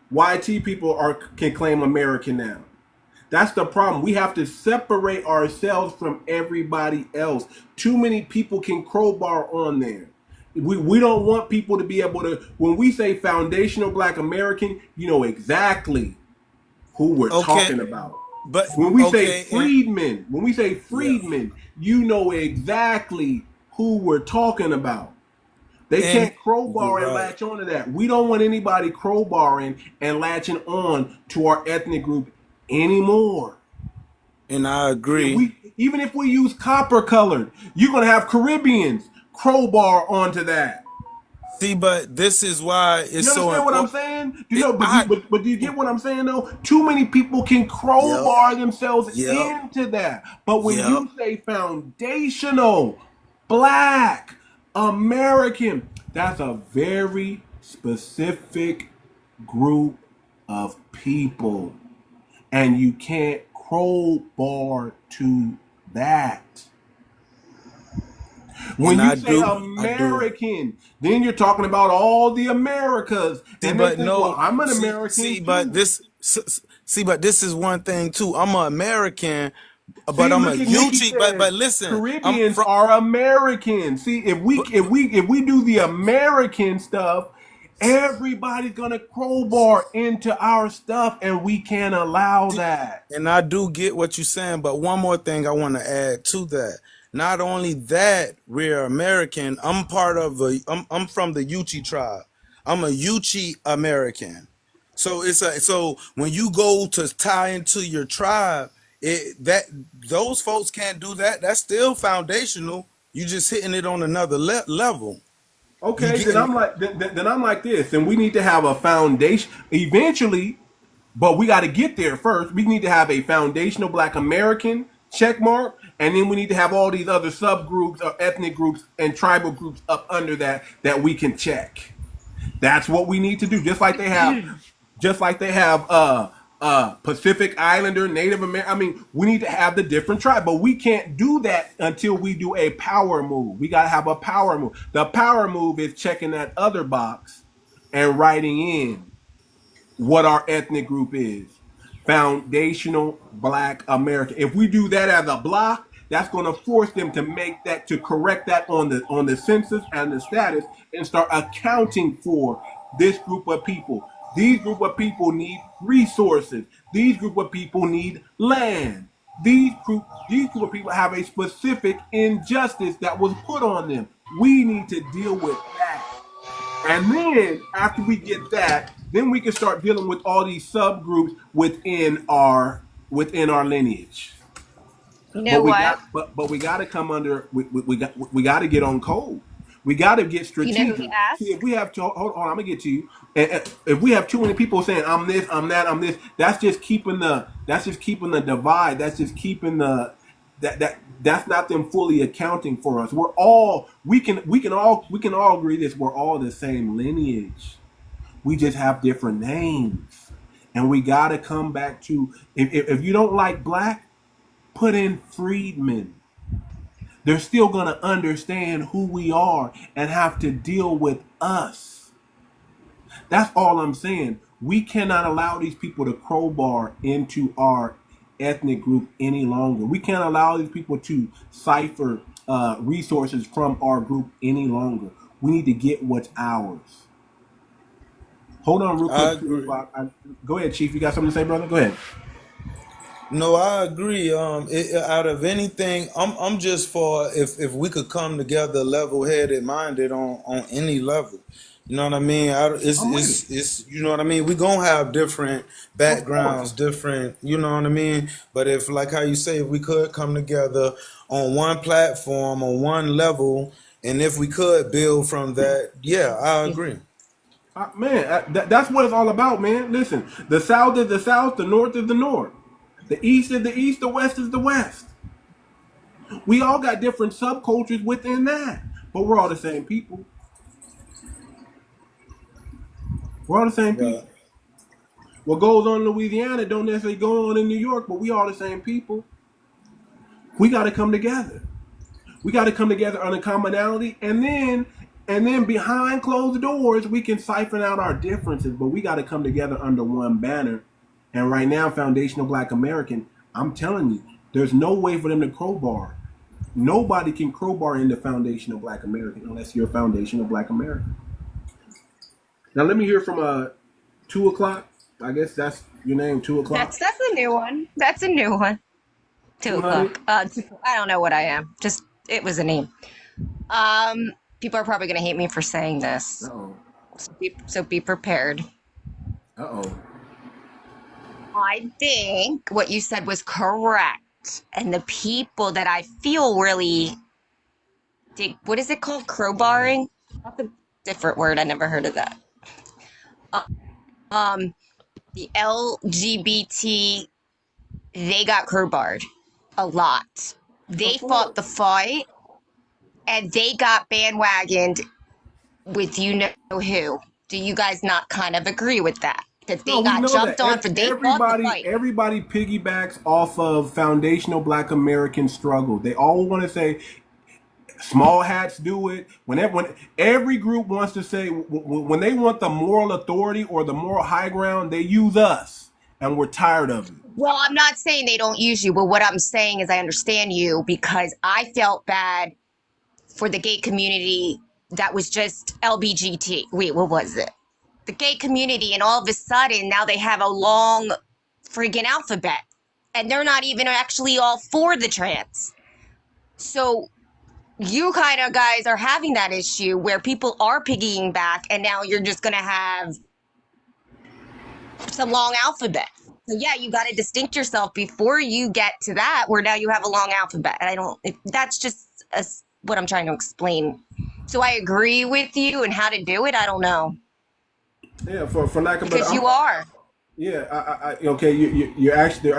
YT people can claim American now. That's the problem. We have to separate ourselves from everybody else. Too many people can crowbar on there. We don't want people to be able to, when we say foundational Black American, you know exactly who we're talking about. But when we say freedmen, you know exactly who we're talking about. They can't crowbar and latch onto that. We don't want anybody crowbarring and latching on to our ethnic group anymore. And I agree. Even if we use copper colored, you're going to have Caribbeans crowbar onto that. See, but this is why it's so important. You understand what I'm saying? But do you get what I'm saying, though? Too many people can crowbar themselves into that. But when you say foundational Black American, that's a very specific group of people. And you can't crowbar to that. When you say American, then you're talking about all the Americas. I'm an American. But this is one thing too. I'm an American, but I'm a Yuchi. But listen, Caribbeans are Americans. See, if we do the American stuff, everybody's gonna crowbar into our stuff, and we can't allow that. And I do get what you're saying, but one more thing I want to add to that. Not only that, we're American. I'm from the Yuchi tribe. I'm a Yuchi American. So so when you go to tie into your tribe, those folks can't do that. That's still foundational. You just hitting it on another level. Okay, then I'm like this, and we need to have a foundation eventually, but we got to get there first. We need to have a foundational Black American check mark, and then we need to have all these other subgroups or ethnic groups and tribal groups up under that we can check. That's what we need to do. Just like they have Pacific Islander, Native American. I mean, we need to have the different tribes, but we can't do that until we do a power move. We got to have a power move. The power move is checking that other box and writing in what our ethnic group is. Foundational Black American. If we do that as a block, that's going to force them to correct that on the census and the status and start accounting for this group of people. These group of people need resources. These group of people need land. These group of people have a specific injustice that was put on them. We need to deal with that. And then after we get that, then we can start dealing with all these subgroups within our lineage. You know what? But we got to come under. We got to get on code. We got to get strategic. You know who he asked? See, if we have hold on, I'm gonna get to you. And if we have too many people saying I'm this, I'm that, I'm this, that's just keeping the divide. That's just keeping that's not them fully accounting for us. We can all agree this. We're all the same lineage. We just have different names, and we got to come back to if you don't like Black, put in freedmen. They're still going to understand who we are and have to deal with us. That's all I'm saying. We cannot allow these people to crowbar into our ethnic group any longer. We can't allow these people to cipher resources from our group any longer. We need to get what's ours. Hold on real I quick, Chief. agree. Go ahead, Chief. You got something to say, brother? Go ahead. No, I agree. Out of anything, I'm just for if we could come together, level-headed, minded on any level. You know what I mean? I'm with it. It's you know what I mean. We gonna have different Of course. backgrounds, different. You know what I mean. But if, like how you say, if we could come together on one platform, on one level, and if we could build from that, yeah, I agree. Man, that's what it's all about, man. Listen, the South is the South, the North is the North. The East is the East, the West is the West. We all got different subcultures within that, but we're all the same people. We're all the same people. Right. What goes on in Louisiana don't necessarily go on in New York, but we all the same people. We got to come together. We got to come together on a commonality, and then behind closed doors, we can siphon out our differences, but we got to come together under one banner. And right now, Foundational Black American, I'm telling you, there's no way for them to crowbar. Nobody can crowbar into Foundational Black American unless you're Foundational Black American. Now, let me hear from 2:00. I guess that's your name, 2:00. That's a new one. That's a new one. 2:00. I don't know what I am. Just it was a name. People are probably gonna hate me for saying this. Uh-oh. So be prepared. Uh-oh. I think what you said was correct. And the people that I feel really dig, what is it called? Crowbarring? That's a different word. I never heard of that. The LGBT, they got crowbarred a lot. They fought the fight and they got bandwagoned with you know who. Do you guys not kind of agree with that? That they got jumped on for they fought the fight. Everybody piggybacks off of Foundational Black American struggle. They all want to say small hats do it. When every group wants to say, when they want the moral authority or the moral high ground, they use us, and we're tired of it. Well, I'm not saying they don't use you, but what I'm saying is I understand you because I felt bad for the gay community that was just LBGT. Wait, what was it? The gay community, and all of a sudden now they have a long friggin' alphabet, and they're not even actually all for the trans. So you kind of guys are having that issue where people are piggying back, and now you're just gonna have some long alphabet. So yeah, you got to distinct yourself before you get to that, where now you have a long alphabet. And that's just what I'm trying to explain. So I agree with you, and how to do it, I don't know. Yeah, for lack of better, because you are. Yeah, okay. You actually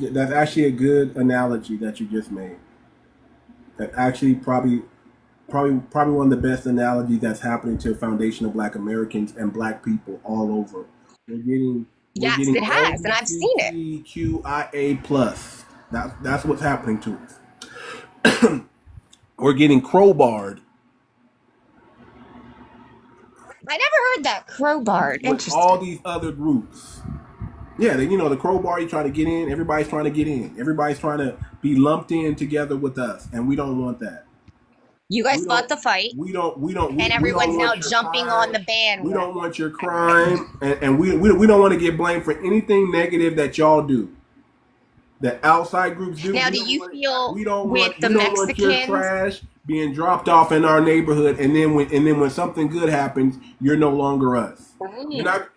that's actually a good analogy that you just made. That actually probably one of the best analogies that's happening to foundational Black Americans and Black people all over. Yes, it has, and I've seen it. 𝗥𝗶𝗴𝗵𝘁𝘀. That's what's happening to us. We're getting crowbarred. I never heard that crowbarred. With all these other groups. Yeah, the crowbar, you trying to get in. Everybody's trying to get in. Everybody's trying to be lumped in together with us, and we don't want that. You guys fought the fight. We don't. And everyone's now jumping on the band. We don't want your crime, and we don't want to get blamed for anything negative that y'all do. That outside groups do. Now, do you feel with the Mexicans? We don't want your trash being dropped off in our neighborhood, and then when something good happens, you're no longer us. You're not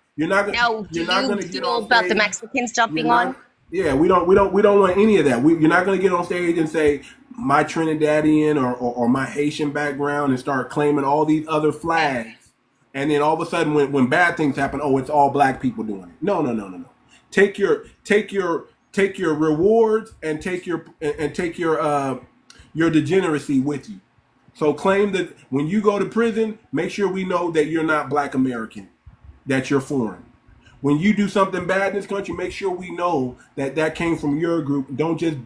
Now, do you know about the Mexicans jumping on? Yeah, we don't want any of that. You're not going to get on stage and say my Trinidadian or my Haitian background and start claiming all these other flags, and then all of a sudden when bad things happen, oh, it's all Black people doing it. No. Take your rewards and take your degeneracy with you. So claim that when you go to prison, make sure we know that you're not Black American, that you're foreign. When you do something bad in this country, make sure we know that came from your group. Don't just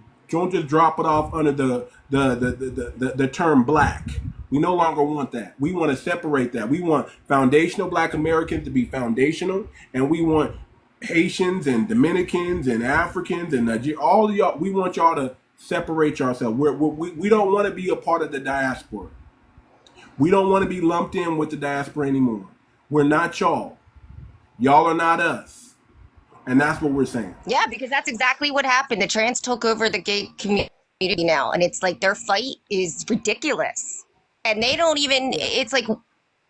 drop it off under the term Black. We no longer want that. We want to separate that. We want foundational Black Americans to be foundational, and we want Haitians and Dominicans and Africans and all of y'all. We want y'all to separate yourselves. We don't want to be a part of the diaspora. We don't want to be lumped in with the diaspora anymore. We're not y'all. Y'all are not us. And that's what we're saying. Yeah, because that's exactly what happened. The trans took over the gay community now, and it's like their fight is ridiculous. And they don't even. It's like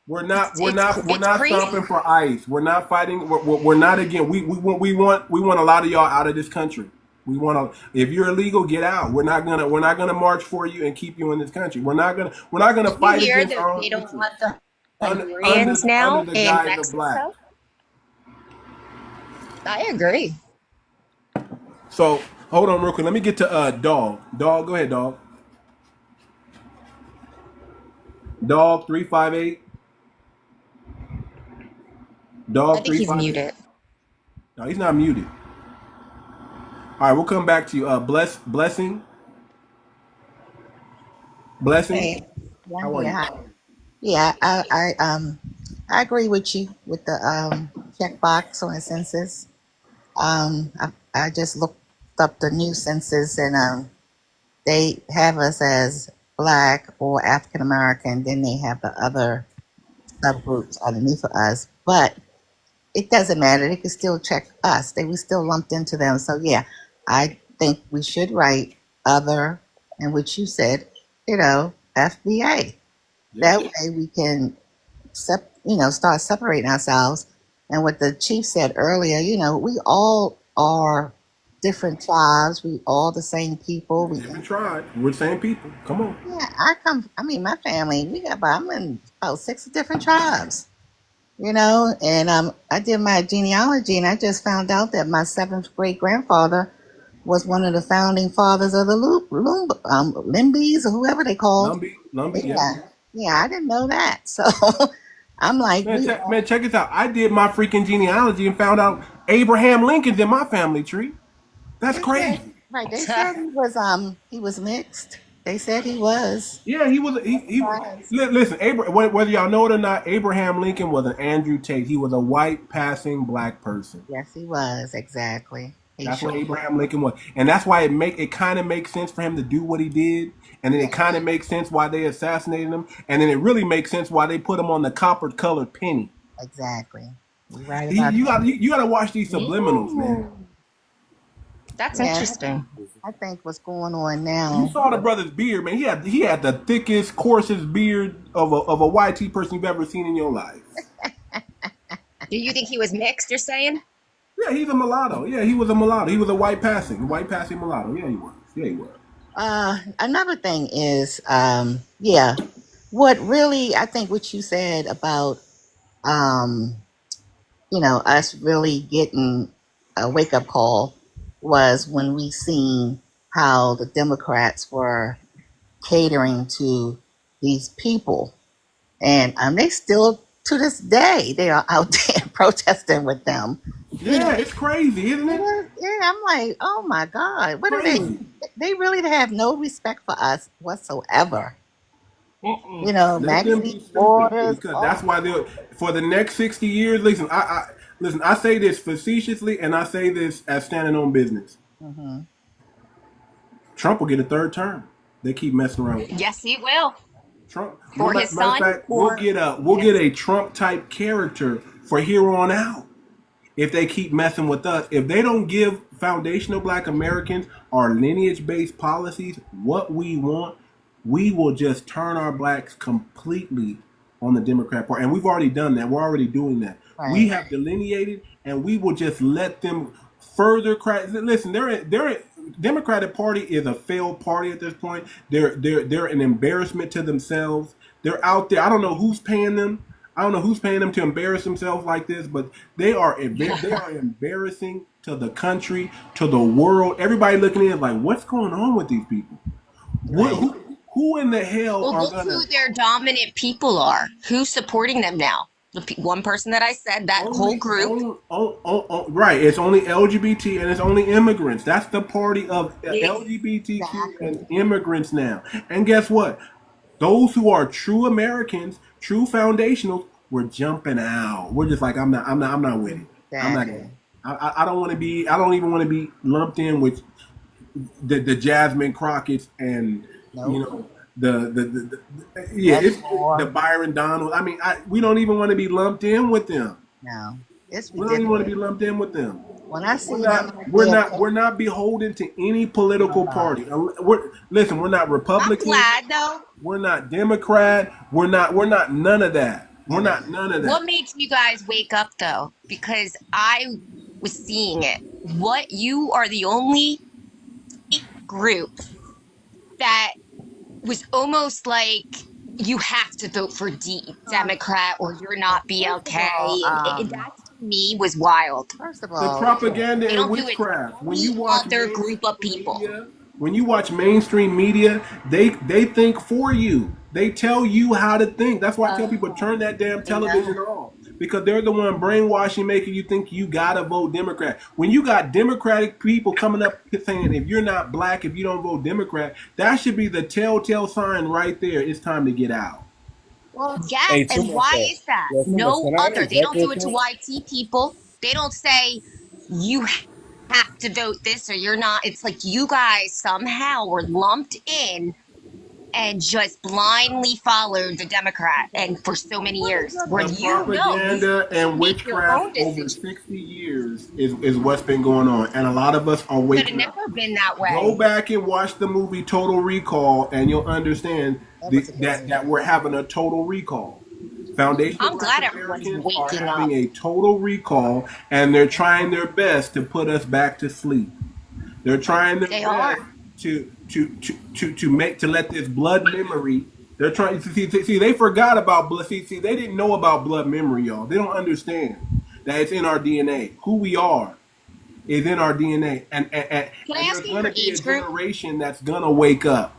we're not crazy. stopping for ICE. We're not fighting. We're not again. We want a lot of y'all out of this country. We want to. If you're illegal, get out. We're not gonna march for you and keep you in this country. We're not gonna fight against our own they don't country. want the Hungarians now under the in guise of Mexico. black. I agree. So hold on real quick. Let me get to Dog. Dog, go ahead, Dog. Dog 358. Dog I think he's 358. muted. No, he's not muted. All right, we'll come back to you. Blessing. Hey, How are you? yeah, I agree with you with the checkbox on the census. I just looked up the new census, and they have us as Black or African American. Then they have the other subgroups underneath of us, but it doesn't matter. They can still check us. They were still lumped into them. So yeah, I think we should write other, and what you said, FBA. That way we can, start separating ourselves. And what the chief said earlier, we all are different tribes. We all the same people. Different tribes. We're the same people. Come on. Yeah, my family, I'm in about 6 different tribes. And I did my genealogy, and I just found out that my 7th great grandfather was one of the founding fathers of the Limbys, or whoever they call. Lumbee, yeah, I didn't know that. So I'm like, man, check this out. I did my freaking genealogy and found out Abraham Lincoln's in my family tree. That's crazy. Right? They said he was mixed. They said he was. Yeah, he was. Listen, whether y'all know it or not, Abraham Lincoln was an Andrew Tate. He was a white passing black person. Yes, he was, exactly. That's what Abraham Lincoln was, and that's why it kind of makes sense for him to do what he did, and then it kind of makes sense why they assassinated him, and then it really makes sense why they put him on the copper-colored penny. Exactly. Right about you got to watch these subliminals, man. That's interesting. I think what's going on now. You saw the brother's beard, man. He had the thickest, coarsest beard of a YT person you've ever seen in your life. Do you think he was mixed? You're saying? Yeah, he's a mulatto. Yeah, he was a mulatto. He was a white passing mulatto. Yeah, he was. Yeah, he was. Another thing is, what really, I think what you said about, us really getting a wake-up call was when we seen how the Democrats were catering to these people. And they still, to this day, they are out there protesting with them. Yeah, it's crazy, isn't it? Yeah, I'm like, oh my God. What crazy. are they really have no respect for us whatsoever. Magazine orders. Because that's why for the next 60 years, listen, I say this facetiously, and I say this as standing on business. Mm-hmm. Trump will get a 3rd term. They keep messing around. Yes, he will. Trump for his son. Fact, we'll get a Trump type character for here on out. If they keep messing with us, if they don't give foundational Black Americans our lineage-based policies what we want, we will just turn our blacks completely on the Democrat Party. And we've already done that. We're already doing that. Right. We have delineated, and we will just let them further crack. Listen, they're Democratic Party is a failed party at this point. They're an embarrassment to themselves. They're out there. I don't know who's paying them. I don't know who's paying them to embarrass themselves like this, but they are embarrassing to the country, to the world. Everybody looking in like, what's going on with these people? Right. Who in the hell are look who their dominant people are. Who's supporting them now? The one person that I said, that whole group. Right. It's only LGBT and it's only immigrants. That's the party of LGBTQ and immigrants now. And guess what? Those who are true Americans, true foundationals, we're jumping out. We're just like, I'm not with it. Exactly. I'm not gonna. I don't want to be. I don't even want to be lumped in with the Jasmine Crockett's and yeah, Eddie it's the Moore. Byron Donald. I mean, we don't even want to be lumped in with them. No, it's We don't even want to ridiculous. be lumped in with them. When I We're see them not. out We're there, not. We're not beholden to any political party. Listen. We're not I'm Republican. glad though. We're not Democrat. We're not. We're not none of that. We're none of not it. none of that. What made you guys wake up though? Because I was seeing it. What you are the only group that was almost like you have to vote for Democrat or you're not First of all, BLK. And that to me was wild. first of The all, propaganda They and don't do it witchcraft. to When any you watch other group of mainstream people. media, they think for you. They tell you how to think. That's why I tell people turn that damn television off. Because they're the one brainwashing, making you think you gotta vote Democrat. When you got Democratic people coming up saying if you're not black, if you don't vote Democrat, that should be the telltale sign right there. It's time to get out. well, Yes, Hey, too and much. why is that? Yo, too much. No Can I other. They interject don't real do it to quick? YT people. They don't say you have to vote this or you're not. It's like you guys somehow were lumped in and just blindly followed the Democrat and for so many years. Where The you propaganda and make your own witchcraft over decision. 60 years is what's been going on. And a lot of us are Should have waking up. never been that Go way. back and watch the movie Total Recall, and you'll understand that we're having a total recall. Foundational I'm glad Black everyone's Americans are waking up. having a total recall, and they're trying their best to put us back to sleep. They're trying their They best are. to let this blood memory. They're trying to see. They forgot about blood. See, they didn't know about blood memory, y'all. They don't understand that it's in our DNA. Who we are is in our DNA, and Can I there's ask you going your to be a age group? generation that's going to wake up.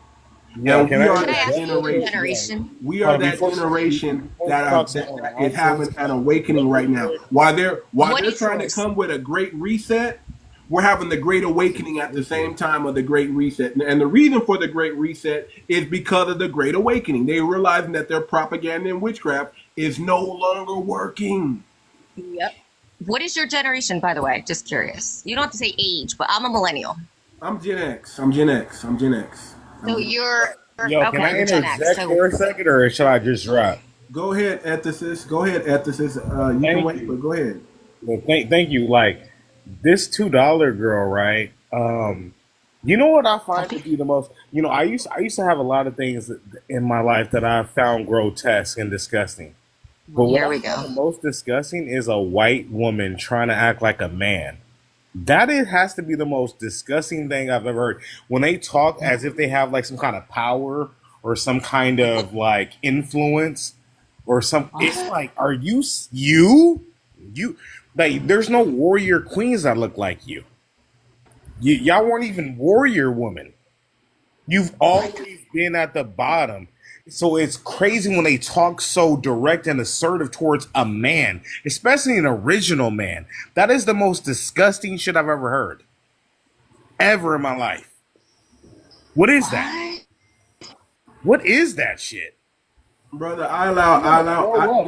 Yeah, And can we I are Can I that ask you your generation. generation? We are that before generation we that talk some is having an awakening right now. While they're What is trying to yours? come with a great reset, we're having the great awakening at the same time of the great reset. And the reason for the great reset is because of the great awakening. They're realizing that their propaganda and witchcraft is no longer working. Yep. What is your generation, by the way? Just curious. You don't have to say age, but I'm a millennial. I'm Gen X. I'm Gen X. I'm Gen X. So you're Yo, can I okay. You're Gen X. interject So for a second, or should I just drop? Go ahead, ethicist. Go ahead, ethicist. You can Thank wait, you. but go ahead. Well, thank you. Like this $2 girl, right? You know what I find to be the most. You know, I used to have a lot of things in my life that I found grotesque and disgusting. But what here I we find go. the most disgusting is a white woman trying to act like a man. Has to be the most disgusting thing I've ever heard. When they talk as if they have like some kind of power or some kind of like influence or some, it's like, are you like? There's no warrior queens that look like you. Y'all weren't even warrior women. You've always been at the bottom. So it's crazy when they talk so direct and assertive towards a man, especially an original man. That is the most disgusting shit I've ever heard. Ever in my life. What is that? What is that shit? Brother, I allow.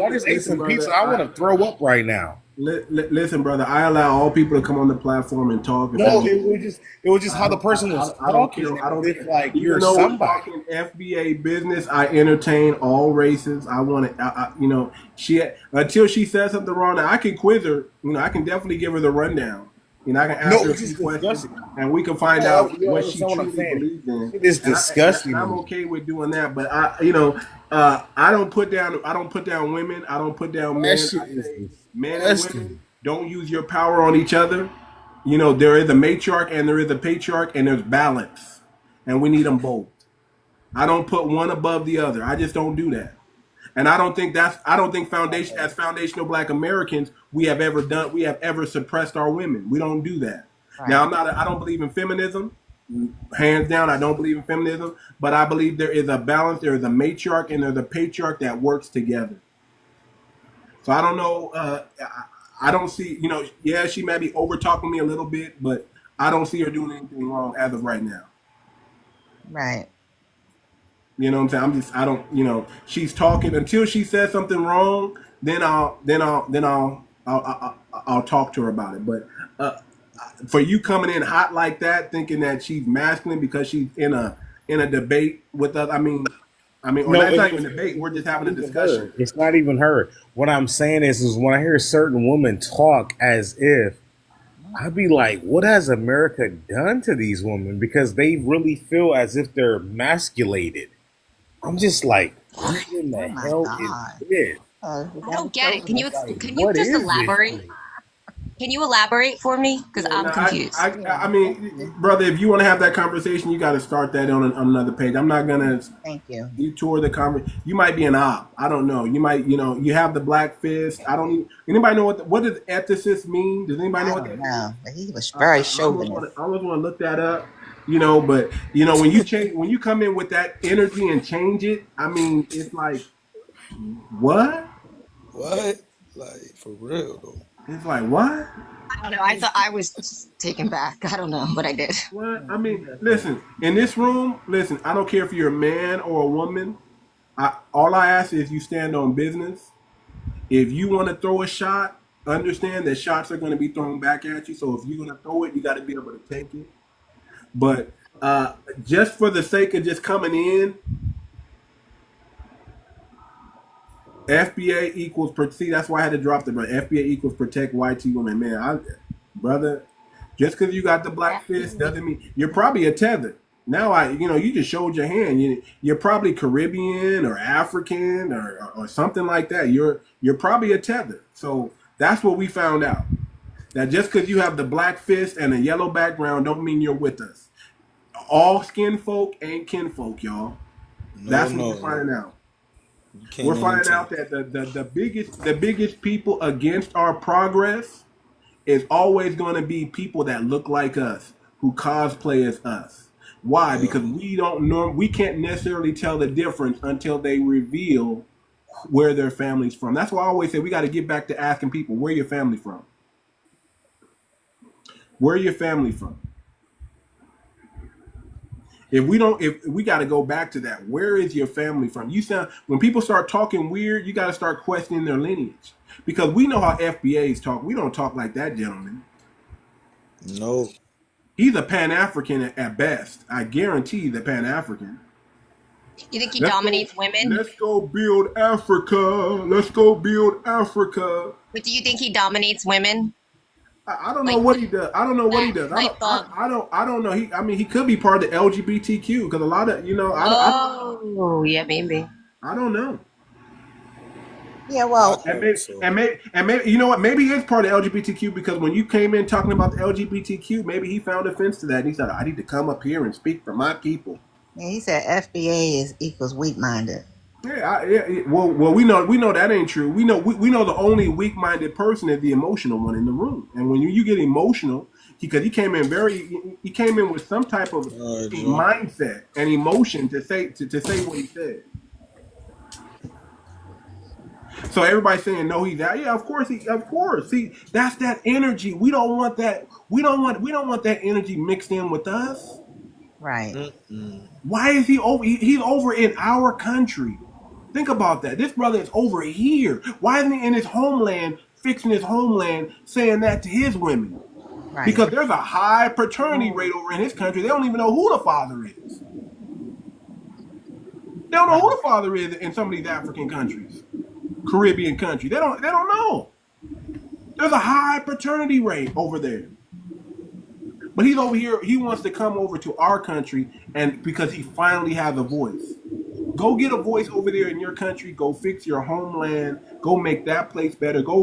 I just ate Listen, some pizza. brother, I want to throw up right now. Listen, brother, I allow all people to come on the platform and talk. No, it was just how the person was I don't talking. care. I don't It's like Even you're though we're somebody. talking FBA business, I entertain all races. I want to, she until she says something wrong. Now I can quiz her. I can definitely give her the rundown. I can ask her a It's few just questions, disgusting. and we can find Yeah, out you what she understand what I'm truly saying. believes in. It is And disgusting. I'm okay with doing that, but I don't put down women. I don't put down men. That shit I is say men and disgusting. women don't use your power on each other. There is a matriarch and there is a patriarch, and there's balance, and we need them both. I don't put one above the other. I just don't do that. And I don't think as foundational Black Americans we have ever suppressed our women. We don't do that. right. Now I don't believe in feminism. Hands down, I don't believe in feminism, but I believe there is a balance, there is a matriarch and there's a patriarch that works together. So I don't know, I don't see, she might be over talking me a little bit, but I don't see her doing anything wrong as of right now. Right. You know what I'm saying? She's talking until she says something wrong, then I'll talk to her about it. But for you coming in hot like that, thinking that she's masculine because she's in a in a debate with us. Or No, that's not even a debate. We're just having a even discussion. her. It's not even her. What I'm saying is when I hear certain women talk as if, I'd be like, what has America done to these women? Because they really feel as if they're emasculated. I'm just like, what in the Oh my hell God. is this? I don't get it. Can you Like, can you what just is elaborate? this? Can you elaborate for me? Because I'm confused. Brother, if you want to have that conversation, you got to start that on another page. I'm not gonna Thank you. detour the conversation. You might be an op. I don't know. You might, you have the black fist. I don't even. Anybody know what does ethicist mean? Does anybody know what that No, but he was means? very I chauvinist. almost want to look that up. But when you come in with that energy and change it, it's like, what? What? Like, for real, though. It's like, what? I don't know. I thought I was just taken back. I don't know, but I did. What? Listen, in this room, I don't care if you're a man or a woman. All I ask is you stand on business. If you want to throw a shot, understand that shots are going to be thrown back at you. So if you're going to throw it, you got to be able to take it. But just for the sake of just coming in, FBA equals, see, that's why I had to drop the brother. FBA equals protect white women. Man, brother, just because you got the black fist doesn't mean you're probably a tether. Now you just showed your hand. You're probably Caribbean or African or something like that. You're probably a tether. So that's what we found out. That just because you have the black fist and a yellow background don't mean you're with us. All skin folk ain't kinfolk, y'all. That's what we're finding out. We're finding out that the biggest people against our progress is always going to be people that look like us, who cosplay as us. Why? Because we can't necessarily tell the difference until they reveal where their family's from. That's why I always say we got to get back to asking people, where your family from? Where your family from? If we got to go back to that, where is your family from? When people start talking weird, you got to start questioning their lineage, because we know how FBAs talk. We don't talk like that gentleman. No. He's a Pan-African at best. I guarantee he's a Pan-African. You think he dominates women? Let's go build Africa. Let's go build Africa. But do you think he dominates women? I don't know what he does. I don't know what he does. I don't know. He could be part of the LGBTQ, because a lot of yeah, maybe. I don't know. Yeah, well, and maybe you know what? Maybe he is part of LGBTQ, because when you came in talking about the LGBTQ, maybe he found offense to that. And he said, "I need to come up here and speak for my people." yeah, he said FBA equals weak-minded. Well, we know that ain't true. We know the only weak-minded person is the emotional one in the room. And when you get emotional, because he came in with some type of mindset and emotion to say what he said. So everybody's saying no, he's out. Yeah, of course. See, that's that energy. We don't want that. We don't want that energy mixed in with us. Right. Mm-mm. Why is he over? He's over in our country. Think about that. This brother is over here. Why isn't he in his homeland, fixing his homeland, saying that to his women? Right. Because there's a high paternity rate over in his country. They don't even know who the father is. They don't know who the father is in some of these African countries, Caribbean countries. They don't know. There's a high paternity rate over there. But he's over here. He wants to come over to our country, and because he finally has a voice. Go get a voice over there in your country. Go fix your homeland. Go make that place better. Go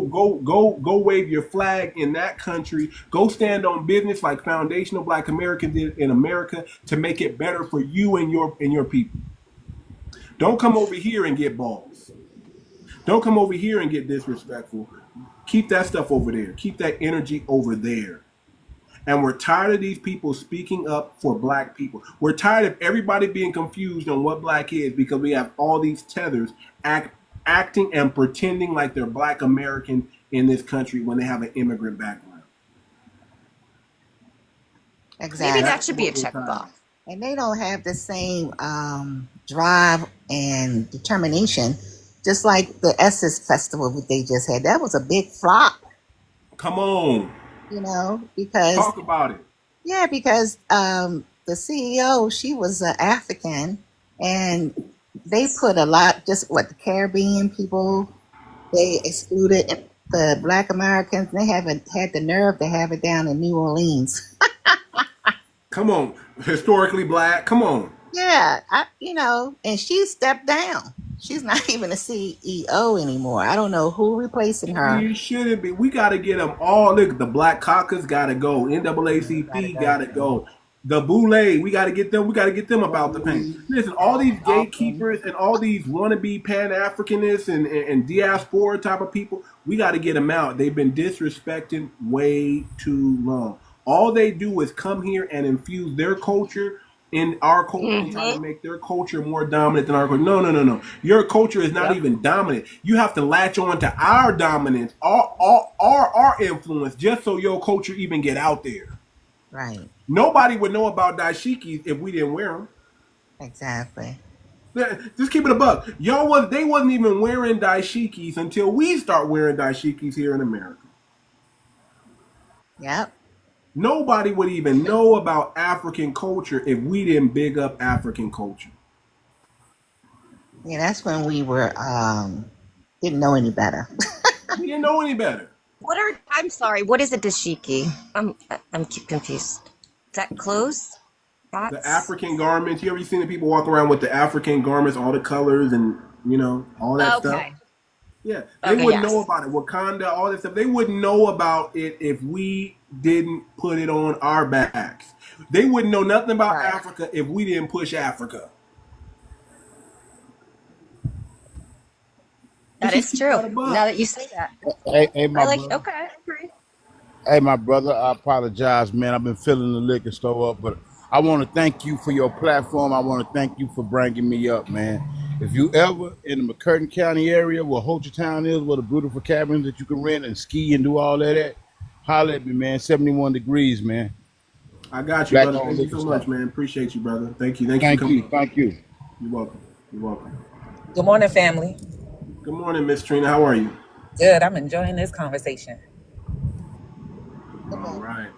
wave your flag in that country. Go stand on business like Foundational Black Americans did in America to make it better for you and your people. Don't come over here and get balls. Don't come over here and get disrespectful. Keep that stuff over there. Keep that energy over there. And we're tired of these people speaking up for black people. We're tired of everybody being confused on what black is, because we have all these tethers acting and pretending like they're black American in this country when they have an immigrant background. Exactly. Maybe that should be a checkbox. And they don't have the same drive and determination, just like the Essence Festival that they just had. That was a big flop. Come on. Because talk about it. Yeah, because the CEO, she was African, and they put a lot, just what the Caribbean people, they excluded the Black Americans. They haven't had the nerve to have it down in New Orleans. Come on, historically black. Come on. Yeah, and she stepped down. She's not even a CEO anymore. I don't know who replacing her. You shouldn't be. We got to get them all. Look, the Black Caucus got to go. Gotta NAACP got to go. go. The Boule, we got to get them. We got to get them about the paint. Listen, all these gatekeepers and all these wannabe Pan-Africanists and diaspora type of people, we got to get them out. They've been disrespecting way too long. All they do is come here and infuse their culture in our culture and try to make their culture more dominant than our culture. No. Your culture is not even dominant. You have to latch on to our dominance, our influence, just so your culture even get out there. Right. Nobody would know about dashikis if we didn't wear them. Exactly. Just keep it a buck. They wasn't even wearing dashikis until we start wearing dashikis here in America. Yep. Nobody would even know about African culture if we didn't big up African culture. Yeah, that's when we were didn't know any better. We didn't know any better. I'm sorry, what is a dashiki? I'm confused. Is that clothes? The African garments. You ever seen the people walk around with the African garments, all the colors and all that stuff? Yeah, they wouldn't know about it. Wakanda, all that stuff. They wouldn't know about it if we didn't put it on our backs. They wouldn't know nothing about Africa if we didn't push Africa. That is true. Now that you say that. Hey, my brother. Okay, I agree. Hey, my brother, I apologize, man. I've been filling the liquor store up, but I want to thank you for your platform. I want to thank you for bringing me up, man. If you ever in the McCurtain County area where Hochatown is, where the beautiful cabins that you can rent and ski and do all that at, holler at me, man. 71 degrees, man. I got you, brother. Thank you so much, man. Appreciate you, brother. Thank you. Thank you. You're welcome. Good morning, family. Good morning, Miss Trina. How are you? Good. I'm enjoying this conversation. All right.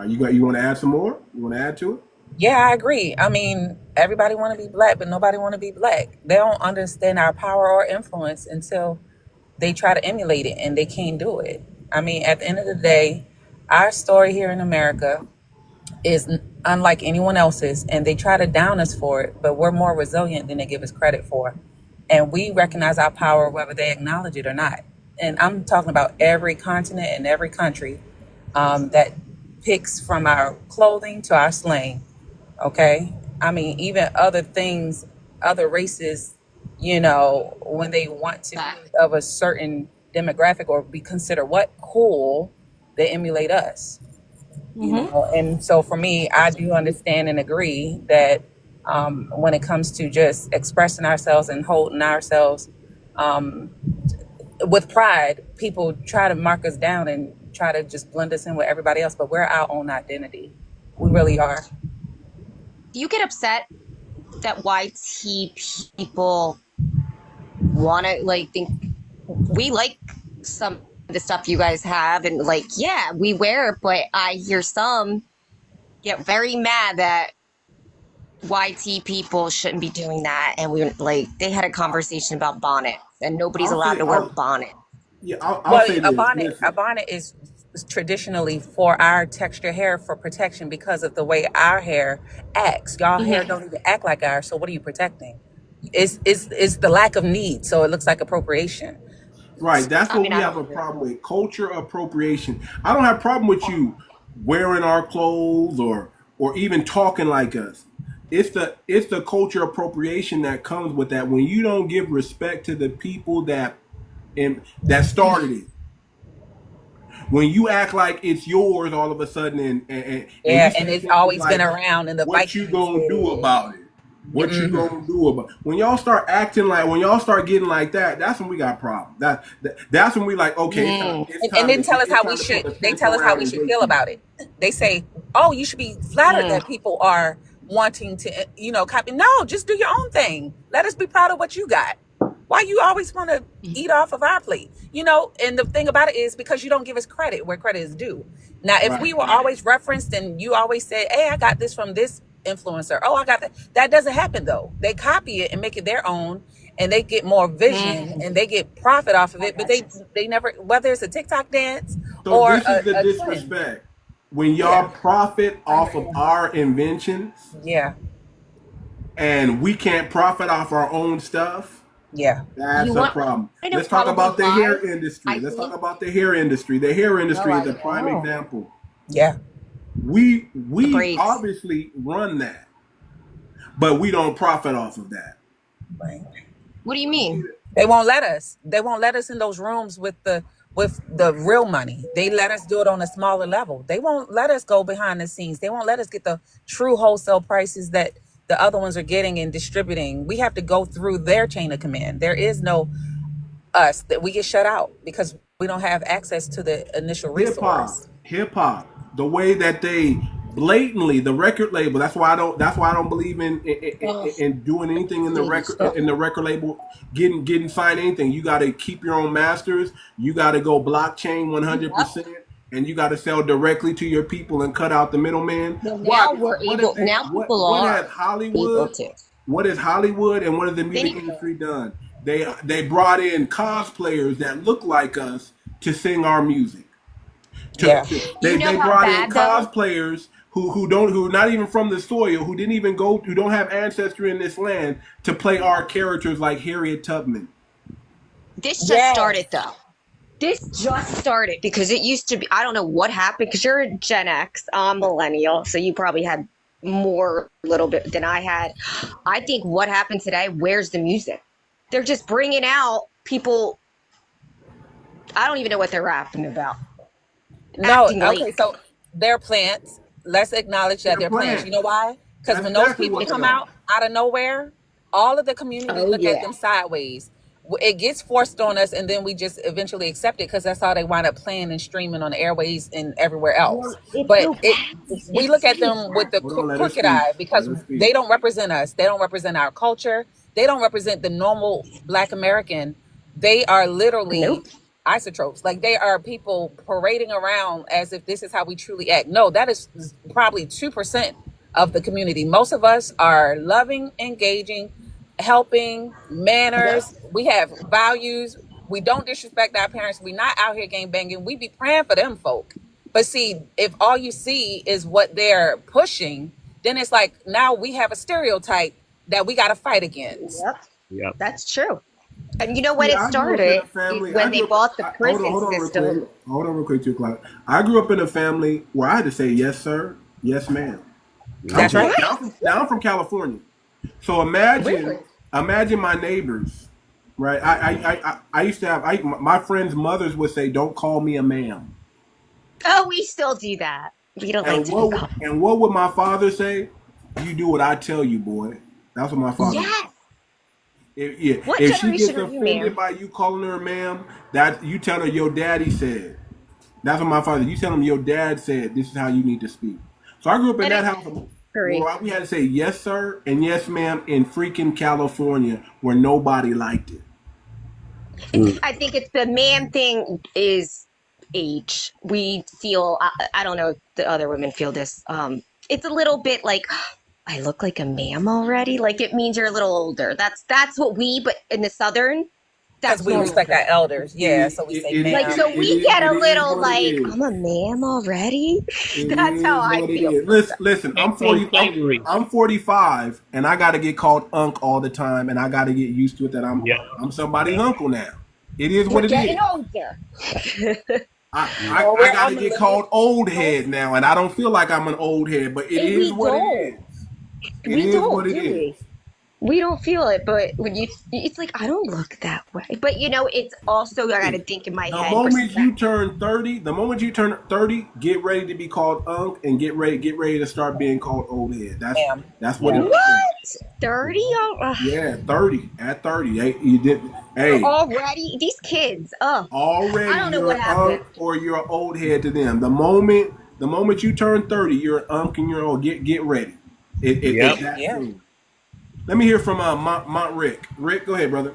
You want to add some more? You want to add to it? Yeah, I agree. I mean, everybody want to be black, but nobody want to be black. They don't understand our power or influence until they try to emulate it, and they can't do it. I mean, at the end of the day, our story here in America is unlike anyone else's, and they try to down us for it, but we're more resilient than they give us credit for. And we recognize our power whether they acknowledge it or not. And I'm talking about every continent and every country that picks from our clothing to our slang. Okay, I mean, even other things, other races, when they want to be of a certain demographic or be considered cool, they emulate us. And so for me, I do understand and agree that when it comes to just expressing ourselves and holding ourselves with pride, people try to mark us down and try to just blend us in with everybody else, but we're our own identity. We really are. Do you get upset that YT people want to think we like some of the stuff you guys have and we wear it, but I hear some get very mad that YT people shouldn't be doing that, and they had a conversation about bonnets and nobody's allowed to wear bonnets. Yeah, I'll say this. A bonnet is traditionally for our texture hair for protection because of the way our hair acts. Y'all hair don't even act like ours, so what are you protecting? It's the lack of need, so it looks like appropriation. Right, that's what we have a problem with. Culture appropriation. I don't have a problem with you wearing our clothes or even talking like us. It's the culture appropriation that comes with that when you don't give respect to the people that started it. When you act like it's yours all of a sudden and it's always been around in the what you gonna do about it? What you gonna do about it? When y'all start getting like that, that's when we got problems. That's when we okay. And then tell us how we should. They tell us how we should feel about it. They say, "Oh, you should be flattered that people are wanting to, copy." No, just do your own thing. Let us be proud of what you got. Why you always want to eat off of our plate? And the thing about it is because you don't give us credit where credit is due. Now, if we were always referenced and you always said, "Hey, I got this from this influencer. Oh, I got that. That doesn't happen though. They copy it and make it their own, and they get more vision and they get profit off of it. But they never, whether it's a TikTok dance So or this is the a trend. disrespect. When y'all profit off of our inventions, Yeah, and we can't profit off our own stuff, yeah. that's You a want problem. I know Let's talk probably about the why hair industry. I Let's talk think. about the hair industry. The hair industry Oh, is I a prime know. example. Yeah. We Braids. obviously run that, but we don't profit off of that. Right. What do you mean? They won't let us. They won't let us in those rooms with the real money. They let us do it on a smaller level. They won't let us go behind the scenes. They won't let us get the true wholesale prices that the other ones are getting and distributing. We have to go through their chain of command. There is no us that we get shut out because we don't have access to the initial resource. Hip hop, the way that they blatantly, the record label. That's why I don't believe in doing anything in the record label, getting signed anything. You got to keep your own masters. You got to go blockchain 100%, and you got to sell directly to your people and cut out the middleman. Now we're able. Now people What are has Hollywood? able to. What is Hollywood and what has the music industry done? They brought in cosplayers that look like us to sing our music. They brought in cosplayers who are not even from the soil, who don't have ancestry in this land, to play our characters like Harriet Tubman. This just started though. This just started because it used to be. I don't know what happened because you're a Gen X, I'm millennial, so you probably had more a little bit than I had. I think what happened today. Where's the music? They're just bringing out people. I don't even know what they're rapping about. No, Acting okay, like- so they're plants. Let's acknowledge that they're plants. You know why? Because when those people come out of nowhere, all of the community look at them sideways. It gets forced on us, and then we just eventually accept it because that's how they wind up playing and streaming on the airways and everywhere else. But we look at them with the crooked eye because they don't represent us. They don't represent our culture. They don't represent the normal Black American. They are literally isotropes. Like they are people parading around as if this is how we truly act. No, that is probably 2% of the community. Most of us are loving, engaging, helping, manners. We have values. We don't disrespect our parents. We're not out here gang banging. We be praying for them folk. But see, if all you see is what they're pushing, then it's like now we have a stereotype that we got to fight against. Yep. That's true. And you know when it started is when they bought the prison system. Hold on real quick, 2 o'clock. I grew up in a family where I had to say yes, sir, yes, ma'am. That's right. Now I'm from California. So imagine my neighbors, right? I used to have my friends' mothers would say, "Don't call me a ma'am." Oh, we still do that. We don't like to be called. And what would my father say? You do what I tell you, boy. That's what my father. Yes. If she gets offended by you calling her ma'am, that you tell her your daddy said. That's what my father. You tell him your dad said. This is how you need to speak. So I grew up in that house where we had to say yes, sir, and yes, ma'am, in freaking California, where nobody liked it. I think it's the man thing is age. We feel. I don't know if the other women feel this. It's a little bit like. I look like a ma'am already. Like it means you're a little older. That's what we. But in the Southern, that's we respect our elders. Yeah, so we say ma'am. Like so we get a little like I'm a ma'am already. That's how I feel. Listen, I'm 40. I'm 45, and I got to get called unc all the time, and I got to get used to it that I'm somebody's uncle now. It is what it is. Getting older. I got to get called old head now, and I don't feel like I'm an old head, but it is what it is. It is what it is. We don't feel it, but when it's like I don't look that way. But you know, it's also I got to think in my head. The moment you turn 30, get ready to be called unc, and get ready to start being called old head. That's what it is. What? 30? Yeah, 30. At 30, you did. Hey, already these kids. Already, I don't know you're what an happened. unc or you're an old head to them. The moment you turn 30, you're an unc and you're old. Get ready. It's that soon. Let me hear from Mont Rick. Rick, go ahead, brother.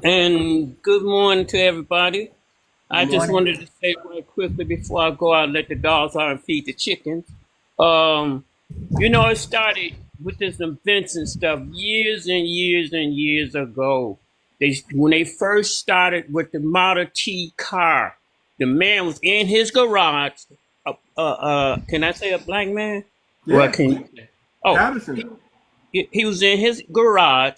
And good morning to everybody. I just wanted to say right quickly before I go out and let the dogs out and feed the chickens. You know, it started with this invention stuff years and years and years ago. When they first started with the Model T car, the man was in his garage. Can I say a black man? Well, Yeah. can you? Oh, Patterson. he was in his garage,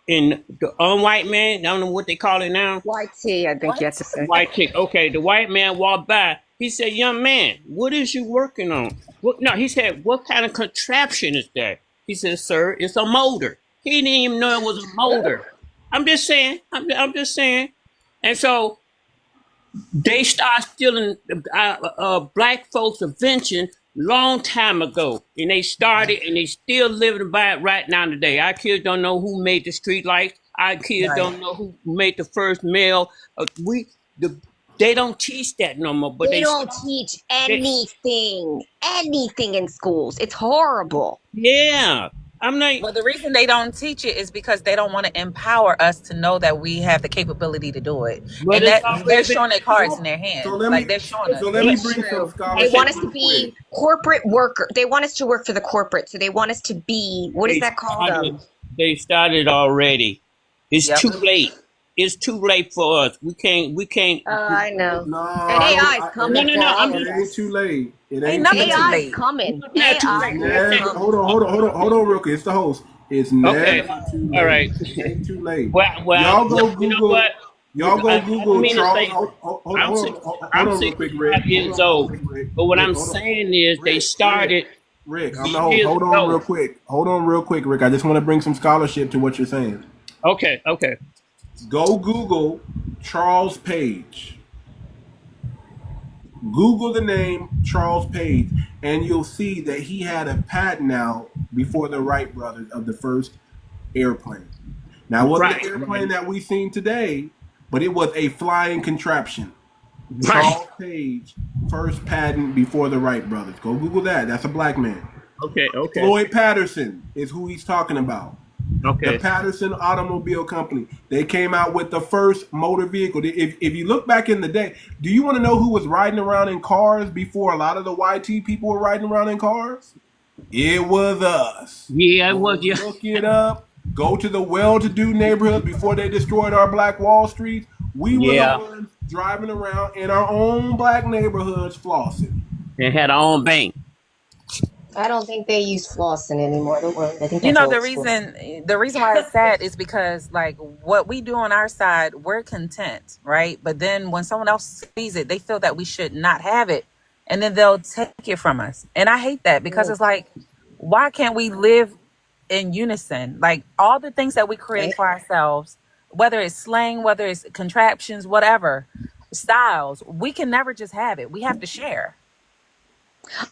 and the unwhite man, I don't know what they call it now. White tea, I think you have to say. White chick. Okay, the white man walked by. He said, "Young man, what is you working on?" What? No, he said, "What kind of contraption is that?" He said, "Sir, it's a motor." He didn't even know it was a motor. I'm just saying. I'm just saying. And so they start stealing black folks' invention long time ago, and they started, and they still living by it right now today. Our kids don't know who made the street lights. Our kids don't know who made the first mail. They don't teach that no more. But they don't teach anything in schools. It's horrible. Yeah. I'm not. Well, the reason they don't teach it is because they don't want to empower us to know that we have the capability to do it. But and that they're showing their cards in their hands. So they're showing us. So let me bring some scholarship. They want us to be corporate worker. They want us to work for the corporate. So they want us to be, what is that called? They started already. It's too late. It's too late for us. We can't. I know. No, and AI is coming. It ain't too late. It ain't nothing too AI late. is coming. Hold on, real quick. It's the host. It's never too late. All right. It ain't too late. Well, y'all go Google. You know what? Y'all go Google Charles. I'm 65 years old. But what I'm saying is they started. Rick, hold on real quick. Hold on real quick, Rick. I just want to bring some scholarship to what you're saying. Okay. Go Google Charles Page. Google the name Charles Page, and you'll see that he had a patent out before the Wright brothers of the first airplane. Now, it wasn't the airplane that we've seen today, but it was a flying contraption. Charles Page, first patent before the Wright brothers. Go Google that. That's a black man. Okay. Floyd Patterson is who he's talking about. Okay. The Patterson Automobile Company. They came out with the first motor vehicle. If you look back in the day, do you want to know who was riding around in cars before a lot of the YT people were riding around in cars? It was us. Yeah, it was. Yeah. Look it up. Go to the well-to-do neighborhoods before they destroyed our Black Wall Street. We were the ones driving around in our own black neighborhoods flossing. And had our own bank. I don't think they use flossing anymore. I think the reason why it's sad is because like what we do on our side, we're content, right? But then when someone else sees it, they feel that we should not have it, and then they'll take it from us. And I hate that because it's like, why can't we live in unison? Like all the things that we create for ourselves, whether it's slang, whether it's contraptions, whatever styles, we can never just have it. We have to share.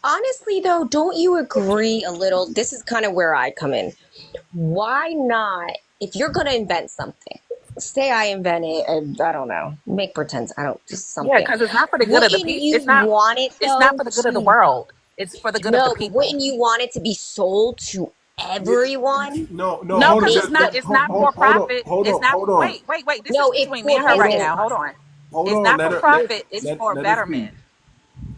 Honestly, though, don't you agree a little? This is kind of where I come in. Why not, if you're going to invent something, say I invent it, and I don't know, make pretend, I don't, just something. Yeah, because it's not for the good of the people. It's not for the good of the world. It's for the good of the people. Wouldn't you want it to be sold to everyone? No, because it's not for profit. It's not. Wait. This is between me and her right now. Hold on. It's not for profit. It's for betterment.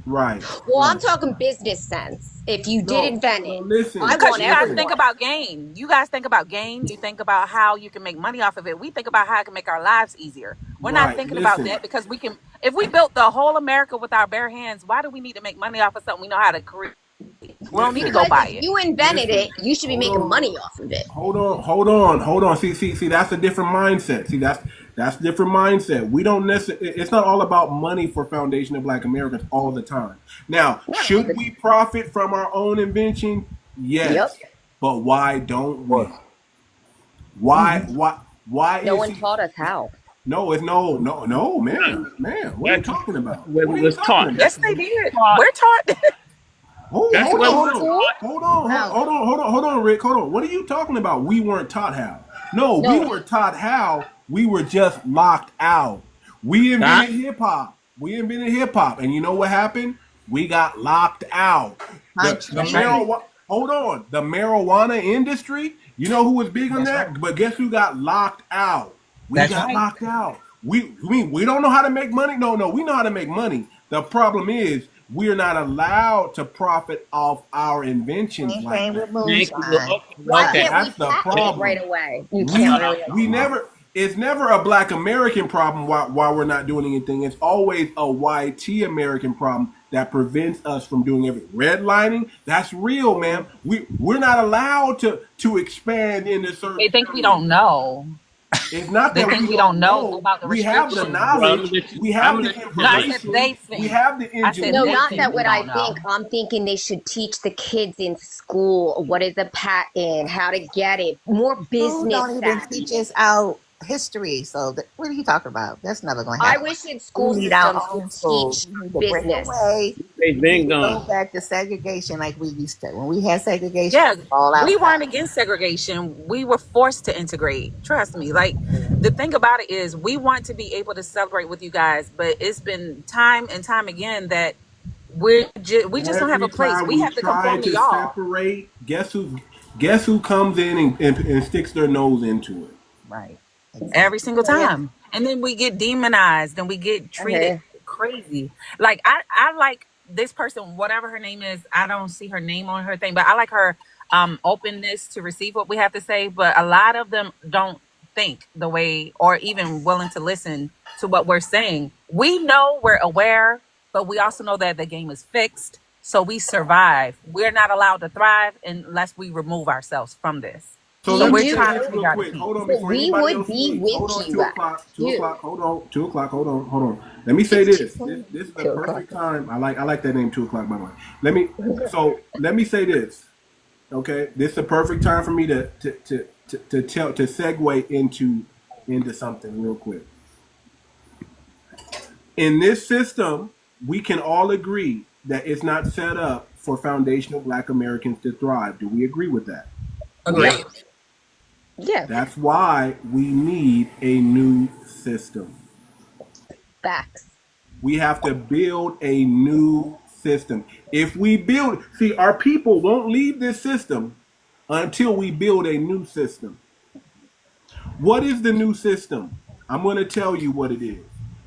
Right. Well, I'm talking business sense. If you did invent it, listen. Because you guys think about gain. You guys think about gain. You think about how you can make money off of it. We think about how it can make our lives easier. We're not thinking about that because we can. If we built the whole America with our bare hands, why do we need to make money off of something we know how to create? We don't need to go buy it. If you invented it, you should be making money off of it. Hold on. See, that's a different mindset. See, that's a different mindset. We don't necessarily. It's not all about money for Foundation of Black Americans all the time. Now, should we profit from our own invention? Yes. Yep. But why don't we? Why? No one taught us how. No, it's no, man. What are you talking about? We was taught. Yes, they did. We're taught. Hold on, Rick. Hold on. What are you talking about? We weren't taught how. No, we were taught how. We were just locked out. We invented hip hop. And you know what happened? We got locked out. The marijuana industry. You know who was big on that? But guess who got locked out? We got locked out. We don't know how to make money. No, we know how to make money. The problem is we are not allowed to profit off our inventions Same like thing that. with Thank you. moonshine. Why Okay. can't we That's the patent it right problem. away? You can't We really. we never. It's never a Black American problem why we're not doing anything. It's always a white American problem that prevents us from doing everything. Redlining, that's real, man. We're not allowed to expand into certain They think we areas. don't know. It's not They that think we we don't don't know know. about the We have the restrictions. Well, knowledge. We have the No, I said information. they We think. have the I said ingenuity. No, they not think that we what I don't know. think. I'm thinking they should teach the kids in school what is a patent, how to get it, more Who business don't even savvy. teach us our history? So what are you talking about? That's never going to I happen. wish in We school need our systems own would schools. teach We need to break business. away. They've We been need to go gone. back to segregation like we used to. When we had segregation, Yeah, all we outside. weren't against segregation. We were forced to integrate. Trust me. Like the thing about it is, we want to be able to celebrate with you guys, but it's been time and time again that we just don't have a Every place. time We we have to try conform to to y'all. separate, guess who comes in and sticks their nose into it? Right. Every single Yeah, yeah. time, and then we get demonized and we get treated Okay. crazy. Like I like this person, whatever her name is. I don't see her name on her thing, but I like her openness to receive what we have to say. But a lot of them don't think the way or even willing to listen to what we're saying. We know, we're aware, but we also know that the game is fixed, so we survive. We're not allowed to thrive unless we remove ourselves from this. So Do let you me We're say do? trying to this real figure out the quick. piece. Hold on, So before we anybody would else be speaks. with Hold on, you 2 o'clock. 2 o'clock. You. Hold on, 2 o'clock. Hold on. Let me say It's this. 2 This is the 2 o'clock. perfect time. I like that name, 2 o'clock. By the way, let me say this. Okay, this is the perfect time for me to segue into something real quick. In this system, we can all agree that it's not set up for foundational Black Americans to thrive. Do we agree with that? Agreed. Yeah. Yeah. That's why we need a new system. Facts. We have to build a new system. If we build, see, our people won't leave this system until we build a new system. What is the new system? I'm going to tell you what it is.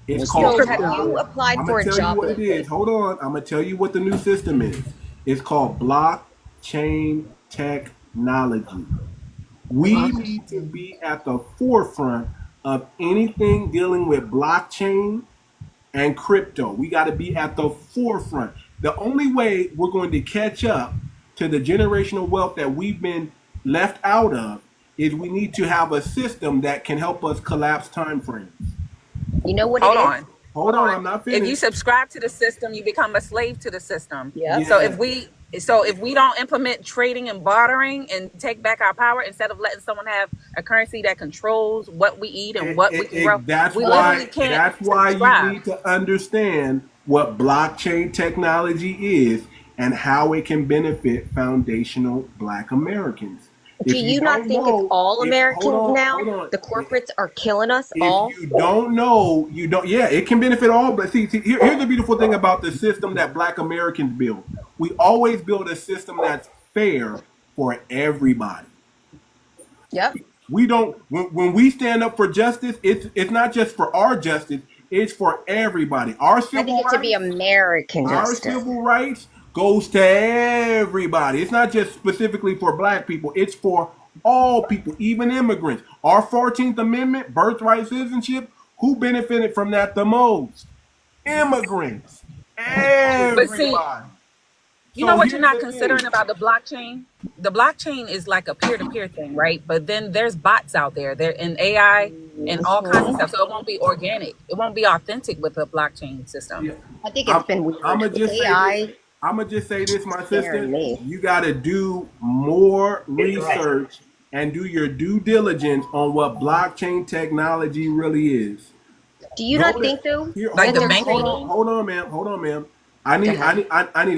It's called. So have you applied I'm for going a to tell you job what it is. lately? Hold on. I'm going to tell you what the new system is. It's called blockchain technology. We need to be at the forefront of anything dealing with blockchain and crypto. We got to be at the forefront. The only way we're going to catch up to the generational wealth that we've been left out of is we need to have a system that can help us collapse time frames. You know what Hold it is? on. Hold on, I'm not If you finished. subscribe to the system, you become a slave to the system. Yep. So Yeah. if we don't implement trading and bartering and take back our power instead of letting someone have a currency that controls what we eat and what we can grow, That's we literally why. can't That's why you subscribe. need to understand what blockchain technology is and how it can benefit foundational Black Americans. Do you not think it's all Americans now? Hold on. The corporates are killing us If all. you don't know, you don't. Yeah, it can benefit all. But here's the beautiful thing about the system that Black Americans build. We always build a system that's fair for everybody. Yep. We don't. When we stand up for justice, it's not just for our justice. It's for everybody. I think it should be American Our justice. civil rights goes to everybody. It's not just specifically for Black people. It's for all people, even immigrants. Our 14th Amendment, birthright citizenship, who benefited from that the most? Immigrants. But see, Everybody. you So know what you're here's not the considering thing. about the blockchain? The blockchain is like a peer-to-peer thing, right? But then there's bots out there. They're in AI and all kinds of stuff. So it won't be organic. It won't be authentic with a blockchain system. I think it's been weird. I'm gonna just say AI. this. I'm gonna just say this, my sister. scaring me. You got to do more research and do your due diligence on what blockchain technology really is. Do you Go not to- think though? Here, Like hold the on, banking? hold on, ma'am. I need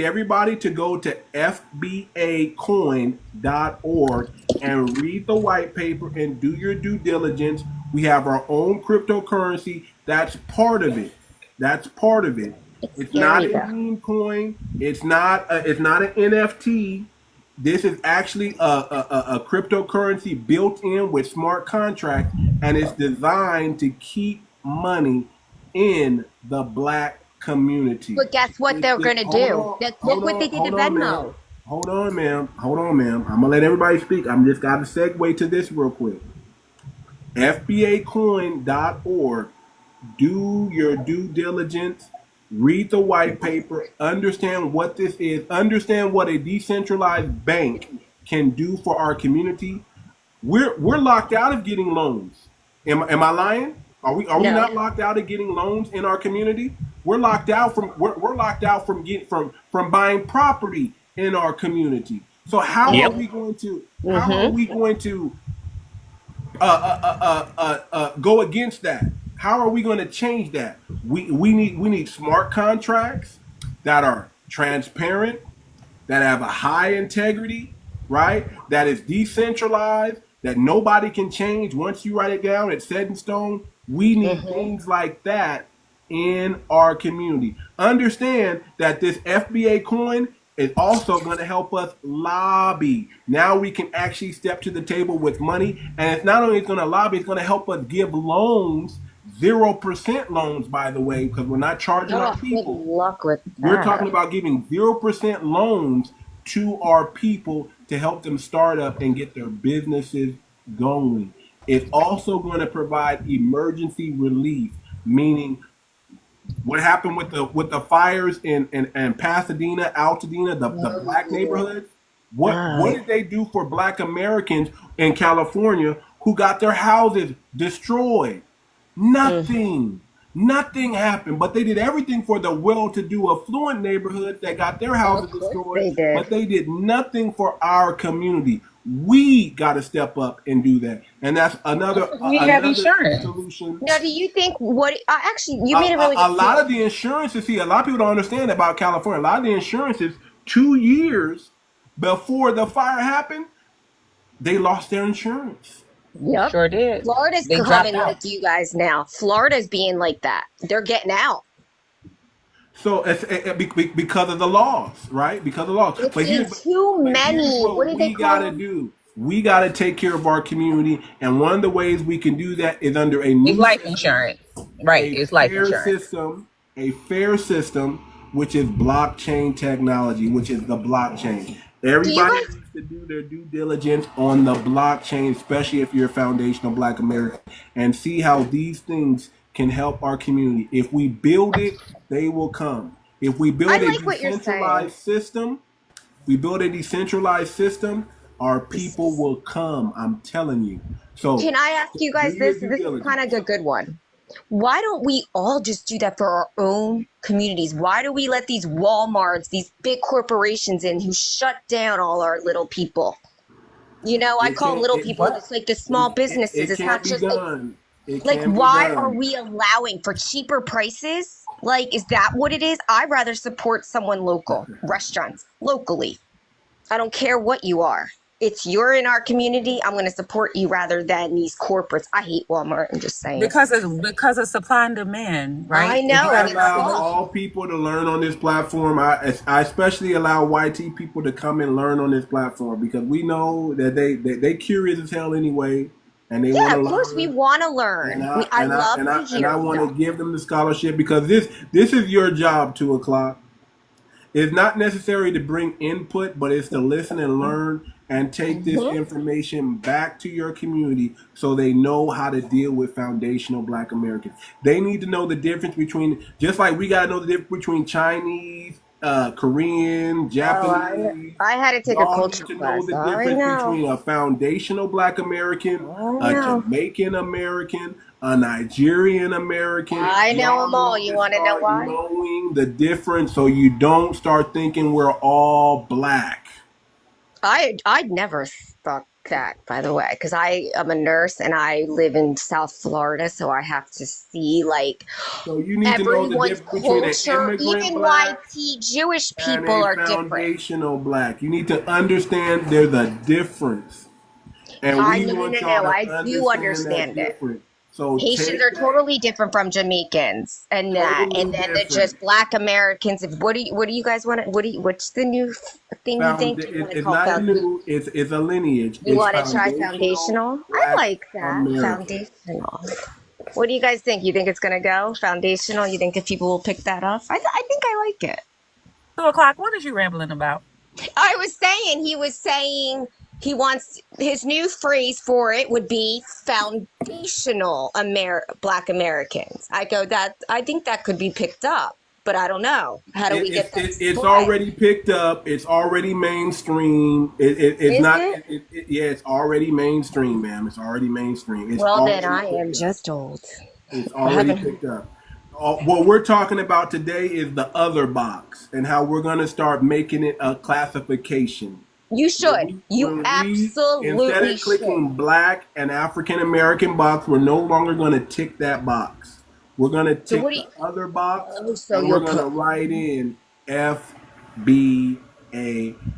everybody to go to FBAcoin.org and read the white paper and do your due diligence. We have our own cryptocurrency. That's part of it. It's not a meme coin. It's not an NFT. This is actually a cryptocurrency built in with smart contracts, and it's designed to keep money in the Black community. But guess what they're gonna do? Look what they did to Venmo. Hold on, ma'am. I'm gonna let everybody speak. I'm just gotta segue to this real quick. FBAcoin.org. Do your due diligence. Read the white paper. Understand what this is. Understand what a decentralized bank can do for our community. We're locked out of getting loans. Am I lying? Are we not locked out of getting loans in our community? We're locked out from from buying property in our community. So how are we going to go against that? How are we going to change that? We need smart contracts that are transparent, that have a high integrity, right? That is decentralized, that nobody can change. Once you write it down, it's set in stone. We need things like that in our community. Understand that this FBA coin is also going to help us lobby. Now we can actually step to the table with money. And it's not only going to lobby, it's going to help us give loans, 0% loans, by the way, because we're not charging our people. Good luck with that. We're talking about giving 0% loans to our people to help them start up and get their businesses going. It's also going to provide emergency relief, meaning what happened with the fires in Pasadena, Altadena, the black neighborhoods? What did they do for black Americans in California who got their houses destroyed? Nothing. Nothing happened, but they did everything for the well-to-do affluent neighborhoods that got their houses destroyed, but they did nothing for our community. We got to step up and do that, and that's another insurance solution. Now, do you think actually you made a really a lot of the insurances? See, a lot of people don't understand about California. A lot of the insurances, 2 years before the fire happened, they lost their insurance. Yep. Sure did. Florida's coming like you guys now. Florida's being like that. They're getting out. So it's because of the laws, right? Because of the laws. It's too many. What do they call them? We got to take care of our community, and one of the ways we can do that is under a new life insurance, right? It's life insurance. A fair system, which is blockchain technology, which is the blockchain. Everybody needs to do their due diligence on the blockchain, especially if you're a foundational Black American, and see how these things can help our community. If we build it, they will come. If we build a decentralized system, our people will come. I'm telling you. So can I ask you guys this? This is kind of a good one. Why don't we all just do that for our own communities? Why do we let these Walmarts, these big corporations in who shut down all our little people? You know, I call them little people. It's like the small businesses. It's not just like why are we allowing for cheaper prices? Like, is that what it is? I'd rather support someone local, restaurants, locally. I don't care what you are. You're in our community. I'm going to support you rather than these corporates. I hate Walmart. I'm just saying. Because of supply and demand, right? I know. I allow all people to learn on this platform. I especially allow YT people to come and learn on this platform because we know that they curious as hell anyway, and they want to learn. Of course, we want to learn. I love to hear. And I want to give them the scholarship because this is your job. 2:00. It's not necessary to bring input, but it's to listen and learn and take this information back to your community so they know how to deal with foundational Black Americans. They need to know the difference between, just like we got to know the difference between Chinese, Korean, Japanese. I had to take a culture class. Know the difference between a foundational Black American, a Jamaican American, a Nigerian American. I know them all. You want to know why? Knowing the difference so you don't start thinking we're all Black. I'd never thought that, by the way, because I am a nurse and I live in South Florida, so I have to see so you need to know the difference between an immigrant even Black YT Jewish people are different. Foundational Black. You need to understand there's a difference. And I do understand it. So Haitians are totally different from Jamaicans, and then they're just Black Americans. What do you guys want? What's the new thing you think you want to call foundational? It's a lineage. You want to try foundational? I like that. Foundational. What do you guys think? You think it's going to go foundational? You think that people will pick that up? I think I like it. 2:00. What is you rambling about? I was saying, he was saying he wants his new phrase for it would be foundational Black Americans. I think that could be picked up, but I don't know. How do we get that? It's already picked up. It's already mainstream. It's not. Yeah, it's already mainstream, ma'am. It's already mainstream. Well, then I am just old. It's already picked up. What we're talking about today is the other box and how we're going to start making it a classification. You should. You absolutely instead of clicking Black and African American box, we're no longer going to tick that box. We're going to tick the other box, and we're going to write in FBA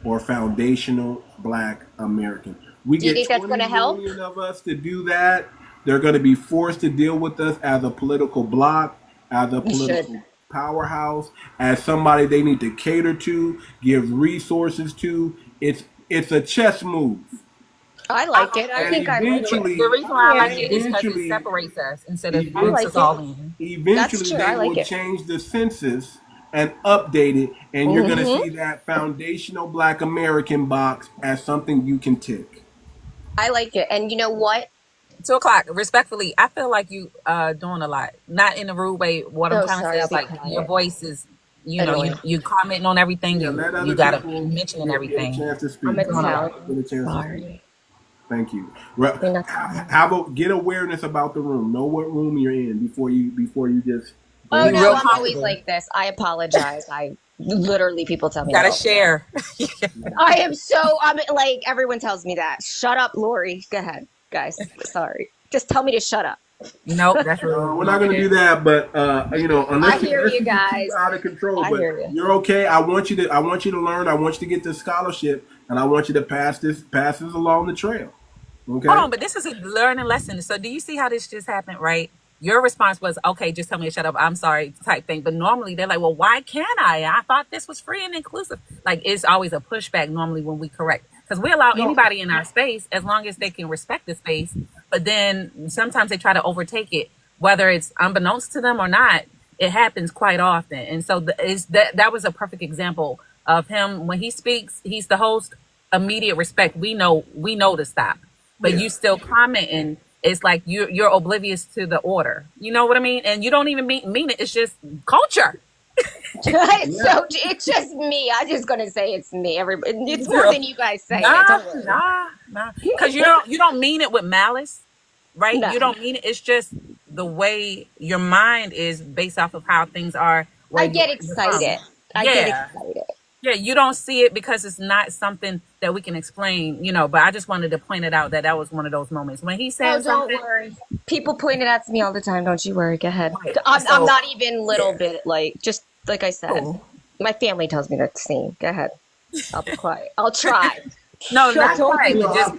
or Foundational Black American. We Do you get think that's going to help? 20 million of us to do that. They're going to be forced to deal with us as a political bloc, as a political powerhouse, as somebody they need to cater to, give resources to. It's a chess move. I like it. I think I like it. The reason why I like it is because it separates us instead of groups us all in. Eventually, they will change the census and update it, and you're going to see that Foundational Black American box as something you can tick. I like it. And you know what? 2:00. Respectfully, I feel like you doing a lot. Not in a rude way. What I'm trying to say is like your voice is, you commenting on everything. You got to mentioning everything. I'm sorry. Thank you. How about get awareness about the room? Know what room you're in before you just. Oh no, I'm always like this. I apologize. Literally, people tell me. Gotta share. I'm like, everyone tells me that. Shut up, Lori. Go ahead, guys. Sorry. Just tell me to shut up. Nope, that's we're not going to do that, but unless I hear you guys out of control, but you're okay. I want you to learn. I want you to get this scholarship, and I want you to pass this along the trail. Okay. Hold on, but this is a learning lesson. So, do you see how this just happened? Right. Your response was, okay, just tell me to shut up. I'm sorry, type thing. But normally they're like, well, why can't I? I thought this was free and inclusive. Like, it's always a pushback normally when we correct. Because we allow anybody in our space as long as they can respect the space. But then sometimes they try to overtake it, whether it's unbeknownst to them or not. It happens quite often. And so that was a perfect example of him. When he speaks, he's the host, immediate respect. We know to stop. But you still comment, and it's like you're oblivious to the order. You know what I mean? And you don't even mean it. It's just culture. So it's just me. I'm just gonna say it's me. Everybody, it's more than you guys say. Nah. Because you don't mean it with malice, right? No. You don't mean it. It's just the way your mind is based off of how things are. I get excited. I get excited. Yeah, you don't see it because it's not something that we can explain, but I just wanted to point it out that was one of those moments when he said something. Don't worry. People point it out to me all the time. Don't you worry. Go ahead. Right. I'm not even little bit just like I said. My family tells me the same. Go ahead. I'll be quiet. I'll try. No, not quiet. Just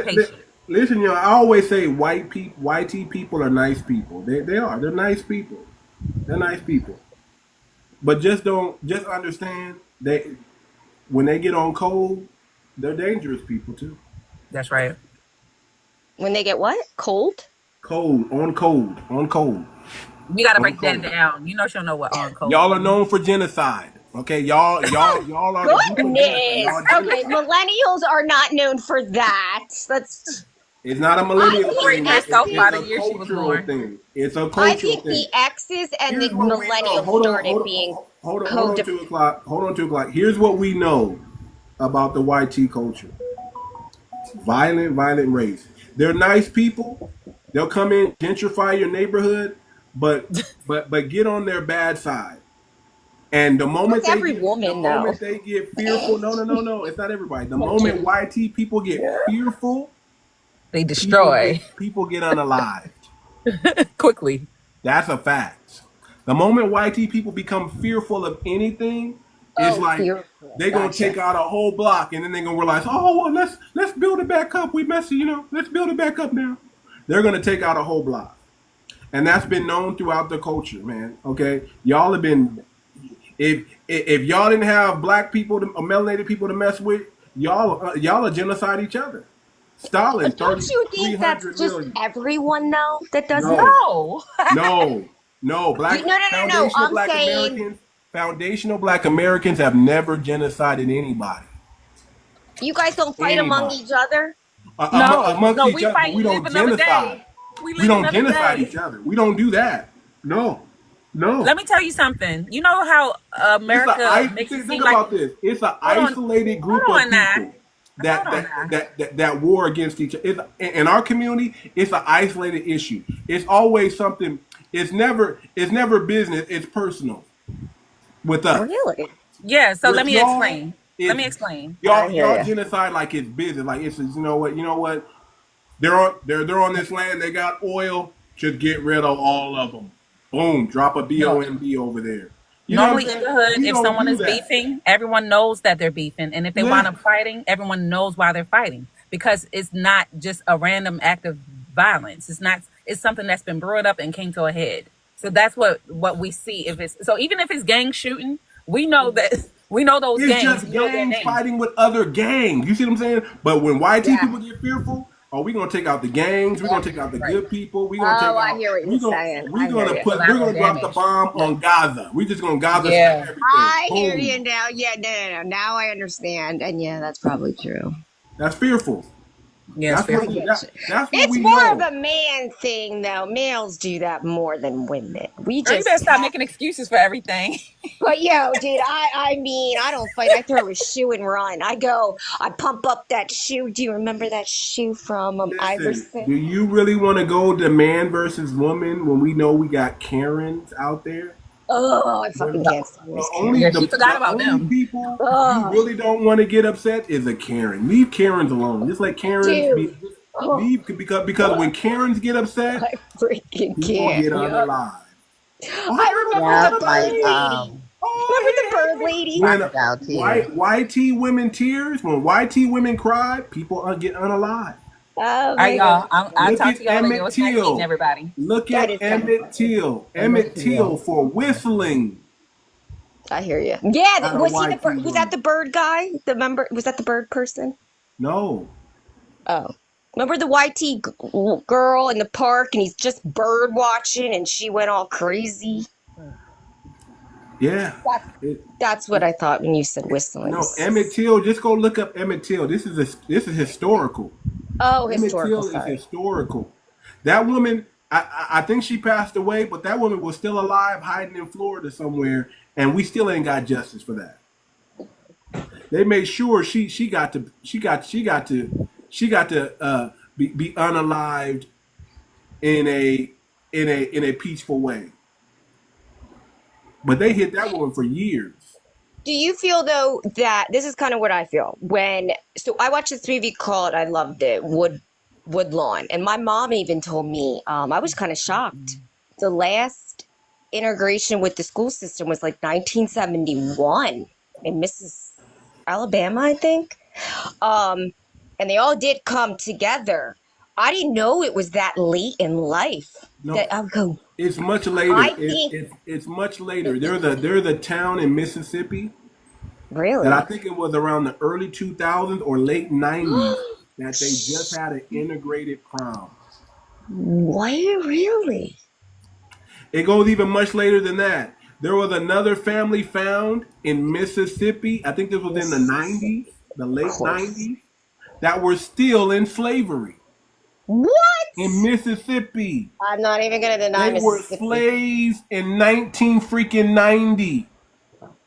patient. Listen, I always say YT people are nice people. They are. They're nice people. They're nice people. But just understand. When they get on cold, they're dangerous people too. That's right. When they get what? Cold? On cold. You gotta break that down. You don't know what on cold. Y'all are known for genocide. Okay, y'all are. Goodness. Okay, millennials are not known for that. It's not a millennial thing. It's a cultural thing. It's a cultural thing. I think the X's and the millennials started being. Hold on, 2:00. Hold on, 2:00. Here's what we know about the YT culture. Violent race. They're nice people. They'll come in, gentrify your neighborhood, but get on their bad side. And the moment they get fearful, no, it's not everybody. The moment YT people get fearful, they destroy. People get unalived. Quickly. That's a fact. The moment YT people become fearful of anything, it's like they're gonna take out a whole block, and then they're gonna realize, let's build it back up. We messy, let's build it back up now. They're gonna take out a whole block, and that's been known throughout the culture, man. Okay, y'all have been. If y'all didn't have black people or melanated people to mess with, y'all genocide each other. Stalin, Don't you think that's 300 just million. everyone though that does No, that? no. No. Foundational I'm Black saying Americans. Foundational Black Americans have never genocided anybody. you guys don't fight among Anybody. each other. Amongst each We other, but fight we and live don't another genocide. day. We We live don't another genocide day. each other. We don't do that. No. Let me tell you something. You know how America makes it Think seem like. about this. It's an Hold on, isolated group hold of on now. people that war against each other. In our community, it's an isolated issue. It's always something. It's never business. It's personal with us. Really? Yeah. So let With me y'all, explain. Let me explain. Y'all genocide like it's business. Like it's you know what. They're on this land. They got oil. Just get rid of all of them. Boom. Drop a BOMB over there. You know what Normally I'm in saying? the hood, We if don't someone do is that. beefing, everyone knows that they're beefing. And if they wind up fighting, everyone knows why they're fighting. Because it's not just a random act of violence. It's something that's been brewed up and came to a head. So that's what we see. So even if it's gang shooting, we know that those It's gangs. just We know their gangs names. fighting with other gangs. You see what I'm saying? But when YT people get fearful, we gonna take out the gangs. We're gonna take out the good people. We're gonna take out. I hear what you're saying. We're gonna drop the bomb on Gaza. We're just gonna Gaza everything. I hear Boom. you now. Yeah, no. Now I understand. And yeah, that's probably true. That's fearful. Yes, That's what It's we more know. of a man thing, though. Males do that more than women. We Girl, you just better stop making excuses for everything. But yo, dude, I mean, I don't fight. I throw a shoe and run. I pump up that shoe. Do you remember that shoe from Listen, Iverson? do you really want to go to man versus woman when we know we got Karens out there? Oh, I fucking can't stand this Karen. She forgot about only them. people you really don't want to get upset is a Karen. Leave Karens alone. Just let Karens be. Leave because when Karens get upset, I freaking people can't. get unalive. I remember the bird lady. Remember the bird lady? When YT women tears, when YT women cry, people get unalive. Oh, All right, y'all. I'll Look talk at to y'all later. Emmett It's nice Till. meeting everybody. Look at Emmett Till. Emmett Till for whistling. I hear you. Yeah, Not a was he YT the was that the bird guy? Was that the bird person? No. Oh. Remember the YT girl in the park and he's just bird watching and she went all crazy? Yeah. That's what I thought when you said whistling. No, Emmett Till. Just go look up Emmett Till. This is historical. Oh, Emmett historical. Till is historical. That woman, I think she passed away, but that woman was still alive, hiding in Florida somewhere, and we still ain't got justice for that. They made sure she got to be unalived in a peaceful way. But they hit that woman for years. Do you feel though that this is kind of what I feel so I watched this movie called, I loved it, Woodlawn, and my mom even told me I was kind of shocked. The last integration with the school system was like 1971 in Alabama, I think, and they all did come together. I didn't know it was that late in life. No. That I'll go. It's much later. I think It's much later. There's a town in Mississippi. Really? That I think it was around the early 2000s or late 90s that they just had an integrated prom. Why really? It goes even much later than that. There was another family found in Mississippi. I think this was in the 90s, the late 90s, that were still in slavery. What? In Mississippi. I'm not even going to deny They were Mississippi. slaves in 1990.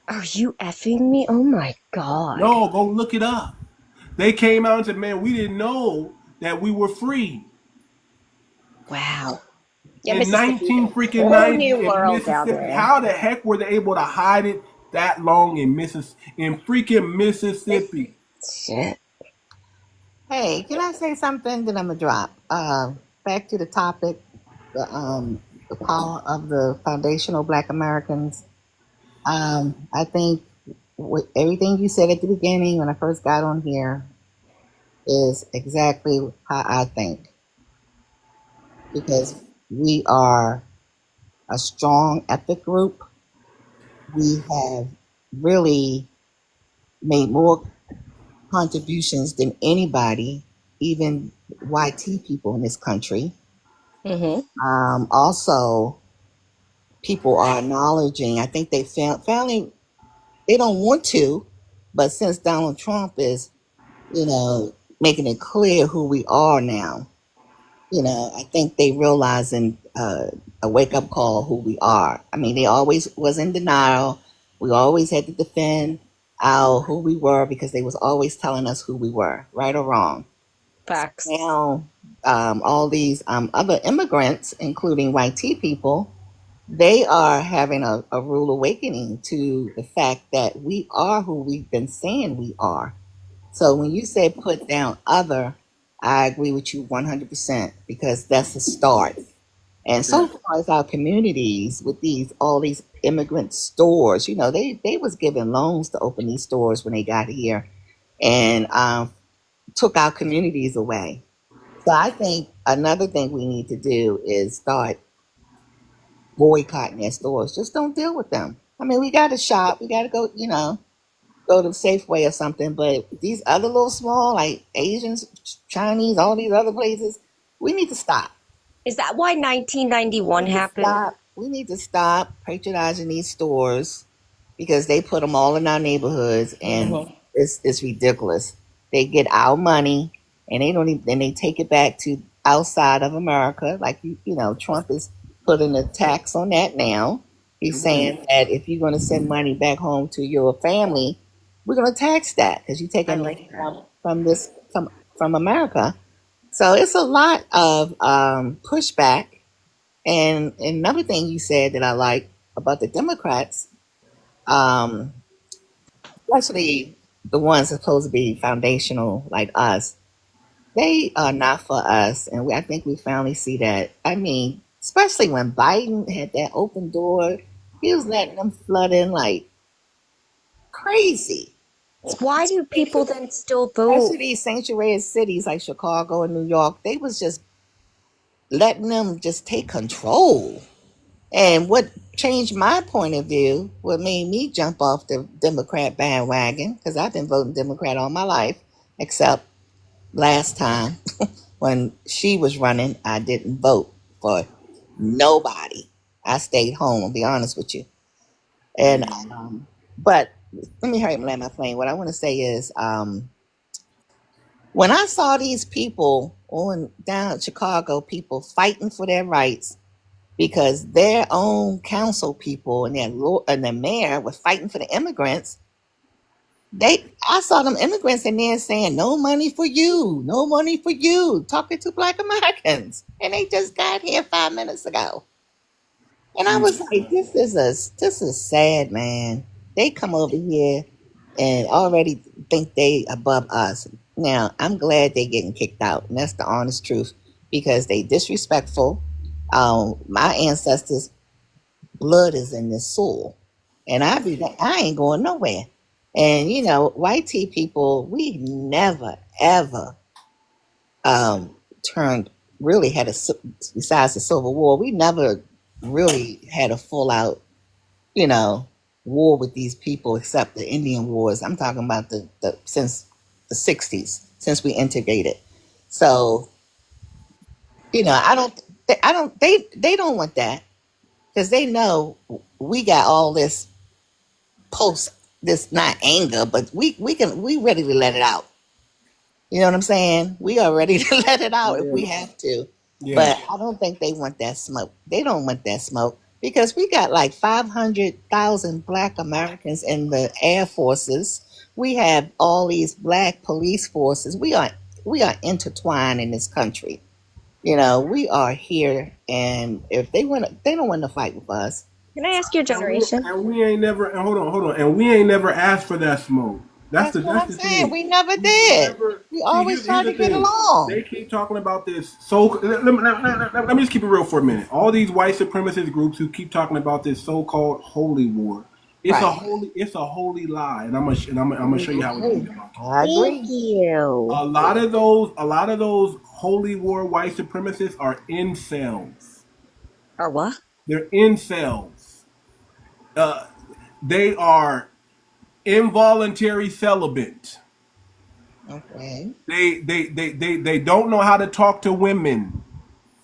Are you effing me? Oh my God. No, go look it up. They came out and said, man, we didn't know that we were free. Wow. Yeah, In 1990 whole new in world out Mississippi. there. How the heck were they able to hide it that long in freaking Mississippi? Shit. Hey, can I say something that I'm gonna drop? Back to the topic, the power of the foundational Black Americans. I think with everything you said at the beginning when I first got on here is exactly how I think. Because we are a strong ethnic group. We have really made more contributions than anybody even YT people in this country. Mm-hmm. Also, people are acknowledging. I think they finally they don't want to, but since Donald Trump is, making it clear who we are now, I think they realizing a wake up call who we are. I mean, they always was in denial. We always had to defend our who we were because they was always telling us who we were, right or wrong. Facts. Now, all these other immigrants, including YT people, they are having a rude awakening to the fact that we are who we've been saying we are. So when you say put down other, I agree with you 100% because that's the start. And so far as our communities with all these immigrant stores, they was given loans to open these stores when they got here and took our communities away. So I think another thing we need to do is start boycotting their stores. Just don't deal with them. I mean, we got to shop. We got to go, go to Safeway or something. But these other little small, like Asians, Chinese, all these other places, we need to stop. Is that why 1991 happened? We need to stop patronizing these stores because they put them all in our neighborhoods, and it's ridiculous. They get our money, and they don't even. Then they take it back to outside of America. Like Trump is putting a tax on that now. He's saying that if you're going to send money back home to your family, we're going to tax that because you're taking money from America. So it's a lot of pushback. And another thing you said that I like about the Democrats, especially the ones supposed to be foundational like us, they are not for us. And I think we finally see that. I mean, especially when Biden had that open door, he was letting them flood in like crazy. Why do people then still vote? Especially these sanctuary cities like Chicago and New York, they was just letting them just take control. And what changed my point of view, what made me jump off the Democrat bandwagon, because I've been voting Democrat all my life, except last time when she was running, I didn't vote for nobody. I stayed home, I'll be honest with you. And but let me hurry up and land my plane. What I want to say is when I saw these people down in Chicago, people fighting for their rights because their own council people and their mayor was fighting for the immigrants, I saw them immigrants in there saying, no money for you, no money for you, talking to Black Americans. And they just got here 5 minutes ago. And I was like, this is sad, man. They come over here and already think they above us. Now, I'm glad they getting kicked out. And that's the honest truth because they disrespectful. My ancestors' blood is in this soil. And I ain't going nowhere. And, YT people, we never, ever besides the Civil War, we never really had a full out, war with these people except the Indian wars. I'm talking about since the 60s, since we integrated. So, they don't want that because they know we got all this not anger, but we ready to let it out. You know what I'm saying? We are ready to let it out if we have to. Yeah. But I don't think they want that smoke. They don't want that smoke because we got like 500,000 Black Americans in the Air Forces. We have all these Black police forces. We are intertwined in this country. We are here, and if they don't want to fight with us. Can I ask your generation? And we ain't never. And hold on. And we ain't never asked for that smoke. That's what I'm the saying. thing. We never did. We always tried to get along. They keep talking about this. So let me just keep it real for a minute. All these white supremacist groups who keep talking about this so-called holy war. It's a holy lie, and I'm gonna show you how we do it. I agree. Thank you. A lot of those holy war white supremacists are incels. Are what? They're incels. They are involuntary celibate. Okay. They don't know how to talk to women.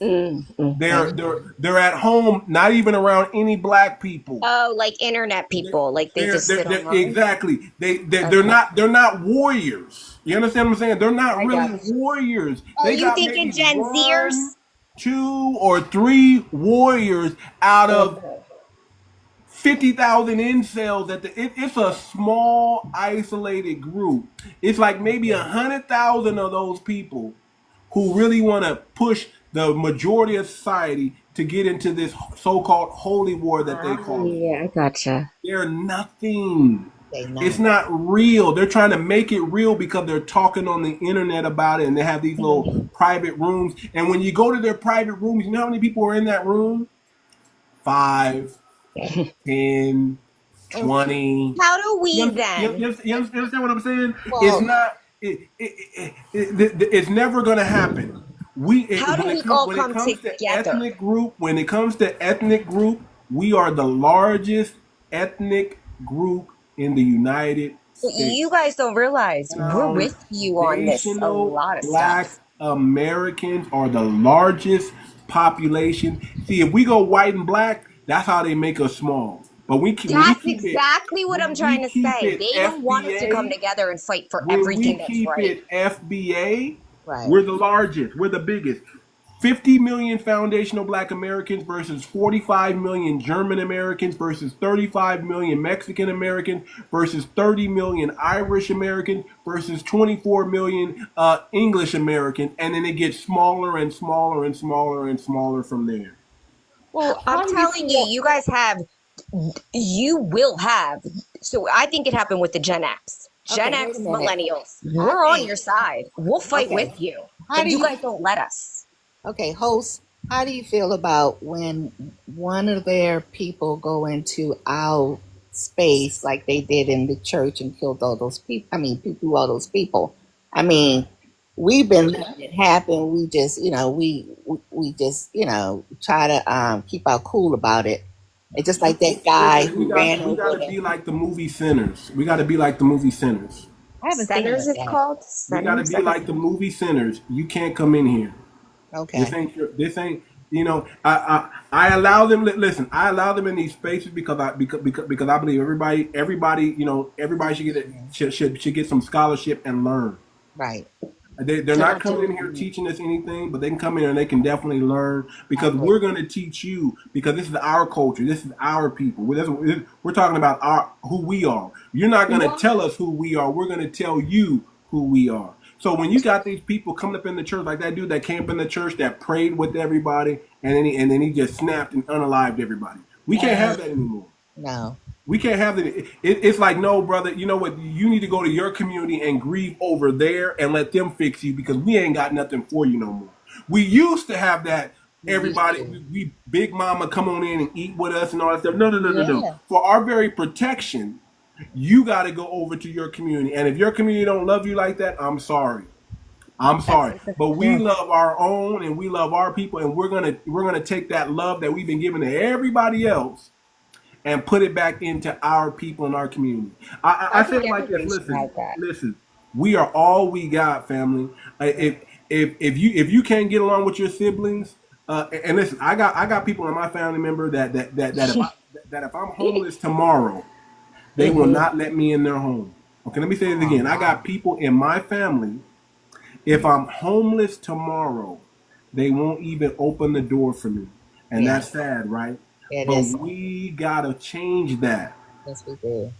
They're at home, not even around any black people. Oh, like internet people, like they just sit online. Exactly. They're Okay. not warriors. You understand what I'm saying? They're not I really got you. warriors. Oh, They you got thinking maybe Gen Zers? 1, 2, or 3 warriors out of 50,000 incels. It's a small, isolated group. It's like maybe 100,000 of those people who really want to push the majority of society to get into this so-called holy war that they call it. Yeah, I gotcha. They're nothing. They know. It's not real. They're trying to make it real because they're talking on the internet about it, and they have these little private rooms. And when you go to their private rooms, you know how many people are in that room? 5, 10, 20. How do we You then? understand what I'm saying? Well, It's not. It's never going to happen. How do we all come together? When it comes to ethnic group, we are the largest ethnic group in the United But States. you guys don't realize we're with you on this. A Foundational lot of Black stuff. Americans are the largest population. See, if we go white and black, that's how they make us small. But That's exactly what I'm trying to say. They don't want us to come FBA, together and fight for when we everything that's keep right. it FBA, right. we're the largest. We're the biggest. 50 million foundational Black Americans versus 45 million German Americans versus 35 million Mexican Americans versus 30 million Irish Americans versus 24 million English Americans. And then it gets smaller and smaller and smaller and smaller from there. Well, I'm telling you, you will have. So I think it happened with the Gen X. Gen Okay, X, wait a minute. millennials. We're on your side. We'll fight with you. But you guys don't let us. Okay, host, how do you feel about when one of their people go into our space like they did in the church and killed all those people? I mean, people, all those people. I mean, we've been letting it happen. We just, we just, try to keep our cool about it. It's just like that guy who ran over. We gotta be like the movie Sinners. We gotta be like the movie Sinners. I haven't seen Centers, that. it's called. We gotta be like the movie Sinners. You can't come in here. Okay. This ain't. I allow them. Listen, I allow them in these spaces because I believe everybody, everybody should get some scholarship and learn. Right. They're not coming in here teaching us anything, but they can come in and they can definitely learn because we're going to teach you because this is our culture. This is our people. We're talking about who we are. You're not going to tell us who we are. We're going to tell you who we are. So when you got these people coming up in the church, like that dude that came up in the church that prayed with everybody, and then he just snapped and unalived everybody. We can't have that anymore. No. We can't have that. It's like, no, brother, you know what? You need to go to your community and grieve over there and let them fix you because we ain't got nothing for you no more. We used to have that. Everybody, we Big Mama come on in and eat with us and all that stuff. No. For our very protection, you got to go over to your community. And if your community don't love you like that, I'm sorry. But we love our own and we love our people, and we're gonna take that love that we've been giving to everybody else and put it back into our people and our community. I say it like this. Listen. We are all we got, family. If you can't get along with your siblings, and listen, I got people in my family member that if I'm homeless tomorrow, they will not let me in their home. Okay, let me say it again. I got people in my family. If I'm homeless tomorrow, they won't even open the door for me, and that's sad, right? But we gotta change that. Yes, we do.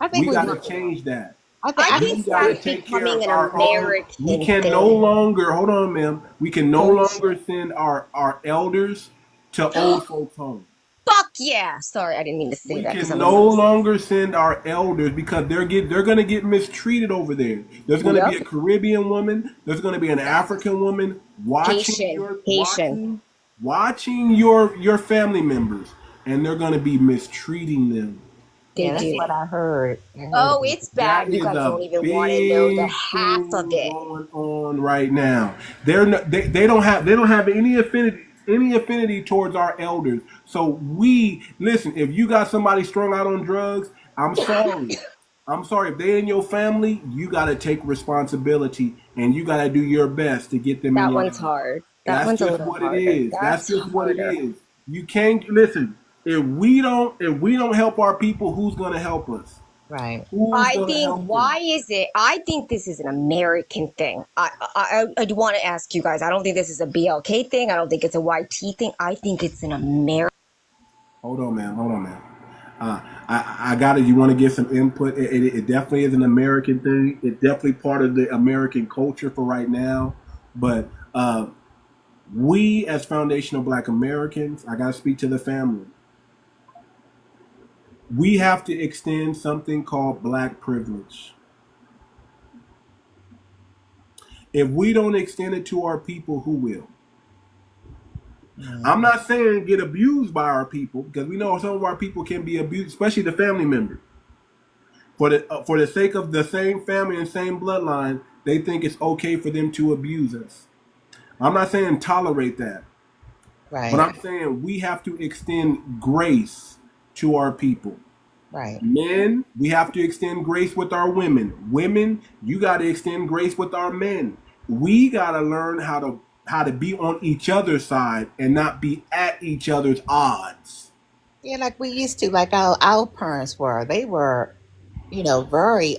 I think we gotta change that. I think that's becoming an American We can no longer, hold on, ma'am. We can no longer send our elders to old folks' home. Fuck yeah! Sorry, I didn't mean to say that. We can no longer send our elders because they're gonna get mistreated over there. There's gonna be a Caribbean woman. There's gonna be an African woman watching your family members, and they're gonna be mistreating them. That's what I heard. Oh, it's bad. You guys don't even want to know the half of it going on right now. They don't have any affinity towards our elders. So listen, if you got somebody strung out on drugs, I'm sorry. I'm sorry, if they're in your family, you got to take responsibility and you got to do your best to get them in That your one's life. hard. That That's one's a just little what it harder. is. That's That's just what it harder. is. You can't listen. If we don't help our people, who's gonna help us? Right. Who's I gonna think, help them? why is it? I think this is an American thing. I do want to ask you guys. I don't think this is a BLK thing. I don't think it's a YT thing. I think it's an American. Hold on, man. I got it. You want to get some input? It definitely is an American thing. It's definitely part of the American culture for right now. But we, as foundational Black Americans, I got to speak to the family. We have to extend something called Black privilege. If we don't extend it to our people, who will? I'm not saying get abused by our people, because we know some of our people can be abused, especially the family member. For the sake of the same family and same bloodline, they think it's okay for them to abuse us. I'm not saying tolerate that. Right. But I'm saying we have to extend grace to our people. Right. Men, we have to extend grace with our women. Women, you got to extend grace with our men. We got to learn how to be on each other's side and not be at each other's odds. Yeah, like we used to, like our parents were. They were, very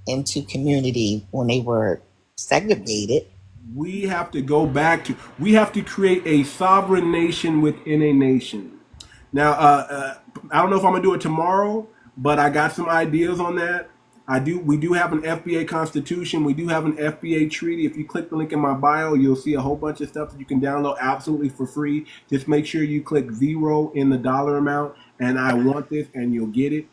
into community when they were segregated. We have to go back to, we have to create a sovereign nation within a nation. Now, I don't know if I'm gonna do it tomorrow, but I got some ideas on that. We do have an FBA constitution. We do have an FBA treaty. If you click the link in my bio, you'll see a whole bunch of stuff that you can download absolutely for free. Just make sure you click 0 in the dollar amount, and I want this, and you'll get it.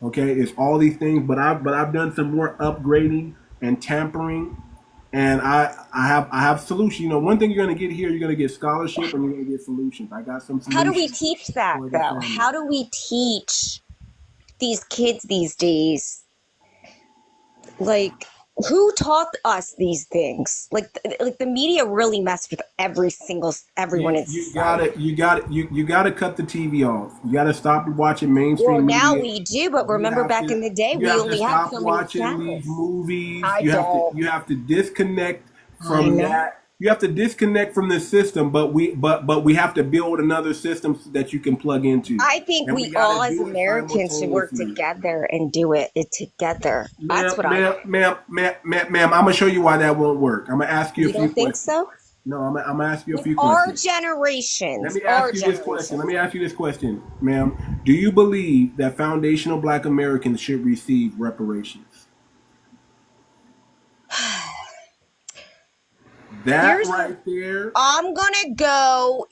Okay, it's all these things, but I've done some more upgrading and tampering. And I have solutions. One thing you're gonna get here, you're gonna get scholarship and you're gonna get solutions. I got some solutions. How do we teach that, though? How do we teach these kids these days? Like, who taught us these things? Like the media really messed with everyone in society. You gotta cut the TV off. You gotta stop watching mainstream Well, media. now we do, but remember back in the day, we only had so many watching channels. these movies. I You don't. have to disconnect I from know. that. You have to disconnect from the system, but we have to build another system that you can plug into. I think And we gotta all, as do it Americans, should work simultaneously. together and do it together. That's what I. Ma'am, I'm gonna show you why that won't work. I'm gonna ask you You a few don't think questions. so? No, I'm gonna ask you a few Our questions. generations. Let me Our ask you this question. Let me ask you this question, ma'am. Do you believe that foundational Black Americans should receive reparations? Right there. I'm gonna go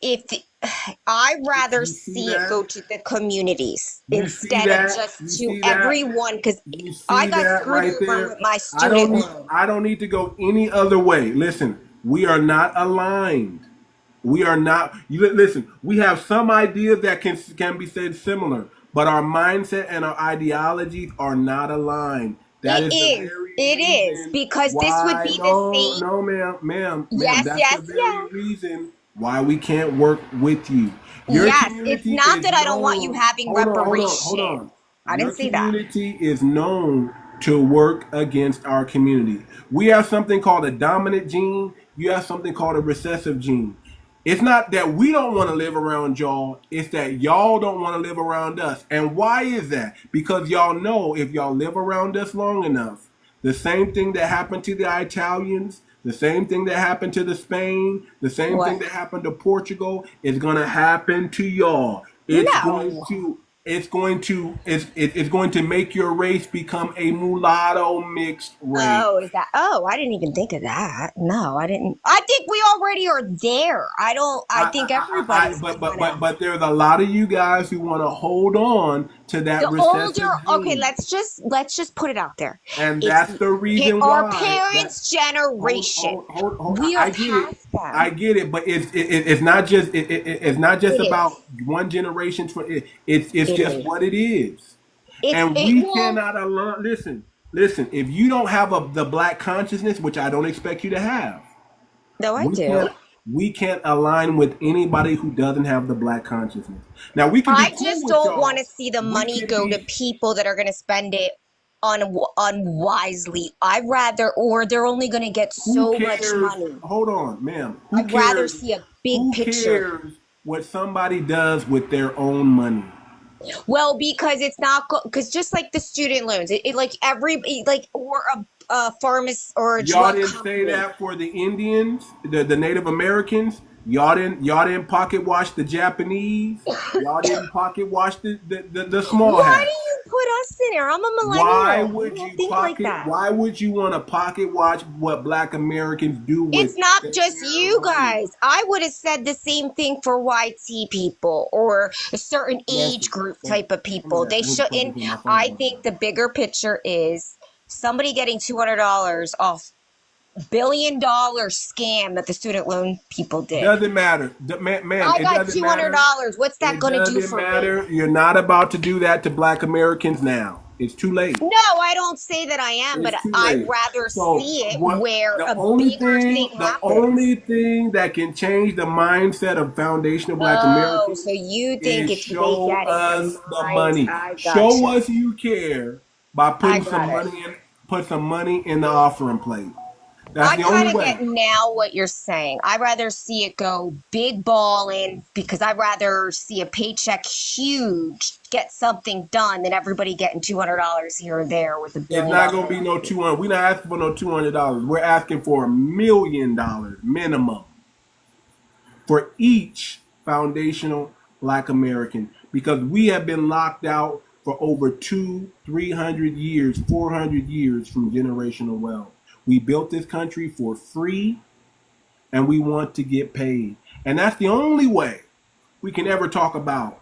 I'd rather see it that? go to the communities You instead see of that? just You to see that? everyone, because You see I got that screwed right over there? with my student loan. I don't need to go any other way. Listen, we are not aligned. We are not. Listen, we have some ideas that can be said similar, but our mindset and our ideologies are not aligned. That is the very It is because this would be the same. No, ma'am. Yes, That's yes, the very reason why we can't work with you. Yes, it's not that I don't want you having reparations. Hold on. I didn't say that. Your community is known to work against our community. We have something called a dominant gene. You have something called a recessive gene. It's not that we don't want to live around y'all. It's that y'all don't want to live around us. And why is that? Because y'all know if y'all live around us long enough, the same thing that happened to the Italians, the same thing that happened to the Spain, the same thing that happened to Portugal is going to happen to y'all. It's going to make your race become a mulatto mixed race. Oh, is that? Oh, I didn't even think of that. No, I didn't. I think we already are there. I think everybody's. But there's a lot of you guys who want to hold on to that the recessive older. gene. Okay, let's just put it out there. And that's the reason why. Our parents' generation. We are past them. I get it, but it's not just it's not just about one generation. It's just what it is. We cannot align. Listen. If you don't have the Black consciousness, which I don't expect you to have, no, I do. We can't align with anybody who doesn't have the Black consciousness. Now we can. I just don't want to see the money go to people that are going to spend it unwisely. I'd rather, or they're only going to get so much money. Hold on, ma'am. I'd rather see a big picture. Who cares what somebody does with their own money? Well, because it's not because just like the student loans, or a pharmacist or a Y'all drug didn't company. say that for the Indians, the Native Americans. Y'all didn't pocket wash the Japanese. Y'all didn't pocket wash the small Why hats. do you put us in there? I'm a millennial. Why would you think pocket? like that. Why would you want to pocket watch what Black Americans do with? It's not just you guys. I would have said the same thing for YT people or a certain age group type of people. They shouldn't. I think the bigger picture is somebody getting $200 off $1 billion scam that the student loan people did. Doesn't matter, ma'am. I got $200. What's that going to do for me? You're not about to do that to Black Americans now. It's too late. No, I don't say that I am, but I'd rather see it where a bigger thing happens. The only thing that can change the mindset of foundational Black Americans so you think is it's show they get us it. the money. Show us you care by putting some money in. Put some money in the offering plate. That's the only way. I kind of get now what you're saying. I'd rather see it go big balling because I'd rather see a paycheck huge, get something done than everybody getting $200 here or there with $1 billion. It's not going to be no 200. We're not asking for no $200. We're asking for $1 million minimum for each foundational Black American because we have been locked out for over 300 years, 400 years from generational wealth. We built this country for free, and we want to get paid. And that's the only way we can ever talk about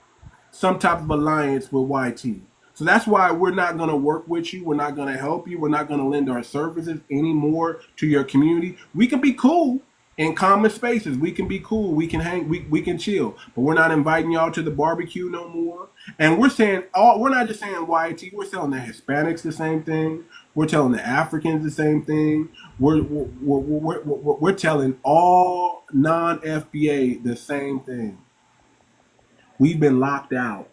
some type of alliance with YT. So that's why we're not going to work with you. We're not going to help you. We're not going to lend our services anymore to your community. We can be cool in common spaces. We can be cool. We can hang. We can chill. But we're not inviting y'all to the barbecue no more. And we're saying, we're not just saying YT. We're telling the Hispanics the same thing. We're telling the Africans the same thing. We're telling all non-FBA the same thing. We've been locked out.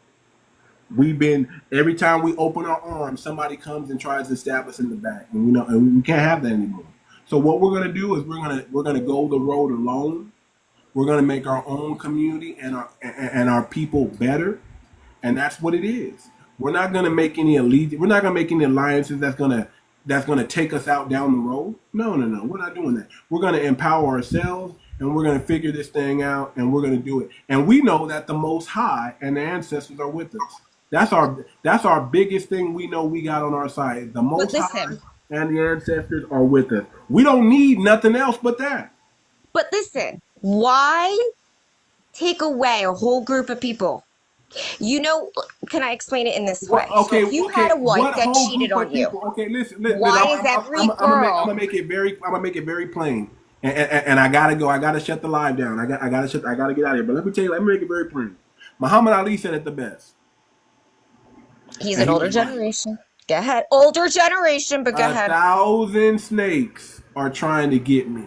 Every time we open our arms, somebody comes and tries to stab us in the back, and we can't have that anymore. So what we're gonna do is we're gonna go the road alone. We're gonna make our own community and our people better, and that's what it is. We're not gonna make any We're not gonna make any alliances that's gonna take us out down the road. No. We're not doing that. We're gonna empower ourselves, and we're gonna figure this thing out, and we're gonna do it. And we know that the Most High and the ancestors are with us. That's our biggest thing we know we got on our side. The Most High and the ancestors are with us. We don't need nothing else but that. But listen, why take away a whole group of people? Can I explain it in this way? Okay, so if you had a wife that cheated on you, listen. Why is every girl? I'm gonna make it very plain. And I gotta go. I gotta shut the live down. I gotta get out of here. But let me make it very plain. Muhammad Ali said it the best. He's an older generation. Go ahead. Older generation, but go ahead. 1,000 snakes are trying to get me.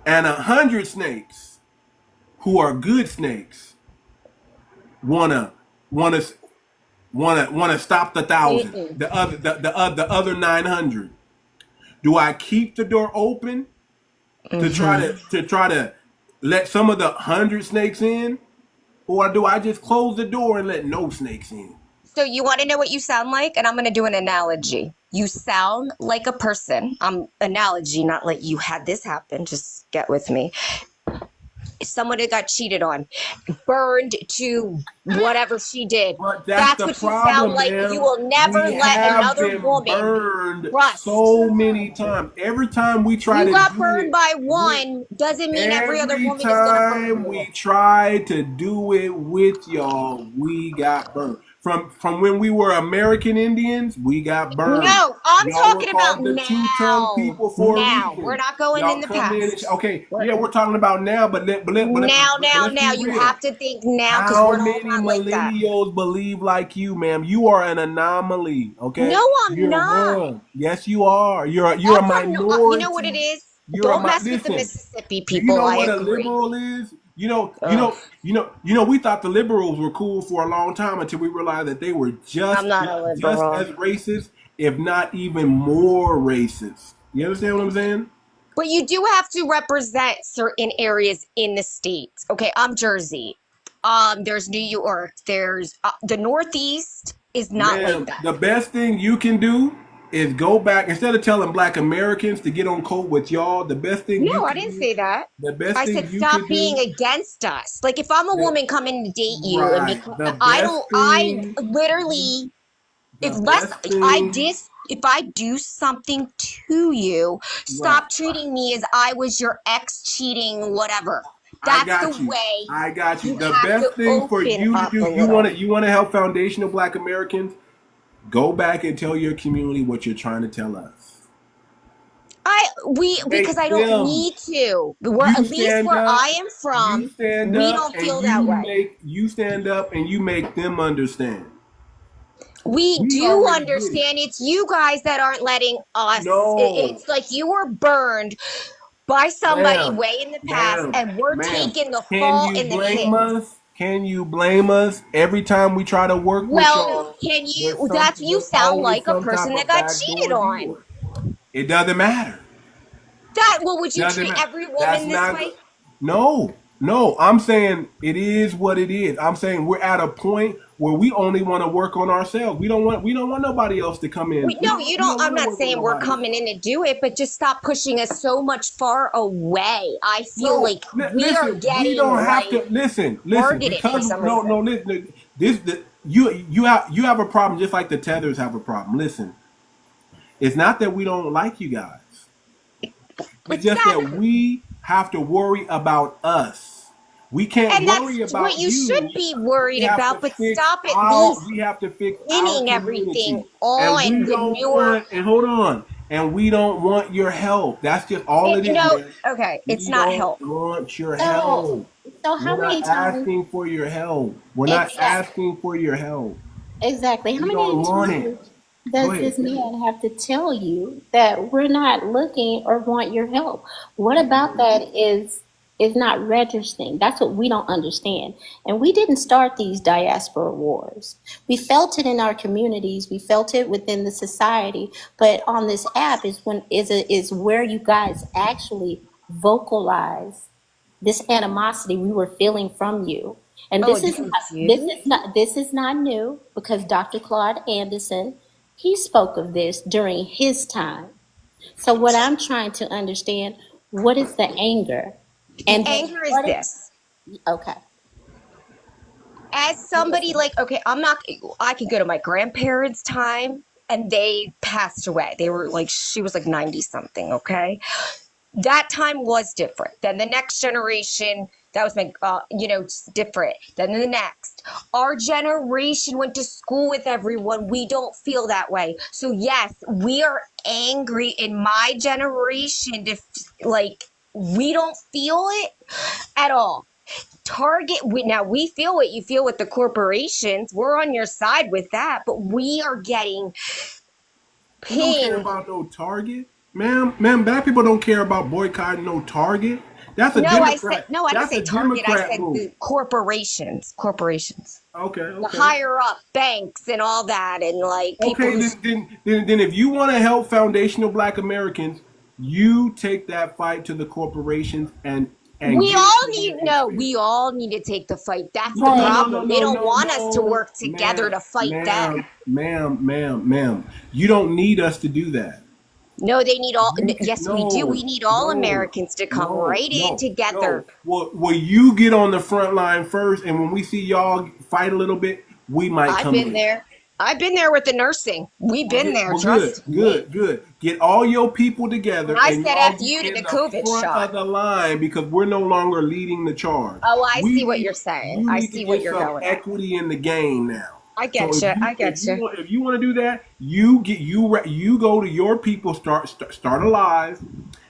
And 100 snakes who are good snakes wanna stop the 1,000. The other 900. Do I keep the door open to try to let some of the 100 snakes in? Or do I just close the door and let no snakes in? So you want to know what you sound like? And I'm going to do an analogy. You sound like a person. Analogy, not like you had this happen. Just get with me. Someone that got cheated on, burned to whatever she did. That's what you sound like. You will never let another woman burned so many times. Every time we try to do it. You got burned by one doesn't mean every other woman is going to burn. Every time we tried to do it with y'all, we got burned. From when we were American Indians, we got burned. No, I'm talking about the now. two-tongued people for now. a reason. We're not going in the past. Okay, we're talking about now, but now. You have to think now because How we're many millennials believe like you, ma'am? You are an anomaly. Okay. No, You're not. wrong. Yes, you are. You're a minority. You know what it is? Don't mess with the Mississippi people. You know what a liberal is? We thought the liberals were cool for a long time until we realized that they were just as racist if not even more racist. You understand what I'm saying? But you do have to represent certain areas in the states. Okay, I'm Jersey. There's New York. There's the Northeast is not like Ma'am, that. the best thing you can do is go back instead of telling Black Americans to get on coat with y'all. The best thing you No, I can didn't do. say that. The best I thing said you stop can being do. against us. Like if I'm a woman coming to date you and Right. because The I best don't, I thing. literally, The if less best thing. if I do something to you, Right. stop treating me as I was your ex cheating whatever. I That's the got you. way I got you. you The have best to thing for open you to up do, a you want little. to help foundational Black Americans, go back and tell your community what you're trying to tell us. Because I Make don't them. need to. We're You at least stand where up. I am You from, stand we up don't feel and that way. you stand up and you make them understand. We We do already get it. understand. It's you guys that aren't letting us. No, It's like you were burned by somebody ma'am, way in the past, and we're ma'am. taking the Can fall you and the blame hit. us? Can you blame us every time we try to work with Well, y'all? can There's you? That's you there's sound always like a some person type that of got cheated backdoor on. deal. It doesn't matter. Would you Doesn't treat matter. every That's woman this not way? good. No. I'm saying it is what it is. I'm saying we're at a point where we only want to work on ourselves. We don't want nobody else to come in. No, you don't. I'm want to not work with saying we're nobody else. coming in to do it, but just stop pushing us so much far away. I feel No, like we are listen. getting We don't have to like listen. targeted for Because some reason. listen. You have a problem just like the tethers have a problem. Listen, it's not that we don't like you guys. It's just that we have to worry about us. We can't And worry that's about what you should be worried about, but stop at least we have to fix our pinning everything community. And on we the don't newer. want and hold on. And we don't want your help. That's just all it is. Man. Okay, it's We not don't help. want your So, help. so how We're many not times? asking for your help. We're not Exactly. asking for your help. Exactly. How We many don't want times it. Go does ahead. this man have to tell you that we're not looking or want your help? What about that is not registering? That's what we don't understand. And we didn't start these diaspora wars. We felt it in our communities. We felt it within the society. But on this app is where you guys actually vocalize this animosity we were feeling from you. And Oh, this is not new because Dr. Claude Anderson, he spoke of this during his time. So what I'm trying to understand, what is the anger? And the then anger is this. Okay. As somebody like, okay, I could go to my grandparents' time and they passed away. They were like, she was like 90 something, okay? That time was different. Then the next generation, that was my, different. Then the next. Our generation went to school with everyone. We don't feel that way. So yes, we are angry in my generation we don't feel it at all. Now we feel what you feel with the corporations. We're on your side with that, but we are getting We don't care pinned. about no Target. Ma'am, black people don't care about boycotting no Target. That's a I Democrat. didn't say Target. I said move. the corporations. Okay. The higher up banks and all that, and like people. Okay, then if you want to help foundational Black Americans, you take that fight to the corporations and We all need to take the fight. That's the problem. They don't want us to work together to fight them. Ma'am. You don't need us to do that. No, they need all. Yes, we do. We need all Americans to come in together. No. Well, you get on the front line first, and when we see y'all fight a little bit, we might come in. I've been there. I've been there with the nursing. We've been there. Trust me. Good. Get all your people together. And I and said y'all after you get to in the COVID front shot. of the line because we're no longer leading the charge. Oh, I see what you're saying. I see what you're going at. Equity in the game now. I get you. If you want to do that, you go to your people, start a live,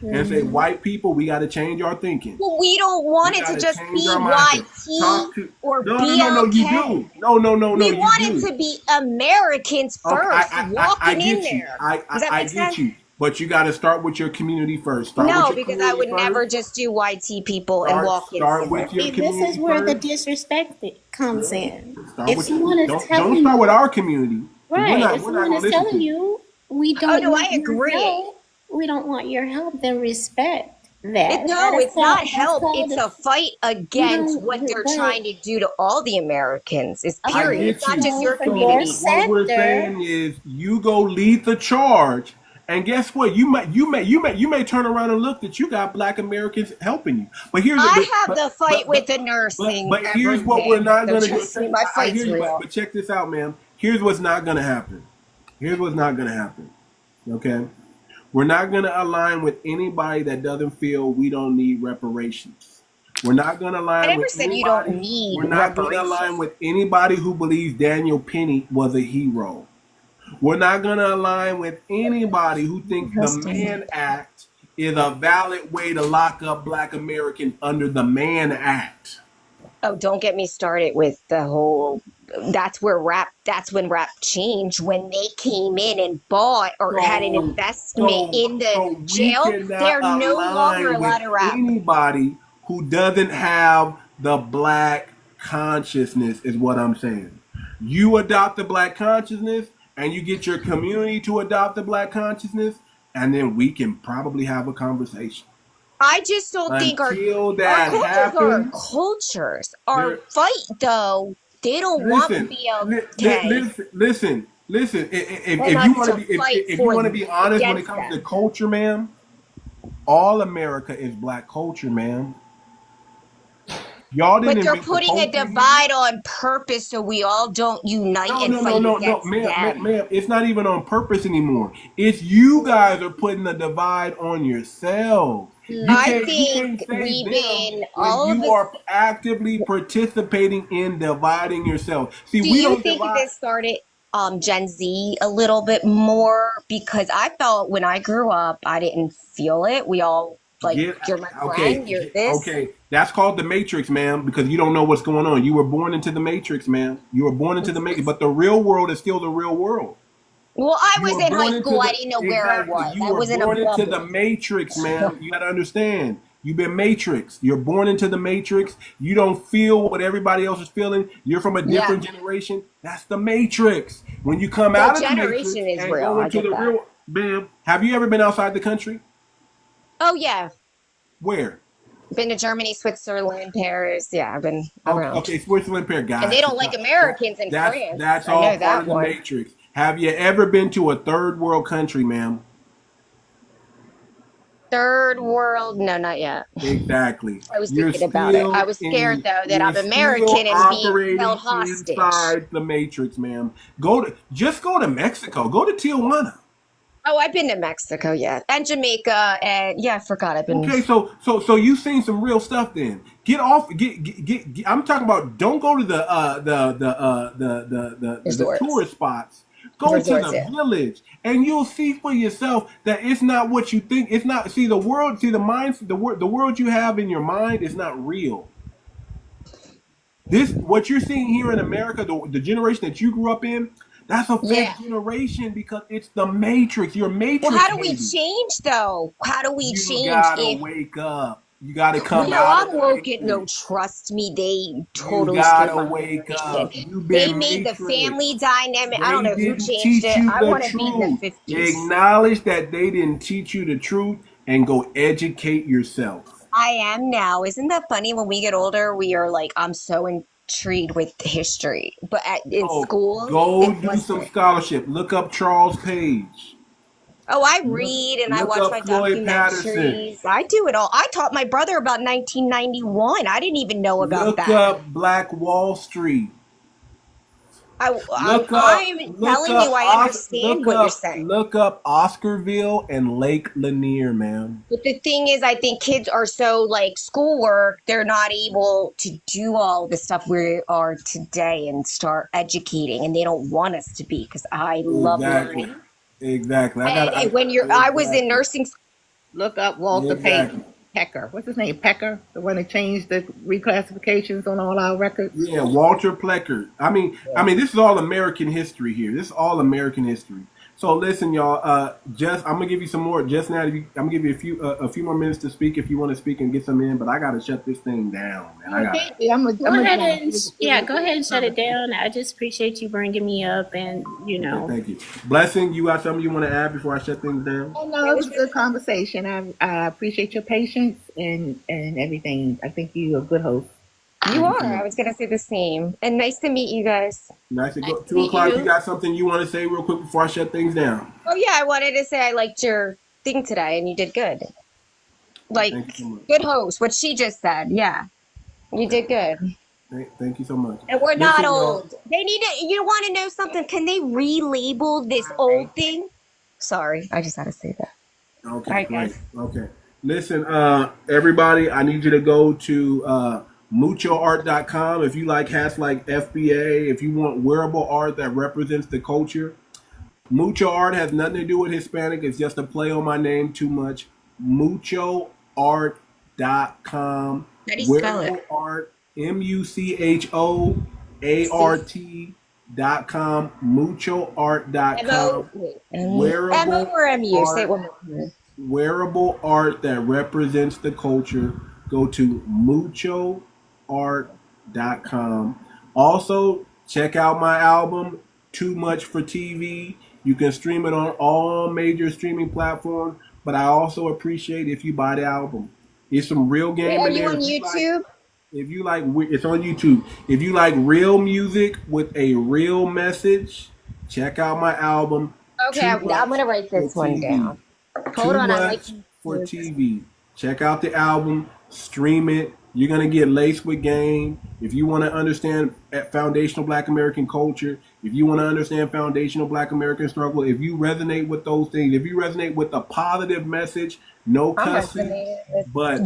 and say, white people, we got to change our thinking. Well, we don't want it to just be YT or BLK. No, you do. No, we want it to be Americans first, walking in there. Does that make sense? Get you. But you got to start with your community first. No, because I would never just do YT people and walk in. Start with your community. This is where the first. disrespect comes in. Don't start with our community. Right. If someone is telling you we Oh don't no, want I your agree. help. We don't want your help. Then respect that. No, it's not That's help. called It's a fight you against don't. what they're But trying to do to all the Americans. It's I period. okay, It's get not you. just so your for So your community. what we're sector, saying is, you go lead the charge, and guess what? You may turn around and look that you got Black Americans helping you. But here's the I have the fight with the nursing but here's every what we're day. not So gonna do. trust me, my I fight's hear you, real. but check this out, ma'am. Here's what's not gonna happen. Here's what's not gonna happen. Okay, we're not gonna align with anybody that doesn't feel we don't need reparations. We're not gonna I align never with said you don't anybody. need We're not gonna reparations. align with anybody who believes Daniel Penny was a hero. We're not gonna align with anybody who thinks the Mann Act is a valid way to lock up Black Americans under the Mann Act. Oh, don't get me started with the whole. That's when rap changed when they came in and bought or had an investment in the We jail. cannot They're no longer align allowed with to rap. anybody who doesn't have the Black consciousness, is what I'm saying. You adopt the Black consciousness, and you get your community to adopt the Black consciousness, and then we can probably have a conversation. I just don't think Until our that cultures happens, are cultures. Our there. fight though, they don't want Listen, BLK. listen. If And you us want to to be, fight if you want to be honest when it against comes to them. culture, ma'am, all America is Black culture, ma'am. Y'all But didn't they're invent the putting a culture here. divide on purpose so we all don't unite and fight against them. Ma'am. It's not even on purpose anymore. It's you guys are putting the divide on yourselves. I You think can't say we've them been when all of you us. are actively participating in dividing yourself. See, Do we you don't think divide. this started Gen Z a little bit more? Because I felt when I grew up, I didn't feel it. We all like, you're my friend, you're this. Okay. That's called the Matrix, ma'am, because you don't know what's going on. You were born into the Matrix, ma'am. You were born into the Matrix, but the real world is still the real world. Well, I You was were in born high into school. I the didn't know where I was. You I were was in a born into the bubble. Matrix, ma'am. You got to understand. You've been Matrix. You're born into the Matrix. You don't feel what everybody else is feeling. You're from a different generation. That's the Matrix. When you come out of the Matrix generation is and real. go I into get the that. real, ma'am, have you ever been outside the country? Oh, yeah. Where? Been to Germany, Switzerland, Paris. Yeah, I've been around. Okay, Switzerland, Paris, guys. And they don't like Americans in France. That's I all know part that of the one. Matrix. Have you ever been to a third world country, ma'am? Third world? No, not yet. Exactly. I was You're thinking about it. still I was scared though that you're I'm still American and being operating held hostage. inside the Matrix, ma'am. Go to Mexico. Go to Tijuana. Oh, I've been to Mexico, yeah, and Jamaica, and yeah, I forgot I've been. Okay, so you've seen some real stuff. Then get off. Get I'm talking about. Don't go to the tourist spots. Go Resorts, to the yeah. village, and you'll see for yourself that it's not what you think. It's not. See the world. See the mind. The world you have in your mind is not real. What you're seeing here in America, the generation that you grew up in, that's a fake generation because it's the Matrix. You're Matrix. Well, how do we baby. change though? How do we You change? gotta wake up. You gotta come out. I'm woken. No, trust me, they totally You gotta screwed my wake generation. up. You've They been made the Matrix. family dynamic. I don't know who They didn't changed teach it. you I the want to be in the truth. 50s. Acknowledge that they didn't teach you the truth and go educate yourself. I am now. Isn't that funny? When we get older, we are like, I'm so intrigued with history. But in school, Go do some scholarship. Look up Charles Page. Oh, I read and I look watch up my Floyd Patterson. documentaries. I do it all. I taught my brother about 1991. I didn't even know about Look that. up Black Wall Street. I'm telling you, I understand what you're saying. Look up Oscarville and Lake Lanier, ma'am. But the thing is, I think kids are so like schoolwork, they're not able to do all the stuff we are today and start educating, and they don't want us to be because I love learning. Exactly. I was in nursing school. Look up Walter Pecker. What's his name? Pecker? The one that changed the reclassifications on all our records? Yeah, Walter Plecker. I mean, this is all American history here. This is all American history. So listen, y'all. Just I'm gonna give you some more. Just now, I'm gonna give you a few more minutes to speak if you want to speak and get some in. But I gotta shut this thing down, man. I gotta. Thank you. Go ahead and go ahead and shut it down. I just appreciate you bringing me up, and Okay, thank you. Blessing, you got something you want to add before I shut things down? Oh no, it was a good conversation. I appreciate your patience and everything. I think you're a good host. You are. I was gonna say the same. And nice to meet you guys. Nice to go. 2 o'clock. You got something you want to say real quick before I shut things down? Oh yeah, I wanted to say I liked your thing today, and you did good. Like, Thank you so much. good host. What she just said. Yeah, you did good. Thank you so much. And we're not Listen, y'all. old. They need to. You want to know something? Can they relabel this old thing? Sorry, I just had to say that. Okay, All right, great. guys. Okay. Listen, everybody, I need you to go to muchoart.com if you like hats like FBA, if you want wearable art that represents the culture. Mucho Art has nothing to do with Hispanic. It's just a play on my name, Too Much. Muchoart.com. How do you spell Wearable it? art, muchoart.com. Muchoart.com. M-O or M-U? Say it one more time. Wearable art that represents the culture. Go to muchoart.com. Also, check out my album, Too Much for TV. You can stream it on all major streaming platforms, but I also appreciate if you buy the album. It's some real game Wait, are in you there. on YouTube? If you like, it's on YouTube. If you like real music with a real message, check out my album. Okay, I'm gonna write this for one TV. down. Too Hold on, I like Much for TV. Check out the album, stream it. You're gonna get laced with game. If you want to understand foundational Black American culture, if you want to understand foundational Black American struggle, if you resonate with those things, if you resonate with a positive message, no cussing, but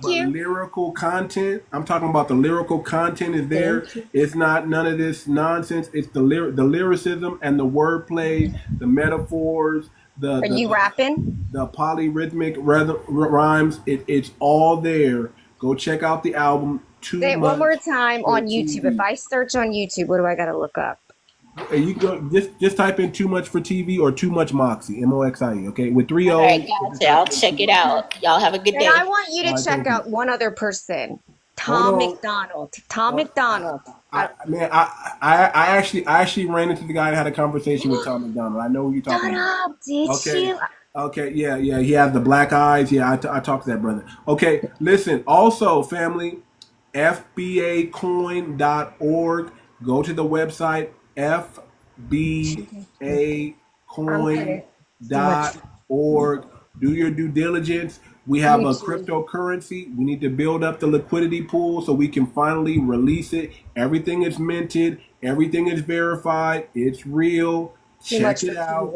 lyrical content. I'm talking about the lyrical content is there. It's not none of this nonsense. It's the lyricism and the wordplay, the metaphors. Are you rapping? The polyrhythmic rhymes. It's all there. Go check out the album. Say it one more time on YouTube. If I search on YouTube, what do I gotta look up? You go just type in Too Much for TV or Too Much Moxie, Moxie. Okay, with 3 O's. All right, gotcha. I'll check it out. Y'all have a good day. And I want you to check out one other person, Tom McDonald. Tom McDonald. I actually ran into the guy and had a conversation with Tom McDonald. I know who you're talking about. Did you? Okay, yeah. He has the black eyes. Yeah, I talked to that brother. Okay, listen. Also, family, FBAcoin.org. Go to the website, FBAcoin.org. Do your due diligence. We have a cryptocurrency. We need to build up the liquidity pool so we can finally release it. Everything is minted. Everything is verified. It's real. Check it out.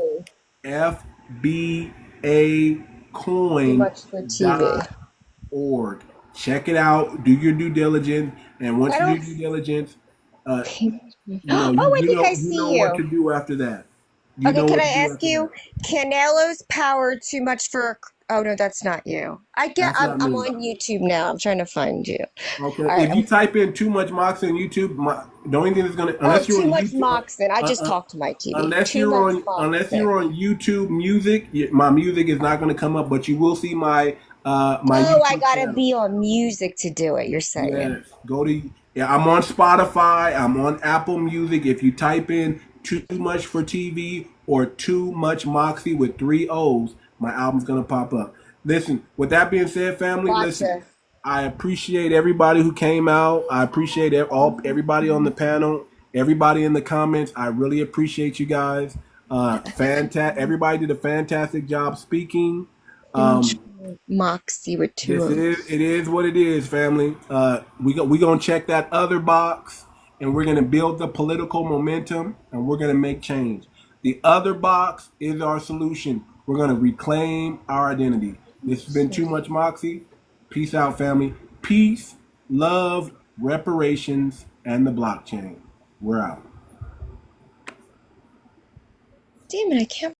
FBAcoin.org. Check it out. Do your due diligence. And once you do due diligence, you know what to do after that. Okay, can I ask you, Canelo's power too much for? Oh no, that's not you. I'm on YouTube now. I'm trying to find you. Okay, right, if you type in Too Much Moxie on YouTube, the only thing that's gonna Too Much Moxie. I just talked to my TV. Unless you're on YouTube Music, my music is not gonna come up, but you will see my my. Oh, YouTube I gotta channel. be on music to do it. You're saying? Yes. I'm on Spotify. I'm on Apple Music. If you type in Too Much for TV or Too Much Moxie with 3 O's, my album's gonna pop up. Listen, with that being said, family, listen, I appreciate everybody who came out. I appreciate everybody on the panel, everybody in the comments. I really appreciate you guys. Everybody did a fantastic job speaking. Moxie with 2 O's. It is what it is, family. We're gonna check that other box, and we're gonna build the political momentum, and we're gonna make change. The other box is our solution. We're going to reclaim our identity. This has been Too Much Moxie. Peace out, family. Peace, love, reparations, and the blockchain. We're out. Damn it, I can't.